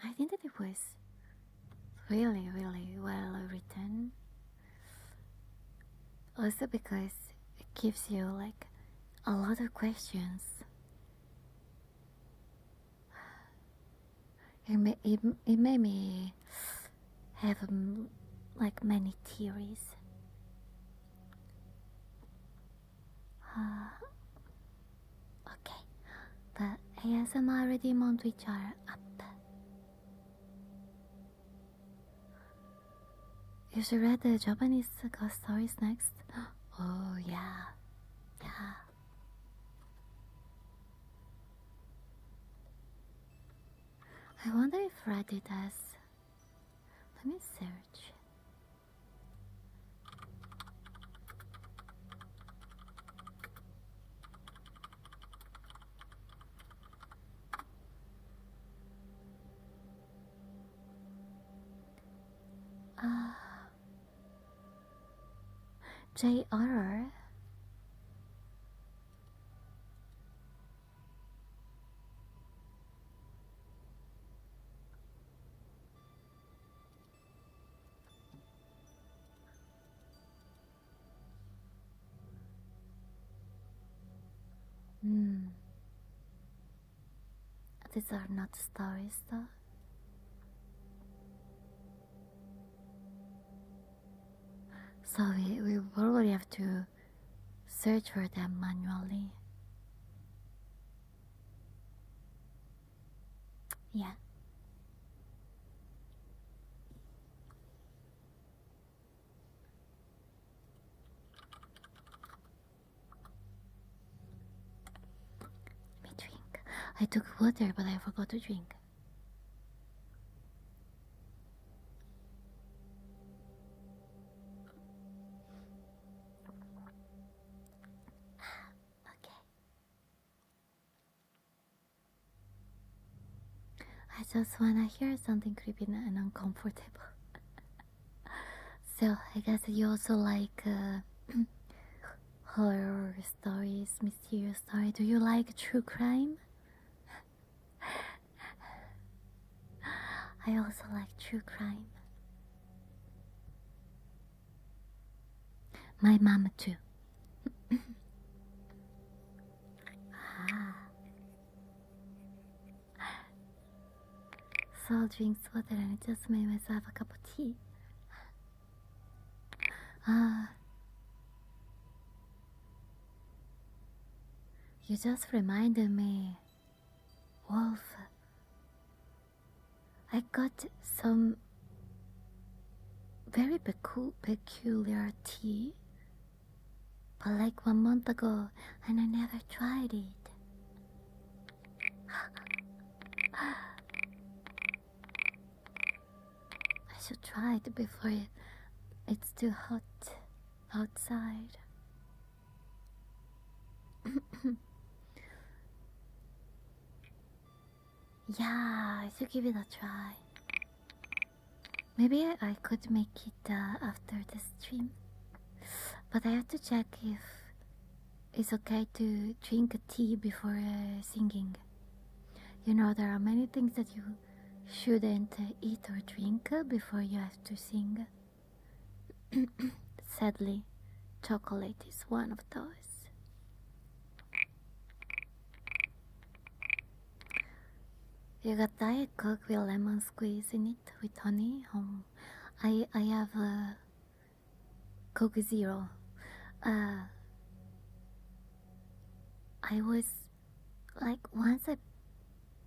B: I think that it was really, really well written. Also because it gives you like a lot of questions. It made me have like many theories. Okay, the ASMR redeem on Twitch are up. You should read the Japanese ghost stories next. Oh yeah, yeah. I wonder if Reddit has. Let me search. JR. These are not stories though. So we probably have to search for them manually. Yeah. Let me drink. I took water, but I forgot to drink. Okay. I just wanna hear something creepy and uncomfortable. So I guess you also like horror stories, mysterious stories. Do you like true crime? I also like true crime. My mom too. Sol drinks water and I just made myself a cup of tea. You just reminded me, Wolf. I got some very peculiar tea, but like 1 month ago, and I never tried it. I should try it before it's too hot outside. Yeah, I should give it a try. Maybe I could make it after the stream, but I have to check if it's okay to drink tea before singing. You know, there are many things that you shouldn't eat or drink before you have to sing. Sadly, chocolate is one of those. You got Diet Coke with lemon squeeze in it with honey. I have Coke Zero. I was like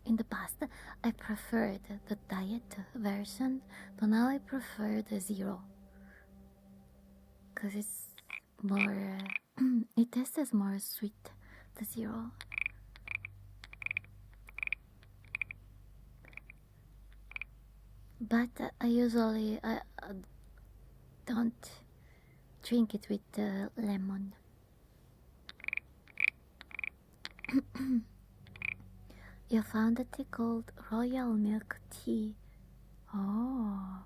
B: in the past I preferred the diet version, but now I prefer the zero because it's more. It tastes more sweet. The zero. But I usually don't drink it with lemon. You found a tea called Royal Milk Tea. Oh,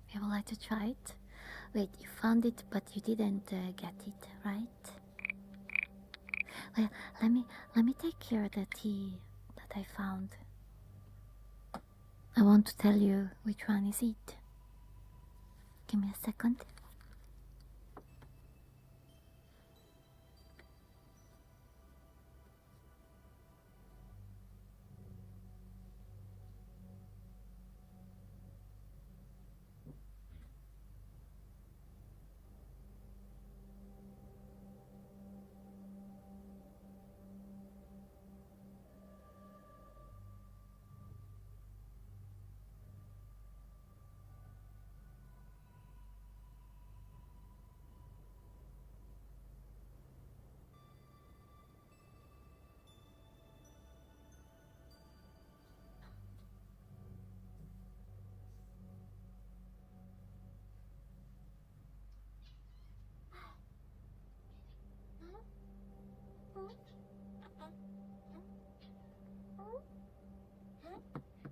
B: you would like to try it? Wait, you found it, but you didn't get it, right? Well, let me take care of the tea that I found. I want to tell you which one is it. Give me a second.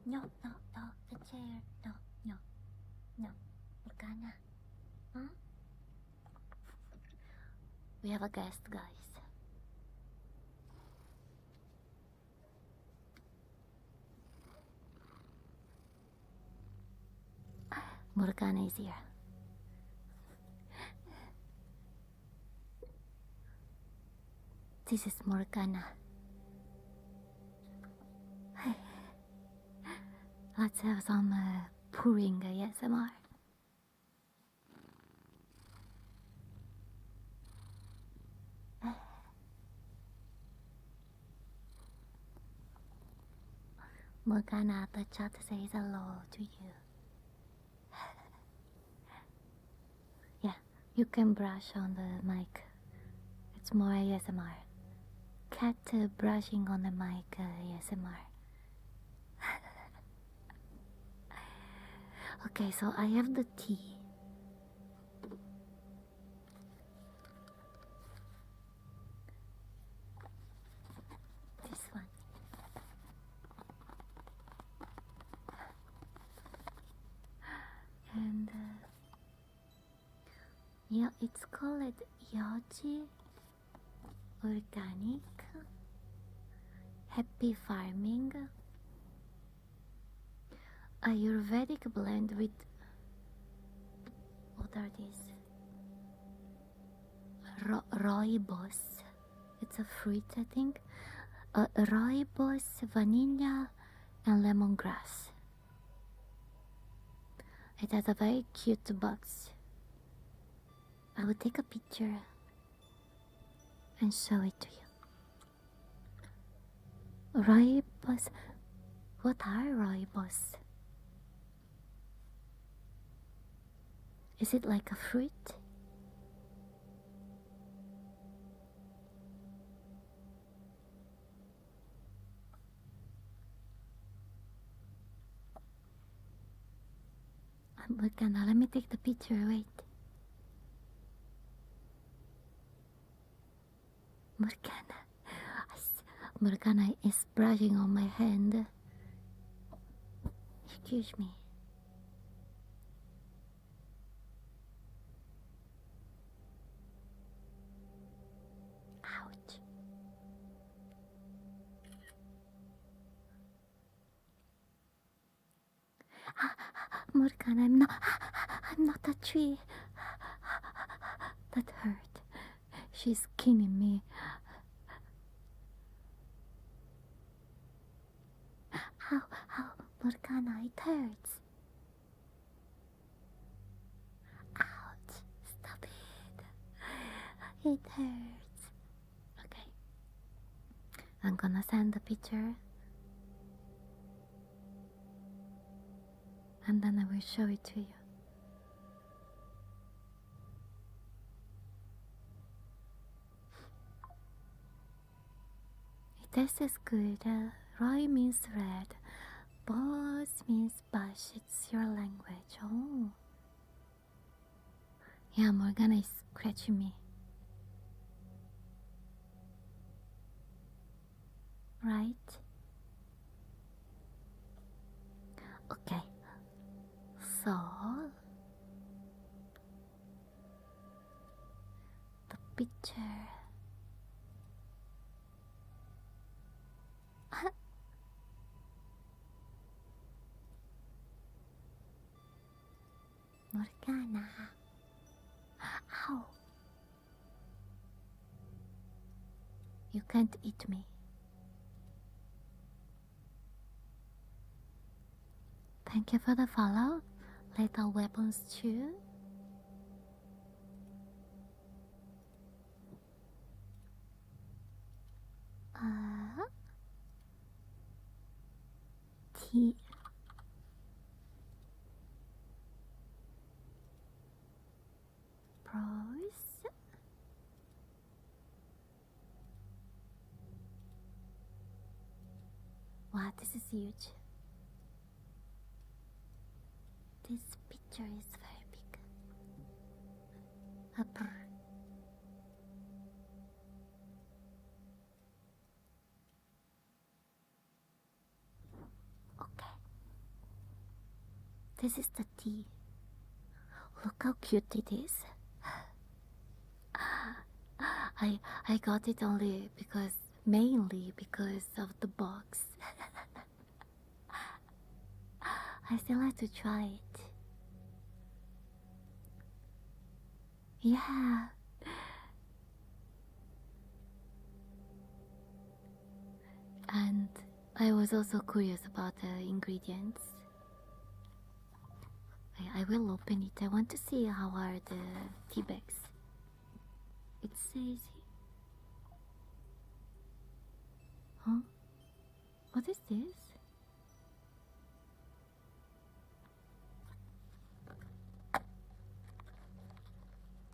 B: No, the chair. No. Morgana. Huh? We have a guest, guys. Morgana is here. This is Morgana. Let's have some pouring ASMR. Morgana, the chat says hello to you. Yeah, you can brush on the mic. It's more ASMR. Cat brushing on the mic ASMR. Okay, so I have the tea. This one. And yeah, it's called Yoji Organic Happy Farming Ayurvedic blend with, what are these? Rooibos. It's a fruit, I think. Rooibos, vanilla, and lemongrass. It has a very cute box. I will take a picture and show it to you. Rooibos. What are rooibos? Is it like a fruit? Morgana, let me take the picture, wait. Morgana is brushing on my hand. Excuse me. Ouch. Morgana, I'm not a tree. That hurt. She's skinning me. Ow, Morgana, it hurts. Ouch, stop it. It hurts. Okay. I'm gonna send the picture. And then I will show it to you. It tastes good. Roy means red. Boss means bush. It's your language. Oh. Yeah, Morgana is scratching me. Right? Okay. So, the picture. Morgana. Ow. You can't eat me. Thank you for the follow. Lethal weapons too. Tea. Pros. Wow, this is huge. This picture is very big. Okay. This is the tea. Look how cute it is. I got it mainly because of the box. I still have to try it. Yeah. And I was also curious about the ingredients. I will open it. I want to see how are the tea bags. It says... Huh? What is this?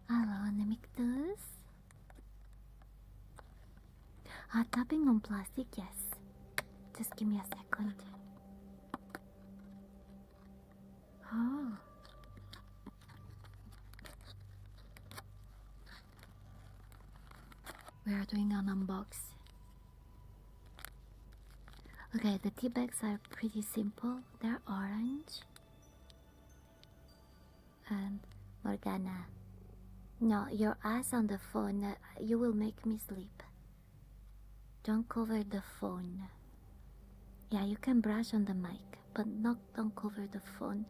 B: Hello, Nemictus. Tapping on plastic, yes. Just give me a second. Oh. We are doing an unbox. Okay, the tea bags are pretty simple. They're orange. And Morgana. No, your eyes on the phone. You will make me sleep. Don't cover the phone. Yeah, you can brush on the mic, but don't cover the phone.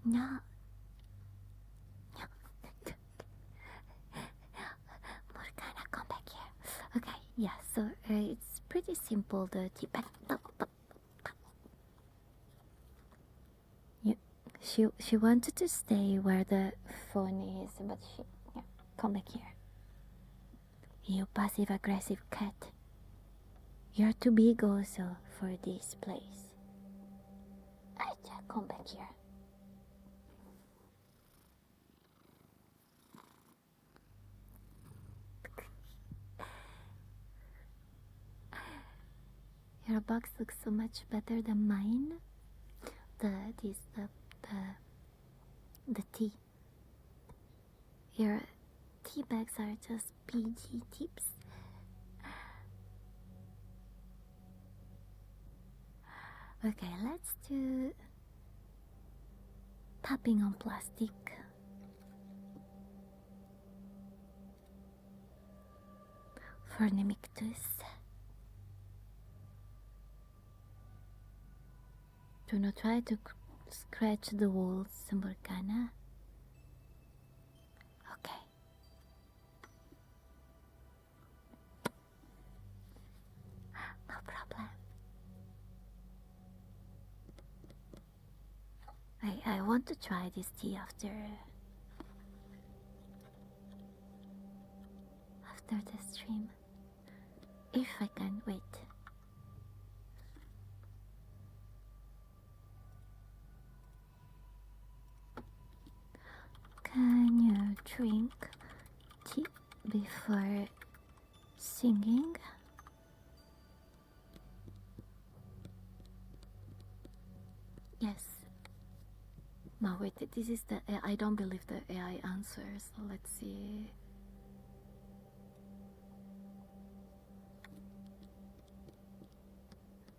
B: No. Morgana, come back here. Okay, yeah, so it's pretty simple, the tea bag. She wanted to stay where the phone is, but yeah, come back here. You passive-aggressive cat. You're too big also for this place. Acha, come back here. Your box looks so much better than mine. The tea. Your tea bags are just PG tips. Okay, let's do tapping on plastic. For Nemictus. Do not try to scratch the walls, Morgana. Okay. No problem. I want to try this tea after the stream. If I can wait. Can you drink tea before singing? Yes. No, wait, this is the... I don't believe the AI answers. So let's see.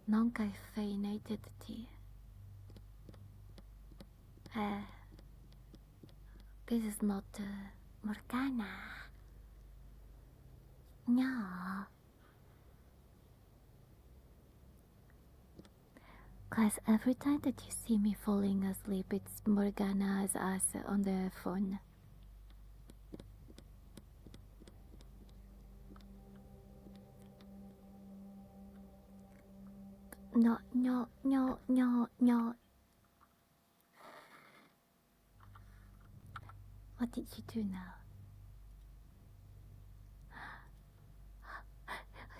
B: Non-caffeinated tea. This is not Morgana. No. Cause every time that you see me falling asleep, it's Morgana's ass on the phone. No, no, no, no, no. What did you do now?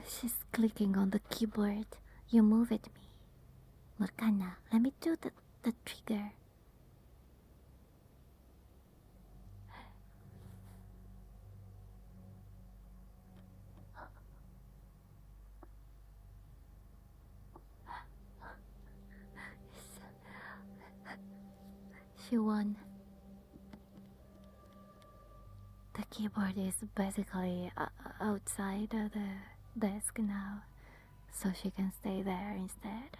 B: She's clicking on the keyboard. You move at me. Morgana, let me do the trigger. She won. The keyboard is basically outside of the desk now, so she can stay there instead.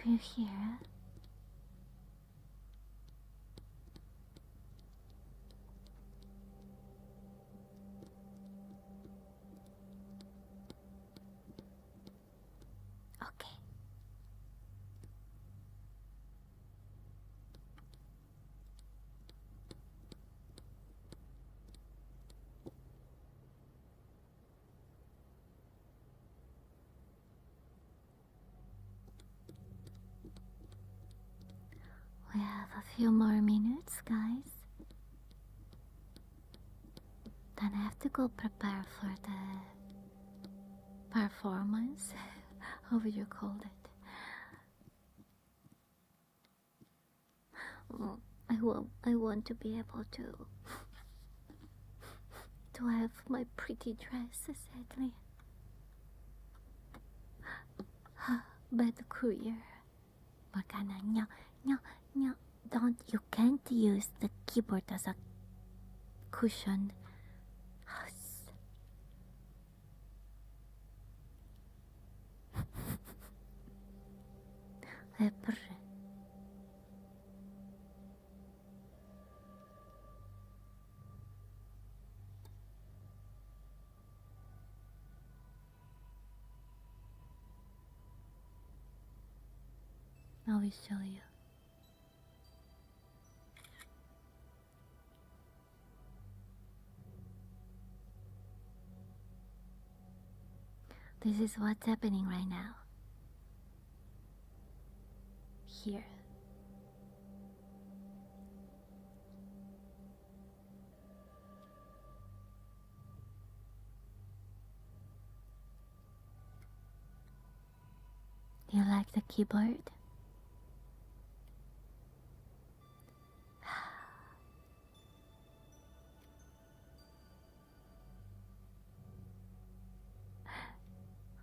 B: Do you hear? Okay. We have a few more minutes, guys. Then I have to go prepare for the performance. How would you call it? I want to be able to have my pretty dress, sadly. Bad courier. Morgana, no, no, no, don't, you can't use the keyboard as a cushion. Huss. Lepre. I will show you. This is what's happening right now. Here. You like the keyboard?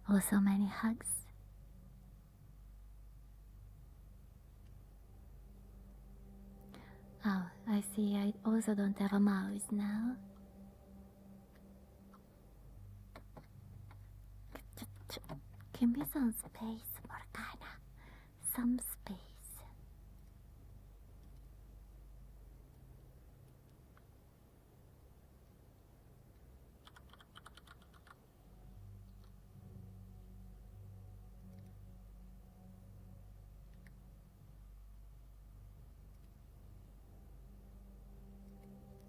B: Oh, so many hugs. Oh, I see. I also don't have a mouse now. Give me some space, Morgana. Some space.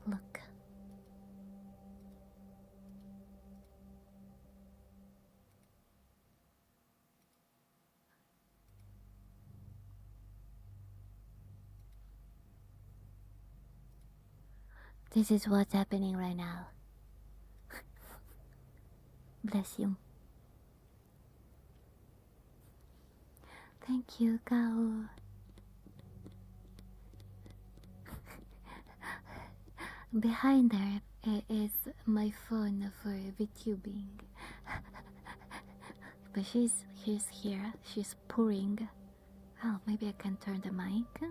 B: Look. This is what's happening right now. Bless you. Thank you, Kao. Behind there is my phone for VTubing. But she's here. She's pouring. Oh, maybe I can turn the mic.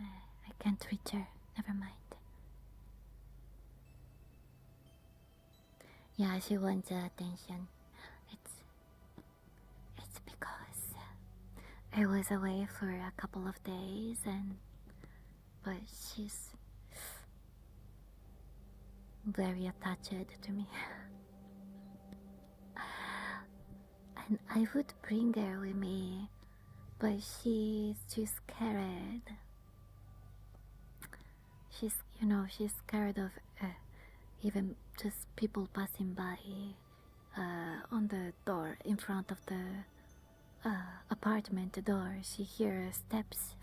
B: I can't reach her. Never mind. Yeah, she wants attention. It's because I was away for a couple of days, but she's very attached to me. And I would bring her with me, but she's too scared. She's scared of even just people passing by on the door in front of the apartment door. She hears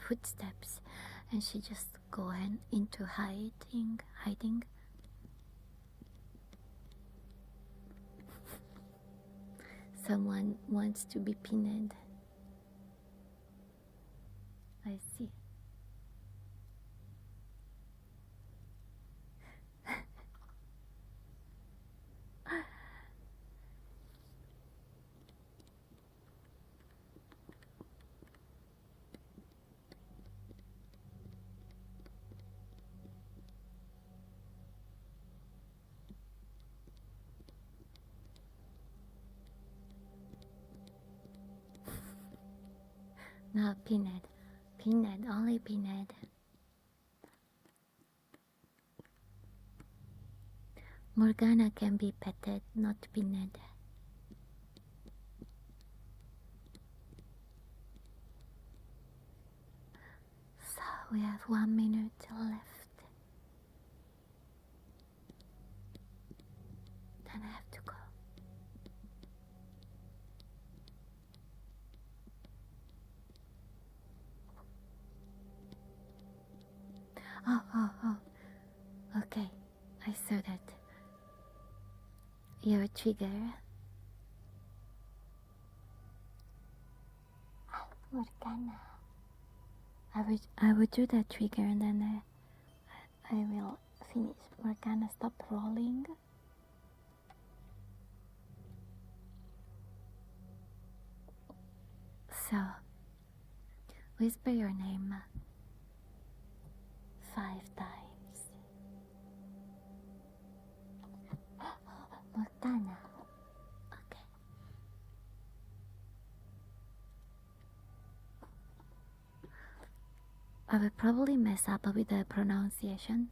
B: footsteps, and she just go into hiding. Someone wants to be pinned. I see. No, Peanut. Peanut, only Peanut. Morgana can be petted, not Peanut. So we have 1 minute left. Then I have to go. Oh. Okay, I saw that. Your trigger. Morgana. I would do that trigger and then I will finish. Morgana, stop rolling. So, whisper your name 5 times. Morgana. Okay. I will probably mess up with the pronunciation,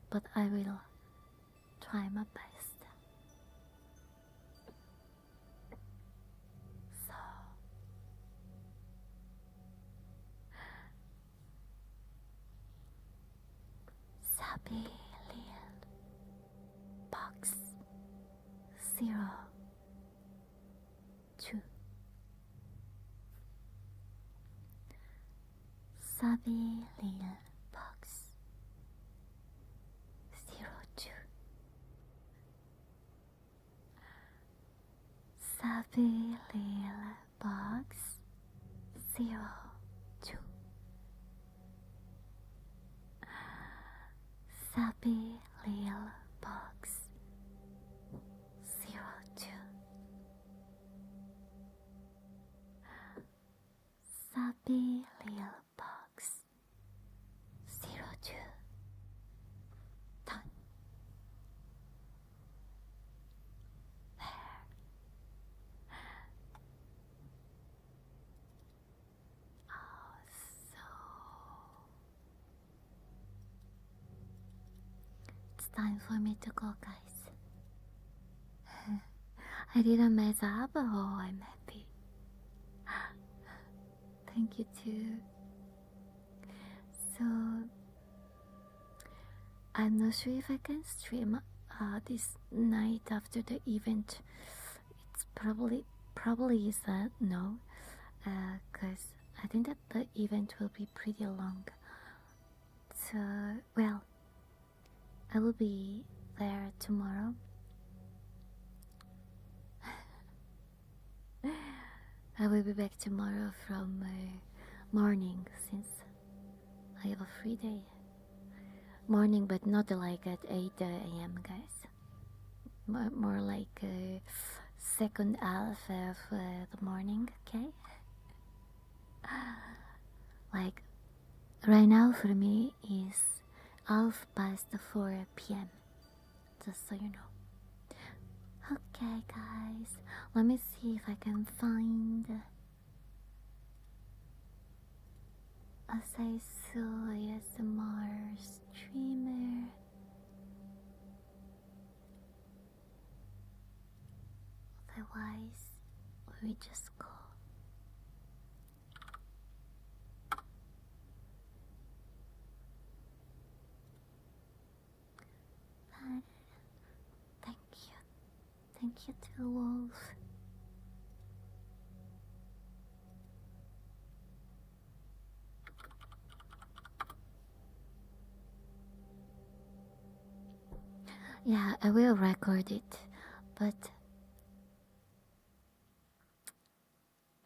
B: but I will try my best. So, Sabi Lil Box 0 2 Sabi Lil Box 0 2 Sabi Lil Box 0 2 Sabi Lil Box 0 2 Sabi Lil Box 0 2 Done. There. Oh, so it's time for me to go, guys. I didn't mess up. Oh, I'm happy. Thank you too. So I'm not sure if I can stream this night after the event. It's probably is a no, cause I think that the event will be pretty long. So well, I will be there tomorrow. I will be back tomorrow from morning, since I have a free day. Morning, but not like at 8 a.m. guys. More like second half of the morning, okay? Like right now for me is 4:30 p.m. Just so you know. Okay, guys, let me see if I can find a seiso ASMR streamer. Otherwise, we just go. Thank you to Wolf. Yeah, I will record it, but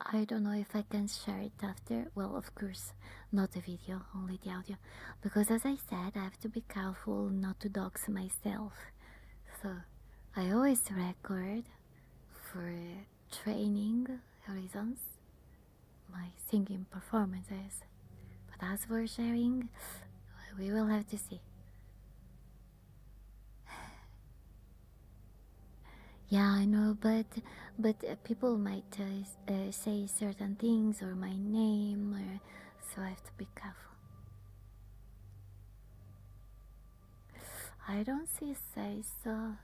B: I don't know if I can share it after. Well, of course, not the video, only the audio, because as I said, I have to be careful not to dox myself. So I always record for training reasons my singing performances, but as for sharing, we will have to see. Yeah, I know, but people might say certain things or my name, or so I have to be careful. I don't see seiso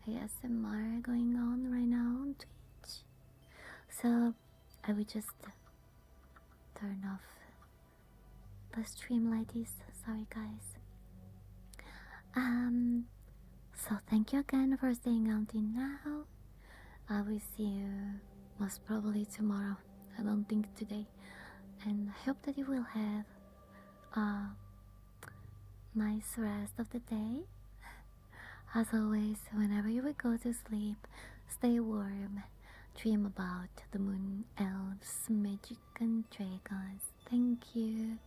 B: ASMR going on right now on Twitch, so I will just turn off the stream like this. Sorry, guys. So thank you again for staying until now. I will see you most probably tomorrow. I don't think today. And I hope that you will have a nice rest of the day. As always, whenever you will go to sleep, stay warm. Dream about the moon, elves, magic, and dragons. Thank you.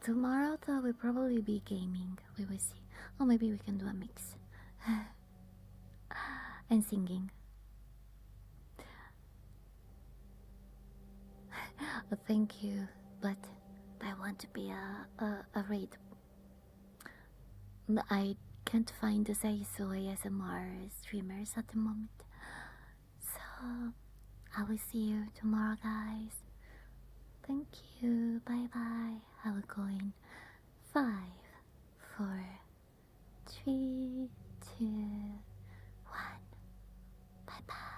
B: Tomorrow, though, will probably be gaming. We will see. Or maybe we can do a mix. And singing. Thank you, but I want to be a raid. I can't find the seiso ASMR streamers at the moment. So, I will see you tomorrow, guys. Thank you. Bye bye. I will go in 5, 4, 3, 2, 1. Bye bye.